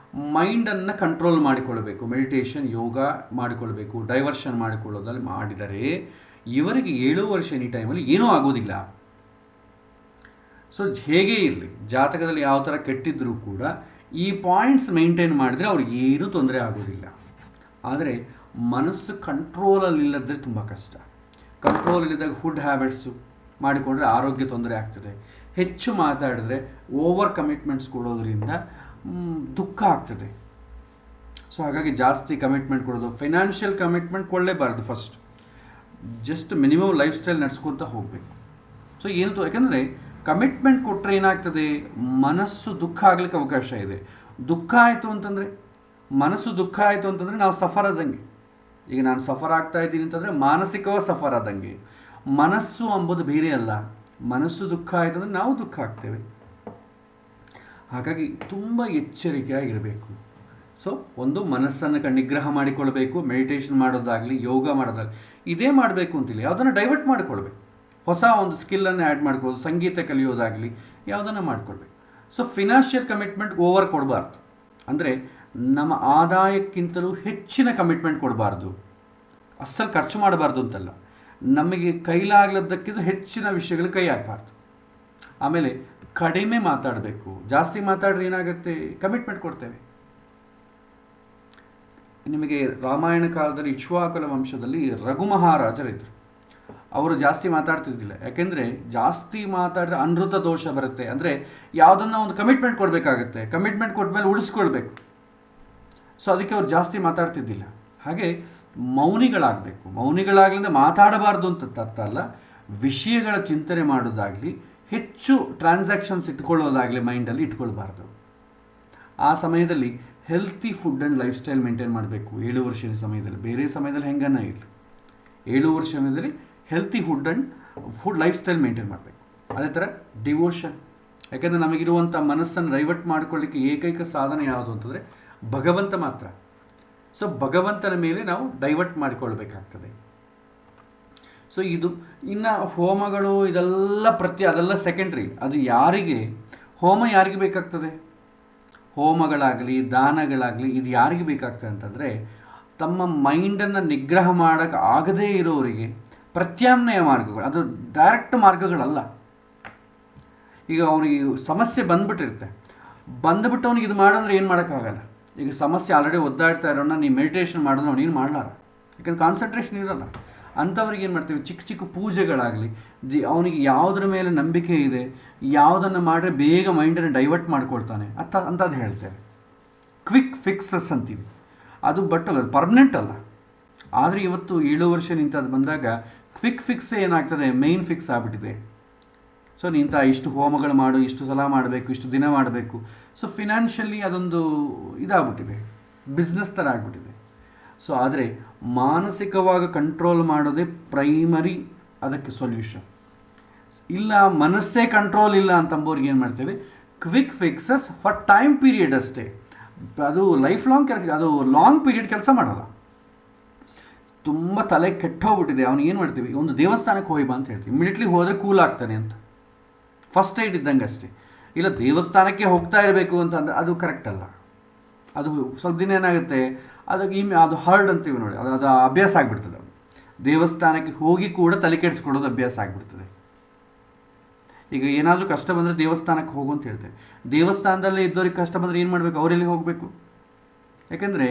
ಮೈಂಡನ್ನು ಕಂಟ್ರೋಲ್ ಮಾಡಿಕೊಳ್ಬೇಕು. ಮೆಡಿಟೇಷನ್, ಯೋಗ ಮಾಡಿಕೊಳ್ಬೇಕು. ಡೈವರ್ಷನ್ ಮಾಡಿಕೊಳ್ಳೋದಲ್ಲಿ ಮಾಡಿದರೆ ಇವರಿಗೆ 7 ವರ್ಷ ಈ ಟೈಮಲ್ಲಿ ಏನೂ ಆಗೋದಿಲ್ಲ. ಸೊ ಹೇಗೇ ಇರಲಿ, ಜಾತಕದಲ್ಲಿ ಯಾವ ಥರ ಕೆಟ್ಟಿದ್ದರೂ ಕೂಡ ಈ ಪಾಯಿಂಟ್ಸ್ ಮೇಂಟೈನ್ ಮಾಡಿದರೆ ಅವ್ರಿಗೆ ಏನೂ ತೊಂದರೆ ಆಗೋದಿಲ್ಲ. ಆದರೆ ಮನಸ್ಸು ಕಂಟ್ರೋಲಲ್ಲಿಲ್ಲದ್ರೆ ತುಂಬ ಕಷ್ಟ. ಕಂಟ್ರೋಲ್ ಇಲ್ಲದಾಗ ಫುಡ್ ಹ್ಯಾಬಿಟ್ಸು ಮಾಡಿಕೊಂಡ್ರೆ ಆರೋಗ್ಯ ತೊಂದರೆ ಆಗ್ತದೆ. ಹೆಚ್ಚು ಮಾತಾಡಿದ್ರೆ ಓವರ್ ಕಮಿಟ್ಮೆಂಟ್ಸ್ ಕೊಡೋದ್ರಿಂದ ದುಃಖ ಆಗ್ತದೆ. ಸೊ ಹಾಗಾಗಿ ಜಾಸ್ತಿ ಕಮಿಟ್ಮೆಂಟ್ ಕೊಡೋದು, ಫೈನಾನ್ಷಿಯಲ್ ಕಮಿಟ್ಮೆಂಟ್ ಕೊಡಲೇಬಾರ್ದು. First just minimum lifestyle ನಡೆಸ್ಕೊತಾ ಹೋಗಬೇಕು. ಸೊ ಯಾಕಂದರೆ ಕಮಿಟ್ಮೆಂಟ್ ಕೊಟ್ಟರೆ ಏನಾಗ್ತದೆ, ಮನಸ್ಸು ದುಃಖ ಆಗಲಿಕ್ಕೆ ಅವಕಾಶ ಇದೆ. ದುಃಖ ಆಯಿತು ಅಂತಂದರೆ, ಮನಸ್ಸು ದುಃಖ ಆಯಿತು ಅಂತಂದರೆ ನಾವು ಸಫರ್ ಆದಂಗೆ. ಈಗ ನಾನು ಸಫರ್ ಆಗ್ತಾ ಇದ್ದೀನಿ ಅಂತಂದರೆ ಮಾನಸಿಕವಾಗಿ ಸಫರ್ ಆದಂಗೆ. ಮನಸ್ಸು ಅಂಬುದು ಬೇರೆ ಅಲ್ಲ. ಮನಸ್ಸು ದುಃಖ ಆಯಿತು ಅಂದರೆ ನಾವು ದುಃಖ ಆಗ್ತೇವೆ. ಹಾಗಾಗಿ ತುಂಬ ಎಚ್ಚರಿಕೆಯಾಗಿರಬೇಕು. ಸೊ ಒಂದು ಮನಸ್ಸನ್ನು ನಿಗ್ರಹ ಮಾಡಿಕೊಳ್ಬೇಕು. ಮೆಡಿಟೇಷನ್ ಮಾಡೋದಾಗಲಿ, ಯೋಗ ಮಾಡೋದಾಗಲಿ ಇದೇ ಮಾಡಬೇಕು ಅಂತಿಲ್ಲ, ಯಾವುದನ್ನು ಡೈವರ್ಟ್ ಮಾಡಿಕೊಳ್ಬೇಕು. ಹೊಸ ಒಂದು ಸ್ಕಿಲ್ಲನ್ನು ಆ್ಯಡ್ ಮಾಡ್ಕೊಳ್ಳೋದು, ಸಂಗೀತ ಕಲಿಯೋದಾಗಲಿ ಯಾವುದನ್ನು ಮಾಡಿಕೊಳ್ಬೇಕು. ಸೊ ಫಿನಾನ್ಷಿಯಲ್ ಕಮಿಟ್ಮೆಂಟ್ ಓವರ್ ಕೊಡಬಾರ್ದು. ಅಂದರೆ ನಮ್ಮ ಆದಾಯಕ್ಕಿಂತಲೂ ಹೆಚ್ಚಿನ ಕಮಿಟ್ಮೆಂಟ್ ಕೊಡಬಾರ್ದು. ಅಸಲು ಖರ್ಚು ಮಾಡಬಾರ್ದು ಅಂತಲ್ಲ, ನಮಗೆ ಕೈಲಾಗಲದ್ದಕ್ಕಿಂತ ಹೆಚ್ಚಿನ ವಿಷಯಗಳು ಕೈ ಹಾಕಬಾರ್ದು. ಆಮೇಲೆ ಕಡಿಮೆ ಮಾತಾಡಬೇಕು. ಜಾಸ್ತಿ ಮಾತಾಡ್ರೆ ಏನಾಗುತ್ತೆ, ಕಮಿಟ್ಮೆಂಟ್ ಕೊಡ್ತೇವೆ. ನಿಮಗೆ ರಾಮಾಯಣ ಕಾಲದಲ್ಲಿ ಇಕ್ಷ್ವಾಕುಲ ವಂಶದಲ್ಲಿ ರಘು ಮಹಾರಾಜರಿದ್ದರು. ಅವರು ಜಾಸ್ತಿ ಮಾತಾಡ್ತಿದ್ದಿಲ್ಲ. ಯಾಕೆಂದರೆ ಜಾಸ್ತಿ ಮಾತಾಡಿದ್ರೆ ಅನೃತ ದೋಷ ಬರುತ್ತೆ. ಅಂದರೆ ಯಾವುದನ್ನು ಒಂದು ಕಮಿಟ್ಮೆಂಟ್ ಕೊಡಬೇಕಾಗತ್ತೆ, ಕಮಿಟ್ಮೆಂಟ್ ಕೊಟ್ಟ ಮೇಲೆ ಉಳಿಸ್ಕೊಳ್ಬೇಕು. ಸೊ ಅದಕ್ಕೆ ಅವ್ರು ಜಾಸ್ತಿ ಮಾತಾಡ್ತಿದ್ದಿಲ್ಲ. ಹಾಗೆ ಮೌನಿಗಳಾಗಬೇಕು. ಮೌನಿಗಳಾಗಲಿಂದ ಮಾತಾಡಬಾರ್ದು ಅಂತ ಅರ್ಥ ಅಲ್ಲ. ವಿಷಯಗಳ ಚಿಂತನೆ ಮಾಡೋದಾಗಲಿ, ಹೆಚ್ಚು ಟ್ರಾನ್ಸಾಕ್ಷನ್ಸ್ ಇಟ್ಕೊಳ್ಳೋದಾಗಲಿ ಮೈಂಡಲ್ಲಿ ಇಟ್ಕೊಳ್ಬಾರ್ದು. ಆ ಸಮಯದಲ್ಲಿ healthy food and life style maintain ಮಾಡಬೇಕು. 7 ವರ್ಷದ ಸಮಯದಲ್ಲಿ, ಬೇರೆ ಸಮಯದಲ್ಲಿ ಹೆಂಗನ್ನ ಇರಲಿ, 7 ವರ್ಷ ಸಮಯದಲ್ಲಿ healthy food life style maintain ಮಾಡಬೇಕು. ಅದೇ ಥರ ಡಿವೋಷನ್. ಯಾಕೆಂದರೆ ನಮಗಿರುವಂಥ ಮನಸ್ಸನ್ನು ಡೈವರ್ಟ್ ಮಾಡ್ಕೊಳ್ಳಿಕ್ಕೆ ಏಕೈಕ ಸಾಧನ ಯಾವುದು ಅಂತಂದರೆ ಭಗವಂತ ಮಾತ್ರ. ಸೊ ಭಗವಂತನ ಮೇಲೆ ನಾವು ಡೈವರ್ಟ್ ಮಾಡಿಕೊಳ್ಬೇಕಾಗ್ತದೆ. ಸೊ ಇದು ಇನ್ನು ಹೋಮಗಳು ಇದೆಲ್ಲ ಅದೆಲ್ಲ ಸೆಕೆಂಡ್ರಿ. ಅದು ಯಾರಿಗೆ ಹೋಮ ಯಾರಿಗೆ ಬೇಕಾಗ್ತದೆ, ಹೋಮಗಳಾಗಲಿ ದಾನಗಳಾಗಲಿ ಇದು ಯಾರಿಗೆ ಬೇಕಾಗ್ತದೆ ಅಂತಂದರೆ ತಮ್ಮ ಮೈಂಡನ್ನು ನಿಗ್ರಹ ಮಾಡೋಕ್ಕೆ ಆಗದೇ ಇರೋರಿಗೆ ಪ್ರತ್ಯಾಮ್ನಾಯ ಮಾರ್ಗಗಳು, ಅದು ಡೈರೆಕ್ಟ್ ಮಾರ್ಗಗಳಲ್ಲ. ಈಗ ಅವನಿಗೆ ಸಮಸ್ಯೆ ಬಂದ್ಬಿಟ್ಟಿರುತ್ತೆ, ಬಂದುಬಿಟ್ಟು ಅವನಿಗೆ ಇದು ಮಾಡಂದ್ರೆ ಏನು ಮಾಡೋಕ್ಕಾಗಲ್ಲ. ಈಗ ಸಮಸ್ಯೆ ಆಲ್ರೆಡಿ ಒದ್ದಾಡ್ತಾ ಇರೋಣ ನೀವು ಮೆಡಿಟೇಷನ್ ಮಾಡೋದು ಅವನೇನು ಮಾಡಲಾರ, ಯಾಕಂದ್ರೆ ಕಾನ್ಸಂಟ್ರೇಷನ್ ಇರೋಲ್ಲ. ಅಂಥವ್ರಿಗೆ ಏನು ಮಾಡ್ತೀವಿ, ಚಿಕ್ಕ ಚಿಕ್ಕ ಪೂಜೆಗಳಾಗಲಿ, ಅವನಿಗೆ ಯಾವುದ್ರ ಮೇಲೆ ನಂಬಿಕೆ ಇದೆ, ಯಾವುದನ್ನು ಮಾಡಿದ್ರೆ ಬೇಗ ಮೈಂಡನ್ನು ಡೈವರ್ಟ್ ಮಾಡ್ಕೊಳ್ತಾನೆ ಅಂಥದ್ದು ಹೇಳ್ತೇವೆ. ಕ್ವಿಕ್ ಫಿಕ್ಸಸ್ ಅಂತೀವಿ. ಅದು ಬಟ್ ಅದು ಪರ್ಮನೆಂಟ್ ಅಲ್ಲ. ಆದರೆ ಇವತ್ತು 7 ವರ್ಷ ನಿಂತದ್ದು ಬಂದಾಗ ಕ್ವಿಕ್ ಫಿಕ್ಸ್ ಏನಾಗ್ತದೆ, ಮೇನ್ ಫಿಕ್ಸ್ ಆಗಿಬಿಟ್ಟಿದೆ. ಸೊ ನಿಂತ ಇಷ್ಟು ಹೋಮಗಳು ಮಾಡು, ಇಷ್ಟು ಸಲ ಮಾಡಬೇಕು, ಇಷ್ಟು ದಿನ ಮಾಡಬೇಕು. ಸೊ ಫಿನಾನ್ಷಿಯಲಿ ಅದೊಂದು ಇದಾಗ್ಬಿಟ್ಟಿದೆ, ಬಿಸ್ನೆಸ್ ಥರ ಆಗಿಬಿಟ್ಟಿದೆ. ಸೊ ಆದರೆ ಮಾನಸಿಕವಾಗಿ ಕಂಟ್ರೋಲ್ ಮಾಡೋದೇ ಪ್ರೈಮರಿ ಅದಕ್ಕೆ ಸೊಲ್ಯೂಷನ್. ಇಲ್ಲ ಮನಸ್ಸೇ ಕಂಟ್ರೋಲ್ ಇಲ್ಲ ಅಂತಂಬೋರಿಗೆ ಏನು ಮಾಡ್ತೇವೆ, quick fixes for time period ಅಷ್ಟೇ. ಅದು ಲೈಫ್ ಲಾಂಗ್ ಅದು ಲಾಂಗ್ ಪೀರಿಯಡ್ ಕೆಲಸ ಮಾಡಲ್ಲ. ತುಂಬ ತಲೆ ಕೆಟ್ಟೋಗ್ಬಿಟ್ಟಿದೆ, ಅವ್ನು ಏನು ಮಾಡ್ತೀವಿ, ಒಂದು ದೇವಸ್ಥಾನಕ್ಕೆ ಹೋಗಿ ಬಾ ಅಂತ ಹೇಳ್ತೀವಿ. ಇಮಿಡಿಯೇಟ್ಲಿ ಹೋದರೆ ಕೂಲ್ ಆಗ್ತಾನೆ ಅಂತ, ಫಸ್ಟ್ ಏಡ್ ಇದ್ದಂಗೆ ಅಷ್ಟೇ. ಇಲ್ಲ ದೇವಸ್ಥಾನಕ್ಕೆ ಹೋಗ್ತಾ ಇರಬೇಕು ಅಂತಂದರೆ ಅದು ಕರೆಕ್ಟ್ ಅಲ್ಲ. ಅದು ಸ್ವಲ್ಪ ದಿನ ಏನಾಗುತ್ತೆ, ಅದು ಹರ್ಡ್ ಅಂತೀವಿ ನೋಡಿ, ಅದು ಅಭ್ಯಾಸ ಆಗಿಬಿಡ್ತದೆ. ದೇವಸ್ಥಾನಕ್ಕೆ ಹೋಗಿ ಕೂಡ ತಲೆ ಕೆಡಿಸ್ಕೊಳ್ಳೋದು ಅಭ್ಯಾಸ ಆಗಿಬಿಡ್ತದೆ. ಈಗ ಏನಾದರೂ ಕಷ್ಟ ಬಂದರೆ ದೇವಸ್ಥಾನಕ್ಕೆ ಹೋಗು ಅಂತ ಹೇಳ್ತೇವೆ. ದೇವಸ್ಥಾನದಲ್ಲೇ ಇದ್ದವ್ರಿಗೆ ಕಷ್ಟ ಬಂದರೆ ಏನು ಮಾಡಬೇಕು, ಅವರೆಲ್ಲಿ ಹೋಗಬೇಕು? ಯಾಕೆಂದರೆ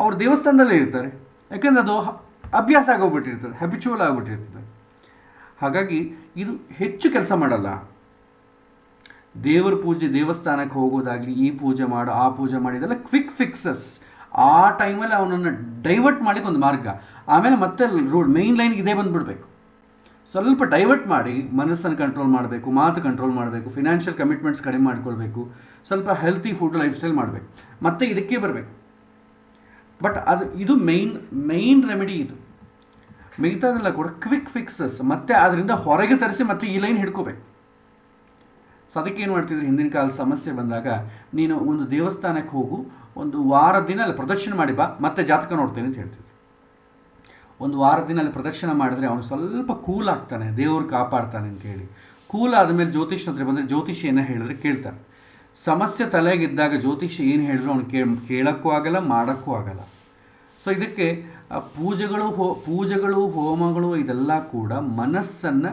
ಅವ್ರು ದೇವಸ್ಥಾನದಲ್ಲೇ ಇರ್ತಾರೆ, ಯಾಕೆಂದರೆ ಅದು ಅಭ್ಯಾಸ ಆಗೋಗ್ಬಿಟ್ಟಿರ್ತದೆ, ಹ್ಯಾಬಿಚುವಲ್ ಆಗಿಬಿಟ್ಟಿರ್ತದೆ. ಹಾಗಾಗಿ ಇದು ಹೆಚ್ಚು ಕೆಲಸ ಮಾಡಲ್ಲ. ದೇವರ ಪೂಜೆ, ದೇವಸ್ಥಾನಕ್ಕೆ ಹೋಗೋದಾಗಲಿ, ಈ ಪೂಜೆ ಮಾಡು ಆ ಪೂಜೆ ಮಾಡಿದೆಲ್ಲ ಕ್ವಿಕ್ ಫಿಕ್ಸಸ್. ಆ ಟೈಮಲ್ಲಿ ಅವನನ್ನು ಡೈವರ್ಟ್ ಮಾಡಲಿಕ್ಕೆ ಒಂದು ಮಾರ್ಗ. ಆಮೇಲೆ ಮತ್ತೆ ಮೇಯ್ನ್ ಲೈನ್ಗೆ ಇದೇ ಬಂದುಬಿಡಬೇಕು. ಸ್ವಲ್ಪ ಡೈವರ್ಟ್ ಮಾಡಿ ಮನಸ್ಸನ್ನು ಕಂಟ್ರೋಲ್ ಮಾಡಬೇಕು, ಮಾತು ಕಂಟ್ರೋಲ್ ಮಾಡಬೇಕು, ಫಿನಾನ್ಷಿಯಲ್ ಕಮಿಟ್ಮೆಂಟ್ಸ್ ಕಡಿಮೆ ಮಾಡ್ಕೊಳ್ಬೇಕು, ಸ್ವಲ್ಪ ಹೆಲ್ತಿ ಫುಡ್ ಲೈಫ್ ಸ್ಟೈಲ್ ಮಾಡಬೇಕು, ಮತ್ತೆ ಇದಕ್ಕೆ ಬರಬೇಕು. ಬಟ್ ಇದು ಮೇಯ್ನ್ ರೆಮಿಡಿ. ಇದು ಮಿಗತಾದೆಲ್ಲ ಕೂಡ ಕ್ವಿಕ್ ಫಿಕ್ಸಸ್. ಮತ್ತೆ ಅದರಿಂದ ಹೊರಗೆ ತರಿಸಿ ಮತ್ತೆ ಈ ಲೈನ್ ಹಿಡ್ಕೋಬೇಕು. ಸೊ ಅದಕ್ಕೆ ಏನು ಮಾಡ್ತಿದ್ರು, ಹಿಂದಿನ ಕಾಲ ಸಮಸ್ಯೆ ಬಂದಾಗ ನೀನು ಒಂದು ದೇವಸ್ಥಾನಕ್ಕೆ ಹೋಗು, ಒಂದು ವಾರ ದಿನ ಅಲ್ಲಿ ಪ್ರದರ್ಶನ ಮಾಡಿ ಬಾ, ಮತ್ತೆ ಜಾತಕ ನೋಡ್ತೇನೆ ಅಂತ ಹೇಳ್ತಿದ್ರು. ಒಂದು ವಾರ ದಿನ ಅಲ್ಲಿ ಪ್ರದರ್ಶನ ಮಾಡಿದ್ರೆ ಅವನು ಸ್ವಲ್ಪ ಕೂಲ್ ಆಗ್ತಾನೆ, ದೇವರು ಕಾಪಾಡ್ತಾನೆ ಅಂತ ಹೇಳಿ. ಕೂಲ್ ಆದಮೇಲೆ ಜ್ಯೋತಿಷ್ ಹತ್ರ ಬಂದರೆ ಜ್ಯೋತಿಷಿ ಏನೋ ಹೇಳಿದ್ರೆ ಕೇಳ್ತಾನೆ. ಸಮಸ್ಯೆ ತಲೆಗಿದ್ದಾಗ ಜ್ಯೋತಿಷಿ ಏನು ಹೇಳಿದ್ರು ಅವನು ಕೇಳೋಕ್ಕೂ ಆಗಲ್ಲ, ಮಾಡೋಕ್ಕೂ ಆಗಲ್ಲ. ಸೊ ಇದಕ್ಕೆ ಪೂಜೆಗಳು ಹೋಮಗಳು ಇದೆಲ್ಲ ಕೂಡ ಮನಸ್ಸನ್ನು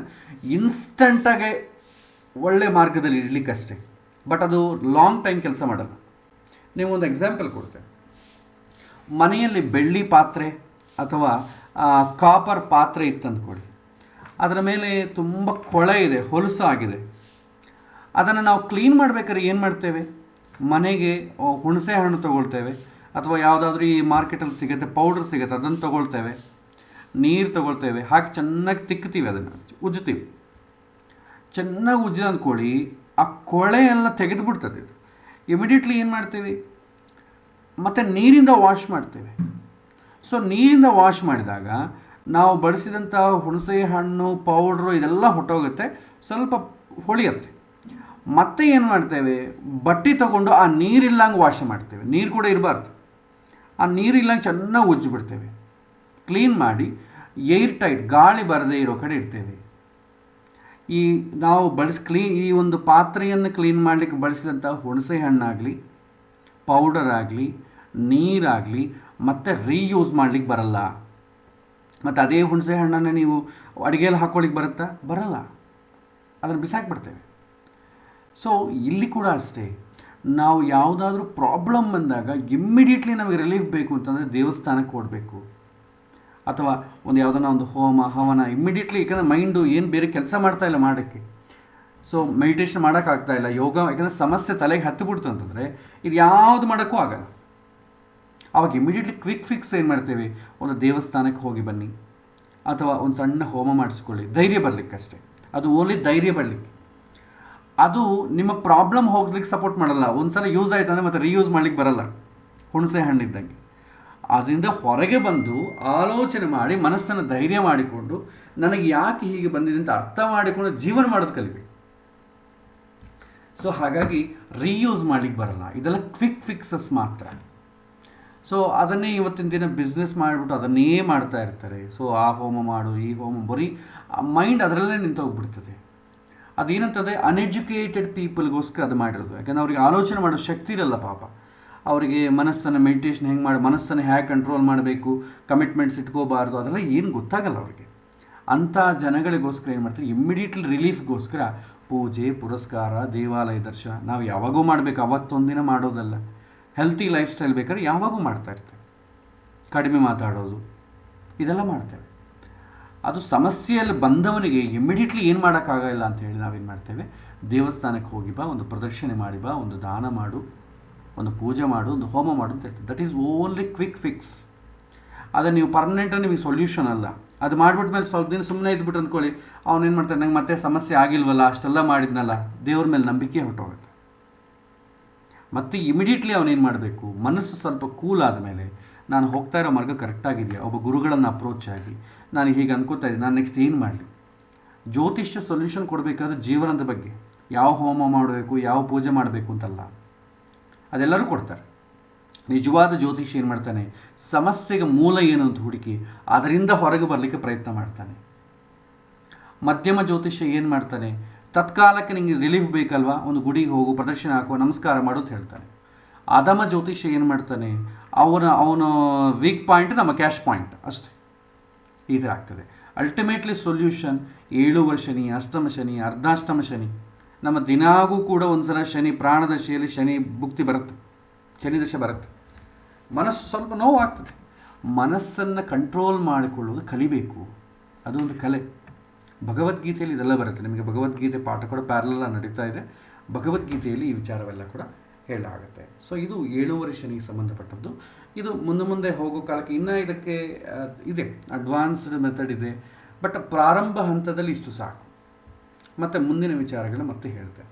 ಇನ್ಸ್ಟಂಟಾಗೆ ಒಳ್ಳೆ ಮಾರ್ಗದಲ್ಲಿ ಇರಲಿಕ್ಕಷ್ಟೇ. ಬಟ್ ಅದು ಲಾಂಗ್ ಟೈಮ್ ಕೆಲಸ ಮಾಡಲ್ಲ. ನೀವು ಒಂದು ಎಕ್ಸಾಂಪಲ್ ಕೊಡ್ತೇನೆ. ಮನೆಯಲ್ಲಿ ಬೆಳ್ಳಿ ಪಾತ್ರೆ ಅಥವಾ ಕಾಪರ್ ಪಾತ್ರೆ ಇತ್ತಂದ್ಕೊಡಿ, ಅದರ ಮೇಲೆ ತುಂಬ ಕೊಳೆ ಇದೆ, ಹೊಲಸು ಆಗಿದೆ. ಅದನ್ನು ನಾವು ಕ್ಲೀನ್ ಮಾಡಬೇಕಾದ್ರೆ ಏನು ಮಾಡ್ತೇವೆ, ಮನೆಗೆ ಹುಣಸೆ ಹಣ್ಣು ತೊಗೊಳ್ತೇವೆ, ಅಥವಾ ಯಾವುದಾದ್ರೂ ಈ ಮಾರ್ಕೆಟಲ್ಲಿ ಸಿಗುತ್ತೆ, ಪೌಡ್ರ್ ಸಿಗುತ್ತೆ, ಅದನ್ನು ತೊಗೊಳ್ತೇವೆ, ನೀರು ತೊಗೊಳ್ತೇವೆ, ಹಾಕಿ ಚೆನ್ನಾಗಿ ತಿಕ್ತೀವಿ, ಅದನ್ನು ಉಜ್ತೀವಿ. ಚೆನ್ನಾಗಿ ಉಜ್ಜಿದ ಅಂದ್ಕೊಳ್ಳಿ, ಆ ಕೊಳೆ ಎಲ್ಲ ತೆಗೆದುಬಿಡ್ತದೆ. ಇಮಿಡಿಯೇಟ್ಲಿ ಏನು ಮಾಡ್ತೀವಿ, ಮತ್ತು ನೀರಿಂದ ವಾಶ್ ಮಾಡ್ತೇವೆ. ಸೊ ನೀರಿಂದ ವಾಶ್ ಮಾಡಿದಾಗ ನಾವು ಬಳಸಿದಂಥ ಹುಣಸೆ ಹಣ್ಣು ಪೌಡ್ರು ಇದೆಲ್ಲ ಹೊಟ್ಟೋಗುತ್ತೆ, ಸ್ವಲ್ಪ ಹೊಳಿಯುತ್ತೆ. ಮತ್ತೆ ಏನು ಮಾಡ್ತೇವೆ, ಬಟ್ಟೆ ತೊಗೊಂಡು ಆ ನೀರಿಲ್ಲಂಗೆ ವಾಶ್ ಮಾಡ್ತೇವೆ. ನೀರು ಕೂಡ ಇರಬಾರ್ದು, ಆ ನೀರಿಲ್ಲಂಗೆ ಚೆನ್ನಾಗಿ ಉಜ್ಜಿಬಿಡ್ತೇವೆ. ಕ್ಲೀನ್ ಮಾಡಿ ಏರ್ ಟೈಟ್, ಗಾಳಿ ಬರದೇ ಇರೋ ಕಡೆ ಇಡ್ತೇವೆ. ಈ ನಾವು ಈ ಒಂದು ಪಾತ್ರೆಯನ್ನು ಕ್ಲೀನ್ ಮಾಡಲಿಕ್ಕೆ ಬಳಸಿದಂಥ ಹುಣಸೆ ಹಣ್ಣಾಗಲಿ, ಪೌಡರ್ ಆಗಲಿ, ನೀರಾಗಲಿ ಮತ್ತೆ ರೀಯೂಸ್ ಮಾಡಲಿಕ್ಕೆ ಬರಲ್ಲ. ಮತ್ತು ಅದೇ ಹುಣಸೆ ಹಣ್ಣನ್ನು ನೀವು ಅಡುಗೆಯಲ್ಲಿ ಹಾಕ್ಕೊಳ್ಳಿಕ್ಕೆ ಬರುತ್ತಾ? ಬರಲ್ಲ, ಅದನ್ನು ಬಿಸಾಕ್ಬಿಡ್ತೇವೆ. ಸೊ ಇಲ್ಲಿ ಕೂಡ ಅಷ್ಟೇ, ನಾವು ಯಾವುದಾದ್ರೂ ಪ್ರಾಬ್ಲಮ್ ಬಂದಾಗ ಇಮ್ಮಿಡಿಯೇಟ್ಲಿ ನಮಗೆ ರಿಲೀಫ್ ಬೇಕು ಅಂತಂದರೆ ದೇವಸ್ಥಾನಕ್ಕೆ ಓಡಬೇಕು, ಅಥವಾ ಯಾವುದನ್ನ ಒಂದು ಹೋಮ ಹವನ ಇಮ್ಮಿಡಿಯೇಟ್ಲಿ. ಯಾಕಂದರೆ ಮೈಂಡು ಏನು ಬೇರೆ ಕೆಲಸ ಮಾಡ್ತಾ ಇಲ್ಲ ಮಾಡೋಕ್ಕೆ. ಸೊ ಮೆಡಿಟೇಷನ್ ಮಾಡೋಕ್ಕಾಗ್ತಾ ಇಲ್ಲ, ಯೋಗ, ಯಾಕಂದರೆ ಸಮಸ್ಯೆ ತಲೆಗೆ ಹತ್ತಿಬಿಡ್ತು ಅಂತಂದರೆ ಇದು ಯಾವುದು ಮಾಡೋಕ್ಕೂ ಆಗಲ್ಲ. ಆವಾಗ ಇಮಿಡಿಯೇಟ್ಲಿ ಕ್ವಿಕ್ ಫಿಕ್ಸ್ ಏನು ಮಾಡ್ತೇವೆ, ಒಂದು ದೇವಸ್ಥಾನಕ್ಕೆ ಹೋಗಿ ಬನ್ನಿ, ಅಥವಾ ಒಂದು ಸಣ್ಣ ಹೋಮ ಮಾಡಿಸ್ಕೊಳ್ಳಿ, ಧೈರ್ಯ ಬರಲಿಕ್ಕಷ್ಟೇ. ಅದು ಓನ್ಲಿ ಧೈರ್ಯ ಬರಲಿಕ್ಕೆ. ಅದು ನಿಮ್ಮ ಪ್ರಾಬ್ಲಮ್ ಹೋಗ್ಲಿಕ್ಕೆ ಸಪೋರ್ಟ್ ಮಾಡಲ್ಲ. ಒಂದ್ಸಲ ಯೂಸ್ ಆಯ್ತು ಅಂದರೆ ಮತ್ತೆ ರೀಯೂಸ್ ಮಾಡ್ಲಿಕ್ಕೆ ಬರಲ್ಲ, ಹುಣಸೆ ಹಣ್ಣಿದ್ದಂಗೆ. ಅದರಿಂದ ಹೊರಗೆ ಬಂದು ಆಲೋಚನೆ ಮಾಡಿ ಮನಸ್ಸನ್ನು ಧೈರ್ಯ ಮಾಡಿಕೊಂಡು ನನಗೆ ಯಾಕೆ ಹೀಗೆ ಬಂದಿದೆ ಅಂತ ಅರ್ಥ ಮಾಡಿಕೊಂಡು ಜೀವನ ಮಾಡೋದು ಕಲಿಬೇಕು. ಸೊ ಹಾಗಾಗಿ ರೀಯೂಸ್ ಮಾಡ್ಲಿಕ್ಕೆ ಬರಲ್ಲ, ಇದೆಲ್ಲ ಕ್ವಿಕ್ ಫಿಕ್ಸಸ್ ಮಾತ್ರ. ಸೊ ಅದನ್ನೇ ಇವತ್ತಿನ ದಿನ ಬಿಸ್ನೆಸ್ ಮಾಡಿಬಿಟ್ಟು ಅದನ್ನೇ ಮಾಡ್ತಾ ಇರ್ತಾರೆ. ಸೊ ಆ ಹೋಮ ಮಾಡು, ಈ ಹೋಮ, ಬರೀ ಮೈಂಡ್ ಅದರಲ್ಲೇ ನಿಂತೋಗ್ಬಿಡ್ತದೆ. ಅದೇನಂತಂದರೆ ಅನ್ಎಜುಕೇಟೆಡ್ ಪೀಪಲ್ಗೋಸ್ಕರ ಅದು ಮಾಡಿರೋದು. ಯಾಕಂದರೆ ಅವ್ರಿಗೆ ಆಲೋಚನೆ ಮಾಡೋ ಶಕ್ತಿ ಇರಲ್ಲ ಪಾಪ. ಅವರಿಗೆ ಮನಸ್ಸನ್ನು ಮೆಡಿಟೇಷನ್ ಹೆಂಗೆ ಮಾಡಿ, ಮನಸ್ಸನ್ನು ಹೇಗೆ ಕಂಟ್ರೋಲ್ ಮಾಡಬೇಕು, ಕಮಿಟ್ಮೆಂಟ್ಸ್ ಇಟ್ಕೋಬಾರ್ದು, ಅದೆಲ್ಲ ಏನು ಗೊತ್ತಾಗಲ್ಲ ಅವರಿಗೆ. ಅಂಥ ಜನಗಳಿಗೋಸ್ಕರ ಏನು ಮಾಡ್ತಾರೆ, ಇಮ್ಮಿಡಿಯೇಟ್ಲಿ ರಿಲೀಫ್ಗೋಸ್ಕರ ಪೂಜೆ ಪುರಸ್ಕಾರ, ದೇವಾಲಯ ದರ್ಶನ ನಾವು ಯಾವಾಗೂ ಮಾಡಬೇಕು, ಅವತ್ತೊಂದಿನ ಮಾಡೋದಲ್ಲ. ಹೆಲ್ತಿ ಲೈಫ್ ಸ್ಟೈಲ್ ಬೇಕಾದ್ರೆ ಯಾವಾಗೂ ಮಾಡ್ತಾ ಇರ್ತೇವೆ. ಕಡಿಮೆ ಮಾತಾಡೋದು ಇದೆಲ್ಲ ಮಾಡ್ತೇವೆ. ಅದು ಸಮಸ್ಯೆಯಲ್ಲಿ ಬಂದವನಿಗೆ ಇಮ್ಮಿಡಿಯೇಟ್ಲಿ ಏನು ಮಾಡೋಕ್ಕಾಗಲ್ಲ ಅಂತ ಹೇಳಿ ನಾವೇನು ಮಾಡ್ತೇವೆ, ದೇವಸ್ಥಾನಕ್ಕೆ ಹೋಗಿ ಬಾ, ಒಂದು ಪ್ರದರ್ಶನೆ ಮಾಡಿ ಬಾ, ಒಂದು ದಾನ ಮಾಡು, ಒಂದು ಪೂಜೆ ಮಾಡು, ಒಂದು ಹೋಮ ಮಾಡು ಅಂತ ಹೇಳ್ತೀವಿ. That is only quick fix. ಅದು ನೀವು ಪರ್ಮನೆಂಟಾಗಿ ನಿಮಗೆ ಸೊಲ್ಯೂಷನ್ ಅಲ್ಲ. ಅದು ಮಾಡಿಬಿಟ್ಮೇಲೆ ಸ್ವಲ್ಪ ದಿನ ಸುಮ್ಮನೆ ಇದ್ಬಿಟ್ಟು ಅಂದ್ಕೊಳ್ಳಿ, ಅವನೇನು ಮಾಡ್ತಾನೆ, ನಂಗೆ ಮತ್ತೆ ಸಮಸ್ಯೆ ಆಗಿಲ್ವಲ್ಲ, ಅಷ್ಟೆಲ್ಲ ಮಾಡಿದ್ನಲ್ಲ, ದೇವ್ರ ಮೇಲೆ ನಂಬಿಕೆ ಹೊಟ್ಟೋಗುತ್ತೆ. ಮತ್ತು ಇಮಿಡಿಯೇಟ್ಲಿ ಅವನೇನು ಮಾಡಬೇಕು, ಮನಸ್ಸು ಸ್ವಲ್ಪ ಕೂಲ್ ಆದಮೇಲೆ ನಾನು ಹೋಗ್ತಾ ಇರೋ ಮಾರ್ಗ ಕರೆಕ್ಟಾಗಿದೆಯಾ, ಒಬ್ಬ ಗುರುಗಳನ್ನು ಅಪ್ರೋಚ್ ಆಗಿ ನಾನು ಹೀಗೆ ಅನ್ಕೋತಾ ಇದ್ದೀನಿ, ನಾನು ನೆಕ್ಸ್ಟ್ ಏನು ಮಾಡಲಿ. ಜ್ಯೋತಿಷ್ಯ ಸೊಲ್ಯೂಷನ್ ಕೊಡಬೇಕಾದ್ರೆ ಜೀವನದ ಬಗ್ಗೆ, ಯಾವ ಹೋಮ ಮಾಡಬೇಕು, ಯಾವ ಪೂಜೆ ಮಾಡಬೇಕು ಅಂತಲ್ಲ, ಅದೆಲ್ಲರೂ ಕೊಡ್ತಾರೆ. ನಿಜವಾದ ಜ್ಯೋತಿಷ್ ಏನು ಮಾಡ್ತಾನೆ, ಸಮಸ್ಯೆಗೆ ಮೂಲ ಏನು ಅಂತ ಹುಡುಕಿ ಅದರಿಂದ ಹೊರಗೆ ಬರಲಿಕ್ಕೆ ಪ್ರಯತ್ನ ಮಾಡ್ತಾನೆ. ಮಧ್ಯಮ ಜ್ಯೋತಿಷ್ಯ ಏನು ಮಾಡ್ತಾನೆ, ತತ್ಕಾಲಕ್ಕೆ ನಿಮಗೆ ರಿಲೀಫ್ ಬೇಕಲ್ವಾ, ಒಂದು ಗುಡಿಗೆ ಹೋಗು, ಪ್ರದರ್ಶನ ಹಾಕೋ, ನಮಸ್ಕಾರ ಮಾಡು ಅಂತ ಹೇಳ್ತಾನೆ. ಅಧಮ ಜ್ಯೋತಿಷ್ಯ ಏನು ಮಾಡ್ತಾನೆ, ಅವನ ವೀಕ್ ಪಾಯಿಂಟ್ ನಮ್ಮ ಕ್ಯಾಶ್ ಪಾಯಿಂಟ್ ಅಷ್ಟೇ. ಈ ಥರ ಆಗ್ತದೆ. ಅಲ್ಟಿಮೇಟ್ಲಿ ಸೊಲ್ಯೂಷನ್ 7 ವರ್ಷ ಶನಿ, ಅಷ್ಟಮ ಶನಿ, ಅರ್ಧಾಷ್ಟಮ ಶನಿ. ನಮ್ಮ ದಿನಾಗೂ ಕೂಡ ಒಂದ್ಸಲ ಶನಿ ಪ್ರಾಣದಶೆಯಲ್ಲಿ ಶನಿ ಭುಕ್ತಿ ಬರುತ್ತೆ, ಶನಿ ದಶೆ ಬರುತ್ತೆ. ಮನಸ್ಸು ಸ್ವಲ್ಪ ನೋವಾಗ್ತದೆ. ಮನಸ್ಸನ್ನು ಕಂಟ್ರೋಲ್ ಮಾಡಿಕೊಳ್ಳೋದು ಕಲಿಬೇಕು, ಅದೊಂದು ಕಲೆ. ಭಗವದ್ಗೀತೆಯಲ್ಲಿ ಇದೆಲ್ಲ ಬರುತ್ತೆ. ನಿಮಗೆ ಭಗವದ್ಗೀತೆ ಪಾಠ ಕೂಡ ಪ್ಯಾರಲ ನಡೀತಾ ಇದೆ. ಭಗವದ್ಗೀತೆಯಲ್ಲಿ ಈ ವಿಚಾರವೆಲ್ಲ ಕೂಡ ಹೇಳಲಾಗುತ್ತೆ. ಸೊ ಇದು 7 ಶನಿಗೆ ಸಂಬಂಧಪಟ್ಟದ್ದು. ಇದು ಮುಂದೆ ಹೋಗೋ ಕಾಲಕ್ಕೆ ಇನ್ನೂ ಇದಕ್ಕೆ ಇದೆ, ಅಡ್ವಾನ್ಸ್ಡ್ ಮೆಥಡ್ ಇದೆ. ಬಟ್ ಪ್ರಾರಂಭ ಹಂತದಲ್ಲಿ ಇಷ್ಟು ಸಾಕು, ಮತ್ತು ಮುಂದಿನ ವಿಚಾರಗಳು ಮತ್ತೆ ಹೇಳ್ತೇನೆ.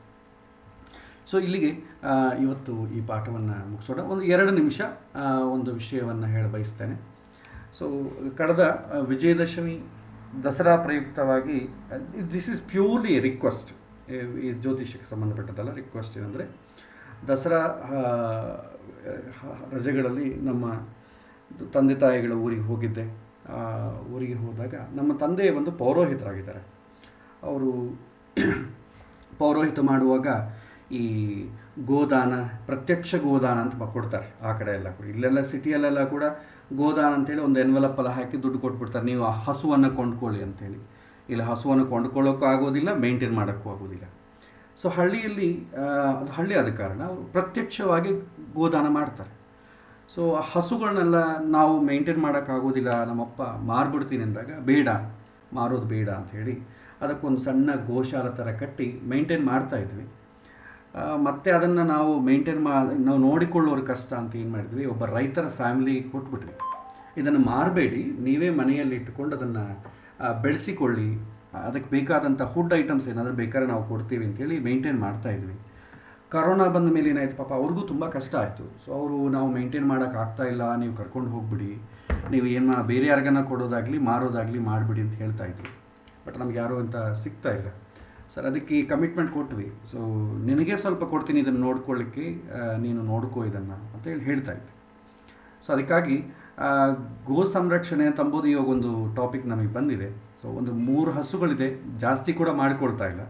ಸೊ ಇಲ್ಲಿಗೆ ಇವತ್ತು ಈ ಪಾಠವನ್ನು ಮುಗಿಸೋಣ. ಒಂದು 2 ನಿಮಿಷ ಒಂದು ವಿಷಯವನ್ನು ಹೇಳ ಬಯಸ್ತೇನೆ. ಸೊ ಕಳೆದ ವಿಜಯದಶಮಿ ದಸರಾ ಪ್ರಯುಕ್ತವಾಗಿ, ದಿಸ್ ಈಸ್ ಪ್ಯೂರ್ಲಿ ರಿಕ್ವೆಸ್ಟ್, ಈ ಜ್ಯೋತಿಷಕ್ಕೆ ಸಂಬಂಧಪಟ್ಟದ್ದಲ್ಲ. ರಿಕ್ವೆಸ್ಟ್ ಏನಂದರೆ, ದಸರಾ ರಜೆಗಳಲ್ಲಿ ನಮ್ಮ ತಂದೆ ತಾಯಿಗಳ ಊರಿಗೆ ಹೋಗಿದ್ದೆ. ಊರಿಗೆ ಹೋದಾಗ ನಮ್ಮ ತಂದೆ ಒಂದು ಪೌರೋಹಿತರಾಗಿದ್ದಾರೆ. ಅವರು ಪೌರೋಹಿತ ಮಾಡುವಾಗ ಈ ಗೋದಾನ, ಪ್ರತ್ಯಕ್ಷ ಗೋದಾನ ಅಂತ ಕೊಡ್ತಾರೆ ಆ ಕಡೆ ಎಲ್ಲ ಕೂಡ. ಇಲ್ಲೆಲ್ಲ ಸಿಟಿಯಲ್ಲೆಲ್ಲ ಕೂಡ ಗೋದಾನ ಅಂತೇಳಿ ಒಂದು ಎನ್ವಲಪ್ಪೆಲ್ಲ ಹಾಕಿ ದುಡ್ಡು ಕೊಟ್ಬಿಡ್ತಾರೆ, ನೀವು ಆ ಹಸುವನ್ನು ಕೊಂಡ್ಕೊಳ್ಳಿ ಅಂಥೇಳಿ. ಇಲ್ಲಿ ಹಸುವನ್ನು ಕೊಂಡ್ಕೊಳ್ಳೋಕ್ಕೂ ಆಗೋದಿಲ್ಲ, ಮೇಂಟೈನ್ ಮಾಡೋಕ್ಕೂ ಆಗೋದಿಲ್ಲ. ಸೊ ಹಳ್ಳಿಯಲ್ಲಿ ಅದು ಹಳ್ಳಿ ಆದ ಕಾರಣ ಅವರು ಪ್ರತ್ಯಕ್ಷವಾಗಿ ಗೋದಾನ ಮಾಡ್ತಾರೆ. ಸೊ ಆ ಹಸುಗಳನ್ನೆಲ್ಲ ನಾವು ಮೇಂಟೈನ್ ಮಾಡೋಕ್ಕಾಗೋದಿಲ್ಲ, ನಮ್ಮಪ್ಪ ಮಾರ್ಬಿಡ್ತೀನಿ ಅಂದಾಗ, ಬೇಡ ಮಾರೋದು ಬೇಡ ಅಂಥೇಳಿ ಅದಕ್ಕೊಂದು ಸಣ್ಣ ಗೋಶಾಲ ಥರ ಕಟ್ಟಿ ಮೇಂಟೈನ್ ಮಾಡ್ತಾಯಿದ್ವಿ. ಮತ್ತು ಅದನ್ನು ನಾವು ನಾವು ನೋಡಿಕೊಳ್ಳೋರು ಕಷ್ಟ ಅಂತ ಏನು ಮಾಡಿದ್ವಿ, ಒಬ್ಬ ರೈತರ ಫ್ಯಾಮಿಲಿ ಕೊಟ್ಬಿಟ್ವಿ. ಇದನ್ನು ಮಾರಬೇಡಿ, ನೀವೇ ಮನೆಯಲ್ಲಿ ಇಟ್ಟುಕೊಂಡು ಅದನ್ನು ಬೆಳೆಸಿಕೊಳ್ಳಿ, ಅದಕ್ಕೆ ಬೇಕಾದಂಥ ಫುಡ್ ಐಟಮ್ಸ್ ಏನಾದರೂ ಬೇಕಾದ್ರೆ ನಾವು ಕೊಡ್ತೀವಿ ಅಂತೇಳಿ ಮೇಂಟೈನ್ ಮಾಡ್ತಾಯಿದ್ವಿ. ಕರೋನಾ ಬಂದ ಮೇಲೆ ಏನಾಯಿತು, ಪಾಪ ಅವ್ರಿಗೂ ತುಂಬ ಕಷ್ಟ ಆಯಿತು. ಸೊ ಅವರು, ನಾವು ಮೇಂಟೈನ್ ಮಾಡೋಕ್ಕಾಗ್ತಾಯಿಲ್ಲ, ನೀವು ಕರ್ಕೊಂಡು ಹೋಗ್ಬಿಡಿ, ನೀವು ಏನು ಬೇರೆ ಯಾರಿಗನ್ನ ಕೊಡೋದಾಗಲಿ ಮಾರೋದಾಗಲಿ ಮಾಡಿಬಿಡಿ ಅಂತ ಹೇಳ್ತಾಯಿದ್ರು. ಬಟ್ ನಮ್ಗೆ ಯಾರೂ ಅಂತ ಸಿಗ್ತಾ ಇಲ್ಲ. ಸರ್ ಅದಕ್ಕೆ ಕಮಿಟ್ಮೆಂಟ್ ಕೊಟ್ವಿ. ಸೊ ನಿನಗೆ ಸ್ವಲ್ಪ ಕೊಡ್ತೀನಿ ಇದನ್ನು ನೋಡ್ಕೊಳ್ಳಿಕ್ಕೆ, ನೀನು ನೋಡ್ಕೋ ಇದನ್ನು ಅಂತೇಳಿ ಹೇಳ್ತಾಯಿದ್ದೆ. ಸೊ ಅದಕ್ಕಾಗಿ ಗೋ ಸಂರಕ್ಷಣೆ ಅಂತಂಬೋದು ಇವಾಗ ಒಂದು ಟಾಪಿಕ್ ನಮಗೆ ಬಂದಿದೆ. ಸೊ ಒಂದು 3 ಹಸುಗಳಿದೆ, ಜಾಸ್ತಿ ಕೂಡ ಮಾಡಿಕೊಳ್ತಾ ಇಲ್ಲ.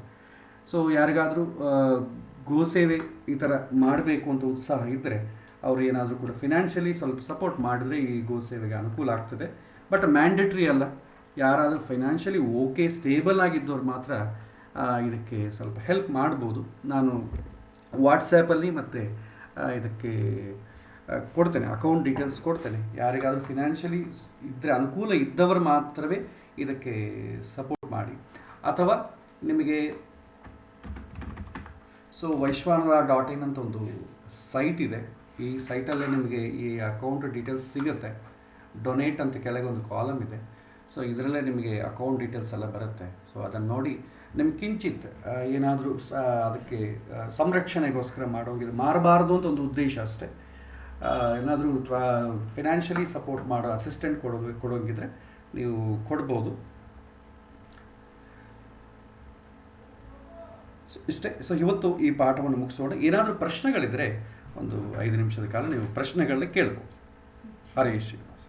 ಸೊ ಯಾರಿಗಾದರೂ ಗೋಸೇವೆ ಈ ಥರ ಮಾಡಬೇಕು ಅಂತ ಉತ್ಸಾಹ ಇದ್ದರೆ ಅವರು ಏನಾದರೂ ಕೂಡ ಫಿನಾನ್ಷಿಯಲಿ ಸ್ವಲ್ಪ ಸಪೋರ್ಟ್ ಮಾಡಿದ್ರೆ ಈ ಗೋಸೇವೆಗೆ ಅನುಕೂಲ ಆಗ್ತದೆ. ಬಟ್ ಮ್ಯಾಂಡೇಟ್ರಿ ಅಲ್ಲ, ಯಾರಾದರೂ ಫೈನಾನ್ಷಿಯಲಿ ಓಕೆ ಸ್ಟೇಬಲ್ ಆಗಿದ್ದವ್ರು ಮಾತ್ರ ಇದಕ್ಕೆ ಸ್ವಲ್ಪ ಹೆಲ್ಪ್ ಮಾಡ್ಬೋದು. ನಾನು ವಾಟ್ಸ್ಯಾಪಲ್ಲಿ ಮತ್ತು ಇದಕ್ಕೆ ಕೊಡ್ತೇನೆ, ಅಕೌಂಟ್ ಡೀಟೇಲ್ಸ್ ಕೊಡ್ತೇನೆ. ಯಾರಿಗಾದರೂ ಫಿನಾನ್ಷಿಯಲಿ ಇದ್ದರೆ, ಅನುಕೂಲ ಇದ್ದವರು ಮಾತ್ರವೇ ಇದಕ್ಕೆ ಸಪೋರ್ಟ್ ಮಾಡಿ. ಅಥವಾ ನಿಮಗೆ ವೈಶ್ವಾನರ.in ಅಂತ ಒಂದು ಸೈಟ್ ಇದೆ. ಈ ಸೈಟಲ್ಲೇ ನಿಮಗೆ ಈ ಅಕೌಂಟ್ ಡೀಟೇಲ್ಸ್ ಸಿಗುತ್ತೆ. ಡೊನೇಟ್ ಅಂತ ಕೆಳಗೆ ಒಂದು ಕಾಲಮ್ ಇದೆ. ಸೊ ಇದರಲ್ಲೇ ನಿಮಗೆ ಅಕೌಂಟ್ ಡೀಟೇಲ್ಸ್ ಎಲ್ಲ ಬರುತ್ತೆ. ಸೊ ಅದನ್ನು ನೋಡಿ ನಿಮ್ಗೆ ಕಿಂಚಿತ್ ಏನಾದರೂ ಅದಕ್ಕೆ ಸಂರಕ್ಷಣೆಗೋಸ್ಕರ ಮಾಡೋಗಿದೆ, ಮಾರಬಾರ್ದು ಅಂತ ಒಂದು ಉದ್ದೇಶ ಅಷ್ಟೇ. ಏನಾದರೂ ಫಿನಾನ್ಷಿಯಲಿ ಸಪೋರ್ಟ್ ಮಾಡೋ ಅಸಿಸ್ಟೆಂಟ್ ಕೊಡೋಂಗಿದ್ರೆ ನೀವು ಕೊಡ್ಬೋದು. ಇಷ್ಟೇ. ಸೊ ಇವತ್ತು ಈ ಪಾಠವನ್ನು ಮುಗಿಸೋಣ. ಏನಾದರೂ ಪ್ರಶ್ನೆಗಳಿದ್ದರೆ ಒಂದು 5 ನಿಮಿಷದ ಕಾಲ ನೀವು ಪ್ರಶ್ನೆಗಳನ್ನ ಕೇಳ್ಬೋದು. ಹರೀಶ್ ಶ್ರೀನಿವಾಸ್.